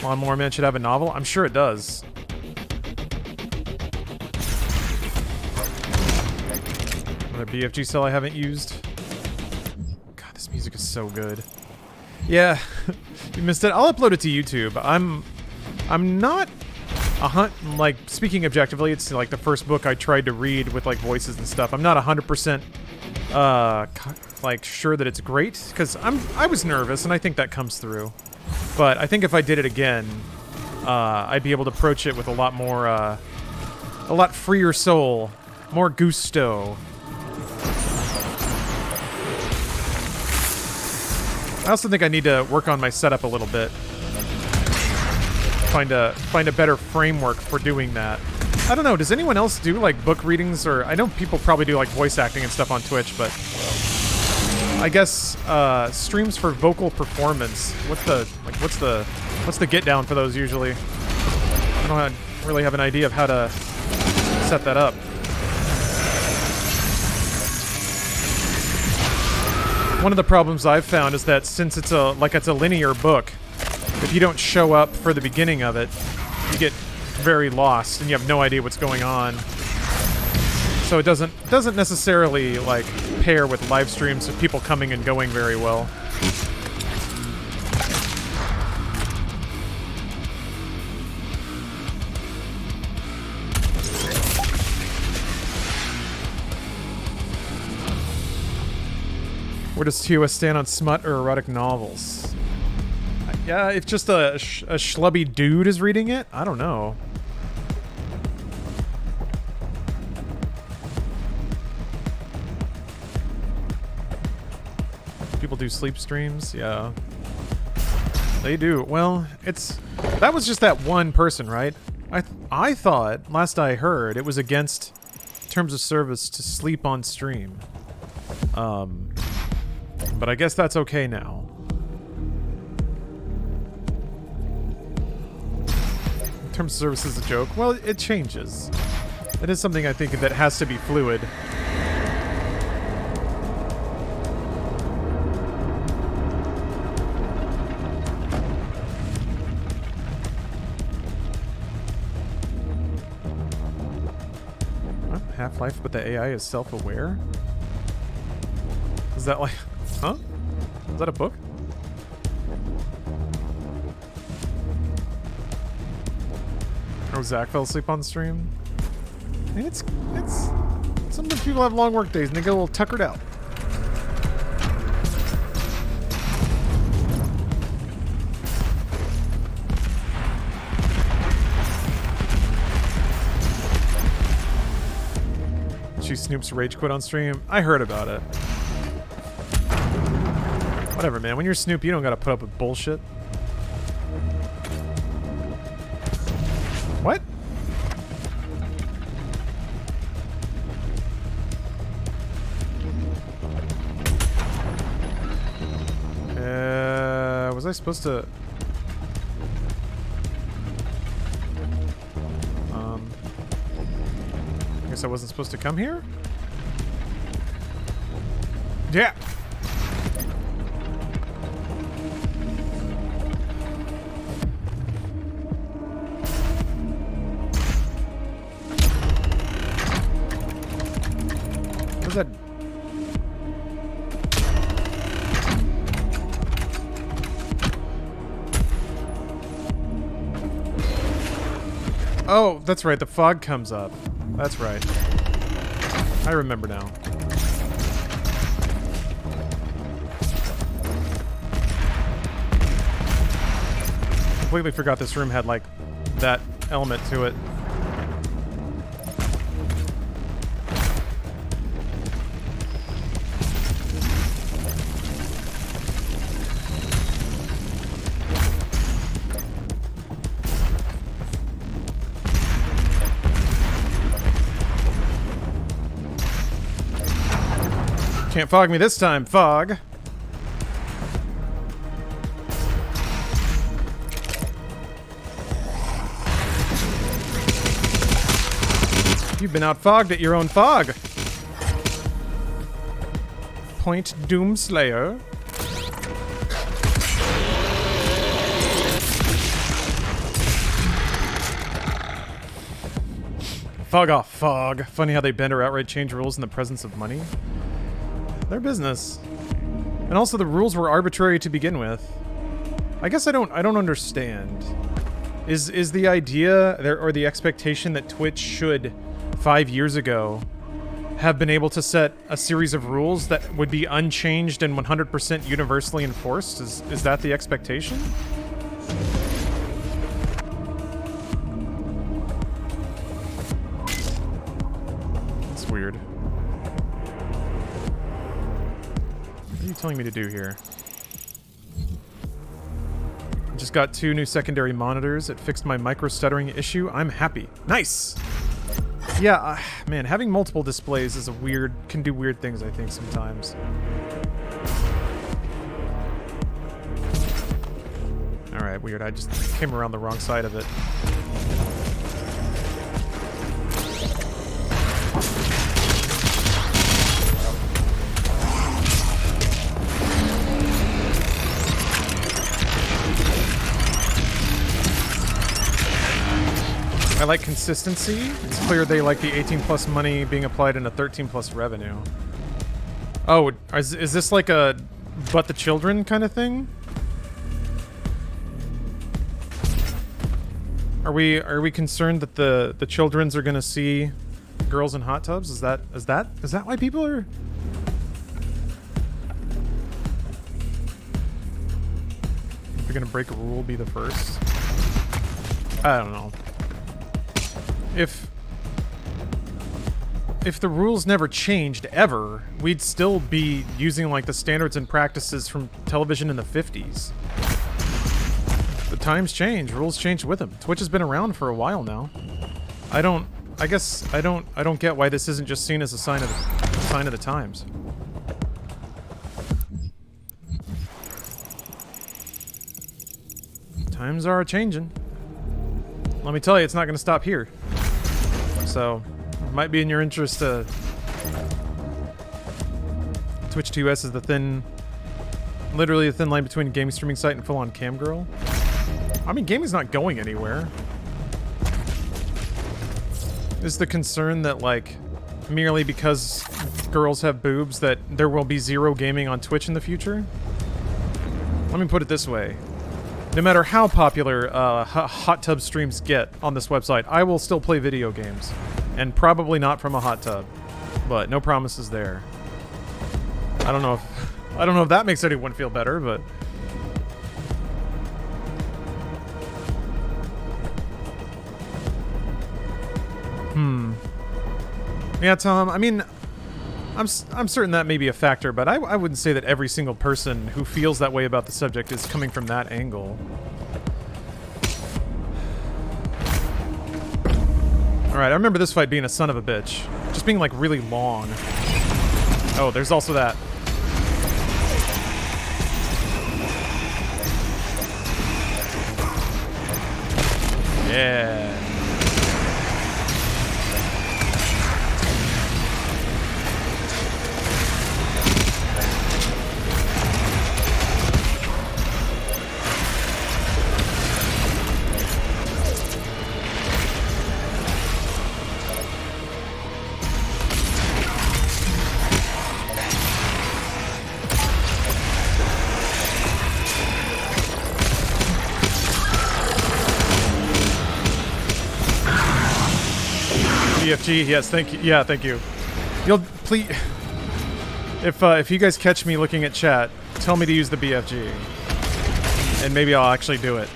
Lawnmower Man should have a novel? I'm sure it does. Another BFG cell I haven't used. God, this music is so good. Yeah, you missed it. I'll upload it to YouTube. I'm not like, speaking objectively, it's like the first book I tried to read with like voices and stuff. I'm not 100% like sure that it's great because I was nervous and I think that comes through. But I think if I did it again, I'd be able to approach it with a lot more, a lot freer soul, more gusto. I also think I need to work on my setup a little bit. Find a better framework for doing that. I don't know, does anyone else do like book readings, or I know people probably do like voice acting and stuff on Twitch, but I guess streams for vocal performance. What's the get down for those usually? I don't really have an idea of how to set that up. One of the problems I've found is that since it's a linear book, if you don't show up for the beginning of it, you get very lost and you have no idea what's going on. So it doesn't necessarily like pair with live streams of people coming and going very well. Where does TOS stand on smut or erotic novels? Yeah, if just a schlubby dude is reading it, I don't know. People do sleep streams, yeah. They do. Well, that was just that one person, right? I thought, last I heard, it was against terms of service to sleep on stream. But I guess that's okay now. Terms of service is a joke. Well, it changes. It is something I think that has to be fluid. Half-Life, but the AI is self-aware? Is that like... Huh? Is that a book? Oh, Zach fell asleep on stream? I mean, it's... Sometimes people have long work days and they get a little tuckered out. Snoop's rage quit on stream. I heard about it. Whatever, man. When you're Snoop, you don't gotta put up with bullshit. What? Was I supposed to... I guess I wasn't supposed to come here? Yeah. What's that? Oh, that's right. The fog comes up. That's right. I remember now. Completely forgot this room had, like, that element to it. Can't fog me this time, fog. You've been outfogged at your own fog. Point Doomslayer. Fog off, fog. Funny how they bend or outright change rules in the presence of money. Their business. And also the rules were arbitrary to begin with. I guess I don't understand. Is the idea there or the expectation that Twitch should 5 years ago have been able to set a series of rules that would be unchanged and 100% universally enforced? Is that the expectation? It's weird. What are you telling me to do here? I just got 2 new secondary monitors. It fixed my micro stuttering issue. I'm happy. Nice! Yeah, man, having multiple displays is can do weird things, I think, sometimes. Alright, weird. I just came around the wrong side of it. I like consistency. It's clear they like the 18 plus money being applied in a 13 plus revenue. Oh, is this like a but the children kind of thing? Are we concerned that the childrens are gonna see girls in hot tubs? Is that why people are? If you're gonna break a rule, be the first. I don't know. If the rules never changed ever, we'd still be using like the standards and practices from television in the 50s. The times change, rules change with them. Twitch has been around for a while now. I don't get why this isn't just seen as a sign of the times. Times are changing. Let me tell you, it's not going to stop here. So, it might be in your interest to... Twitch 2S is literally a thin line between a gaming streaming site and full-on cam girl. I mean, gaming's not going anywhere. Is the concern that, like, merely because girls have boobs that there will be zero gaming on Twitch in the future? Let me put it this way. No matter how popular hot tub streams get on this website, I will still play video games. And probably not from a hot tub. But no promises there. I don't know if that makes anyone feel better, but... Yeah, Tom, I mean, I'm certain that may be a factor, but I wouldn't say that every single person who feels that way about the subject is coming from that angle. Alright, I remember this fight being a son of a bitch. Just being, like, really long. Oh, there's also that. Yeah. BFG, yes, thank you. Yeah, thank you. You'll please, if you guys catch me looking at chat, tell me to use the BFG, and maybe I'll actually do it.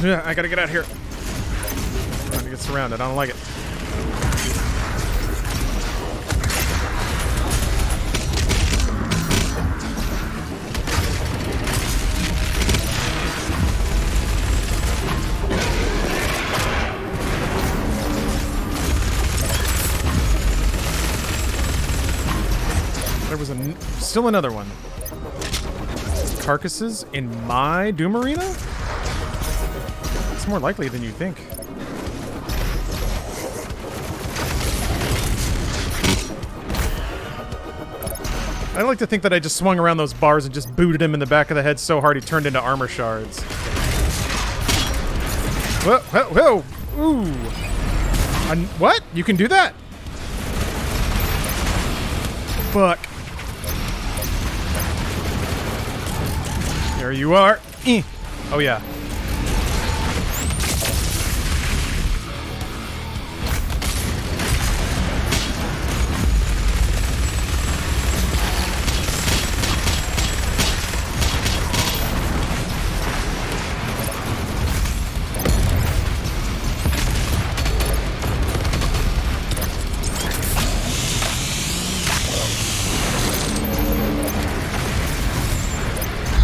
Yeah, I gotta get out of here. I'm trying to get surrounded. I don't like it. There was still another one. Carcasses in my Doom Arena? It's more likely than you think. I like to think that I just swung around those bars and just booted him in the back of the head so hard he turned into armor shards. Whoa, whoa, whoa! Ooh! What? You can do that? Fuck. There you are. Oh yeah.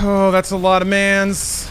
Oh, that's a lot of mans.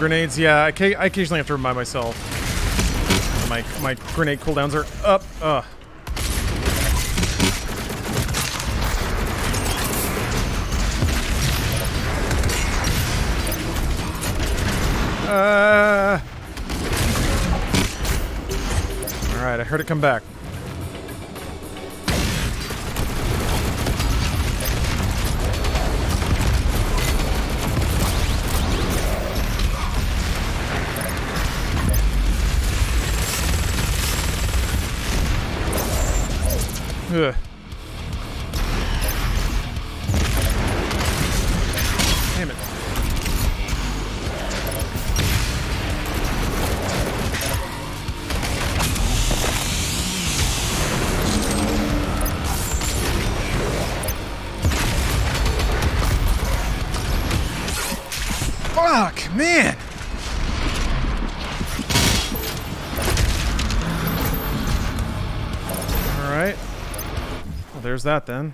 grenades. Yeah, I occasionally have to remind myself. My grenade cooldowns are up. Alright, I heard it come back. Ugh. Damn it. Fuck, man. All right. Well, there's that then.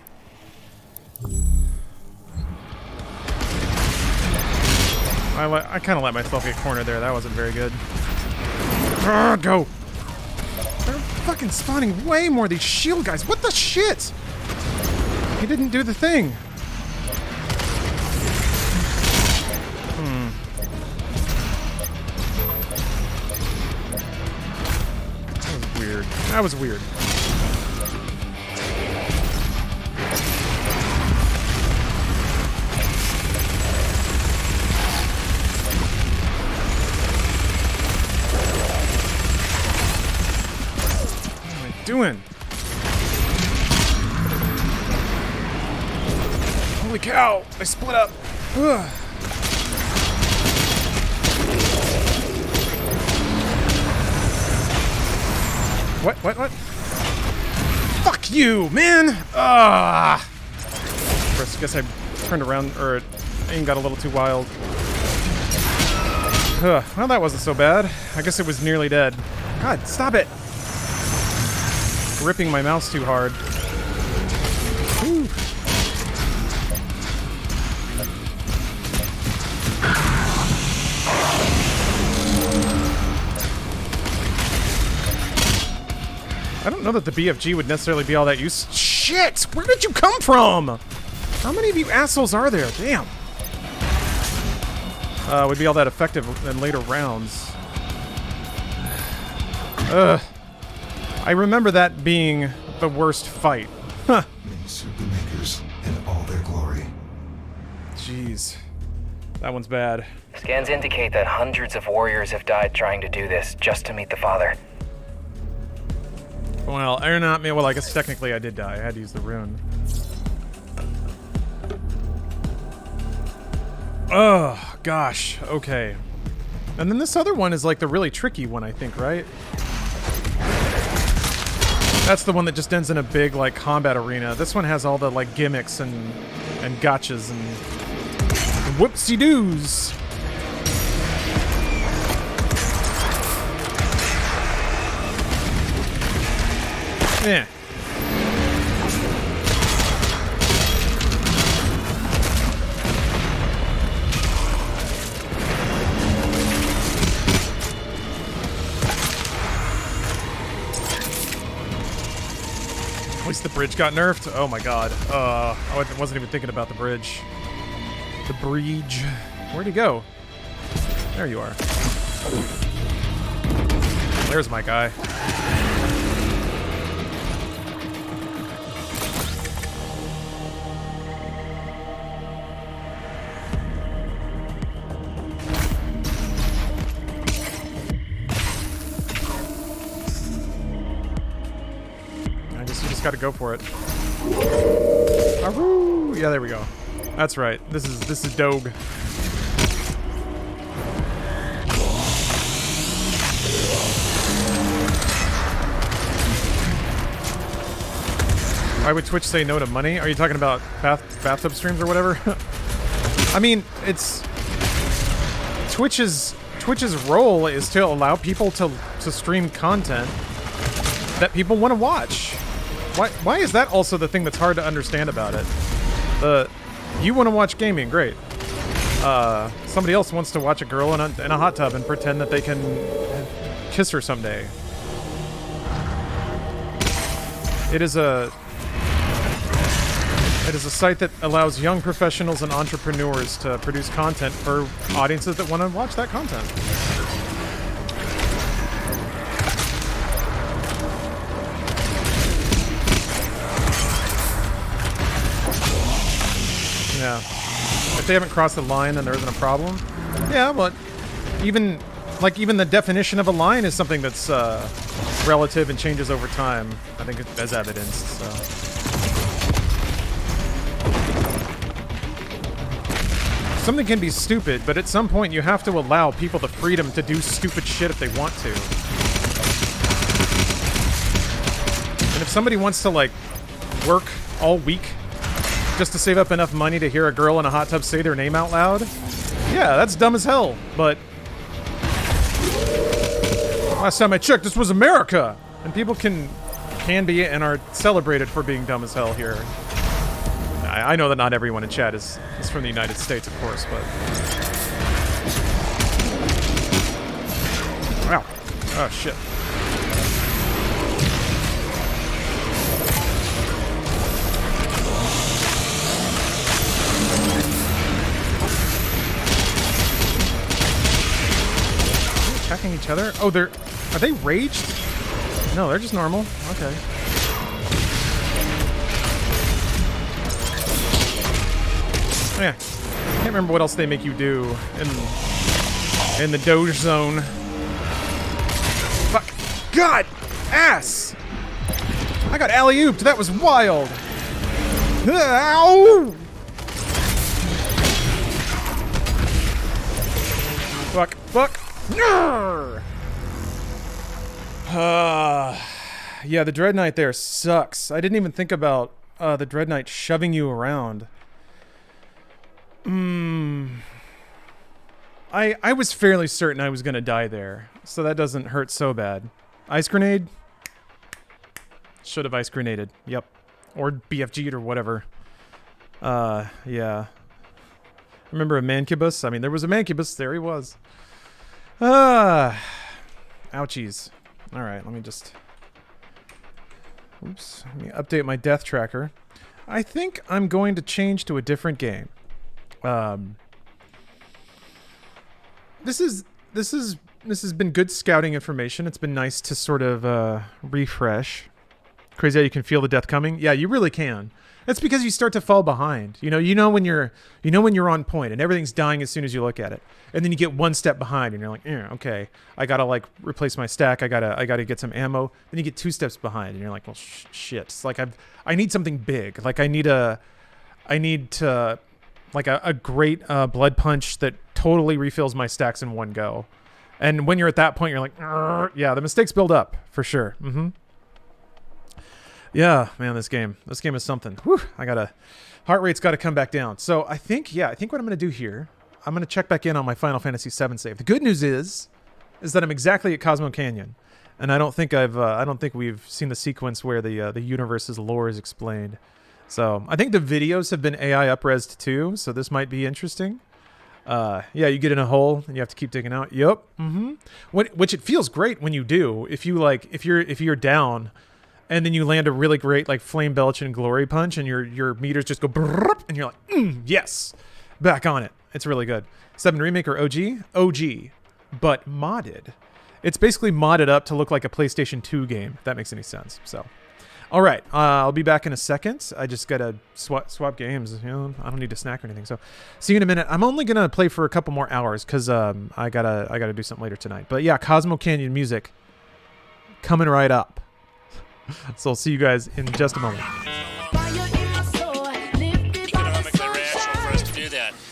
I kind of let myself get cornered there. That wasn't very good. Go! They're fucking spawning way more of these shield guys. What the shit? He didn't do the thing. That was weird. That was weird. Doing? Holy cow! They split up. Ugh. What? Fuck you, man! First, I guess I turned around, or aim got a little too wild. Well, that wasn't so bad. I guess it was nearly dead. God, stop it! Ripping my mouse too hard. Whew. I don't know that the BFG would necessarily be all that useful. Shit! Where did you come from? How many of you assholes are there? Damn. Would be all that effective in later rounds. Ugh. I remember that being the worst fight. Huh. Supermakers in all their glory. Jeez. That one's bad. Scans indicate that hundreds of warriors have died trying to do this just to meet the Father. Well, or not me. Well, I guess technically I did die. I had to use the rune. Oh, gosh. Okay. And then this other one is like the really tricky one, I think, right? That's the one that just ends in a big, like, combat arena. This one has all the, like, gimmicks and gotchas and whoopsie-doos. Yeah. At least the bridge got nerfed. Oh my god. I wasn't even thinking about the bridge. The bridge. Where'd he go? There you are. There's my guy. Got to go for it. Aroo! Yeah, there we go. That's right. This is Doge. Why would Twitch say no to money? Are you talking about bathtub streams or whatever? I mean, it's Twitch's role is to allow people to stream content that people want to watch. Why is that also the thing that's hard to understand about it? You want to watch gaming, great. somebody else wants to watch a girl in a hot tub and pretend that they can kiss her someday. It is a site that allows young professionals and entrepreneurs to produce content for audiences that want to watch that content. Yeah. If they haven't crossed the line, then there isn't a problem. Yeah, but even the definition of a line is something that's relative and changes over time. I think as evidenced. So. Something can be stupid, but at some point you have to allow people the freedom to do stupid shit if they want to. And if somebody wants to like work all week just to save up enough money to hear a girl in a hot tub say their name out loud, yeah, that's dumb as hell. But last time I checked, this was America, and people can be and are celebrated for being dumb as hell here. I know that not everyone in chat is from the United States, of course, but wow, oh shit. Attacking each other? Oh, are they raged? No, they're just normal. Okay. Yeah. I can't remember what else they make you do in the Doge Zone. Fuck. God! Ass! I got alley-ooped. That was wild. Ow! Fuck. Fuck. Yeah, the Dread Knight there sucks. I didn't even think about the Dread Knight shoving you around. I was fairly certain I was gonna die there, so that doesn't hurt so bad. Ice grenade? Should have ice grenaded. Yep. Or BFG'd or whatever. Yeah. Remember a Mancubus? I mean, there was a Mancubus. There he was. Ouchies. Alright, let me just... Oops. Let me update my death tracker. I think I'm going to change to a different game. This has been good scouting information. It's been nice to sort of refresh. Crazy how you can feel the death coming. Yeah, you really can. That's because you start to fall behind. You know when you're on point and everything's dying as soon as you look at it, and then you get one step behind and you're like, okay, I gotta like replace my stack. I gotta get some ammo. Then you get two steps behind and you're like, well, shit. It's like I need something big. Like I need a great blood punch that totally refills my stacks in one go. And when you're at that point, you're like, yeah, the mistakes build up for sure. Yeah, man, this game is something. Whew, heart rate's got to come back down. So I think what I'm going to do here, I'm going to check back in on my Final Fantasy VII save. The good news is that I'm exactly at Cosmo Canyon, and I don't think we've seen the sequence where the universe's lore is explained. So I think the videos have been AI up-resed too, so this might be interesting. Yeah, you get in a hole and you have to keep digging out. Yep. Which it feels great when you do. If you're down, and then you land a really great like flame belch and glory punch, and your meters just go brrrr, and you're like, yes, back on it. It's really good. 7 Remake or OG? OG, but modded. It's basically modded up to look like a PlayStation 2 game, if that makes any sense. So, all right, I'll be back in a second. I just gotta swap games. You know, I don't need to snack or anything. So, see you in a minute. I'm only gonna play for a couple more hours because I gotta do something later tonight. But yeah, Cosmo Canyon music coming right up. So I'll see you guys in just a moment.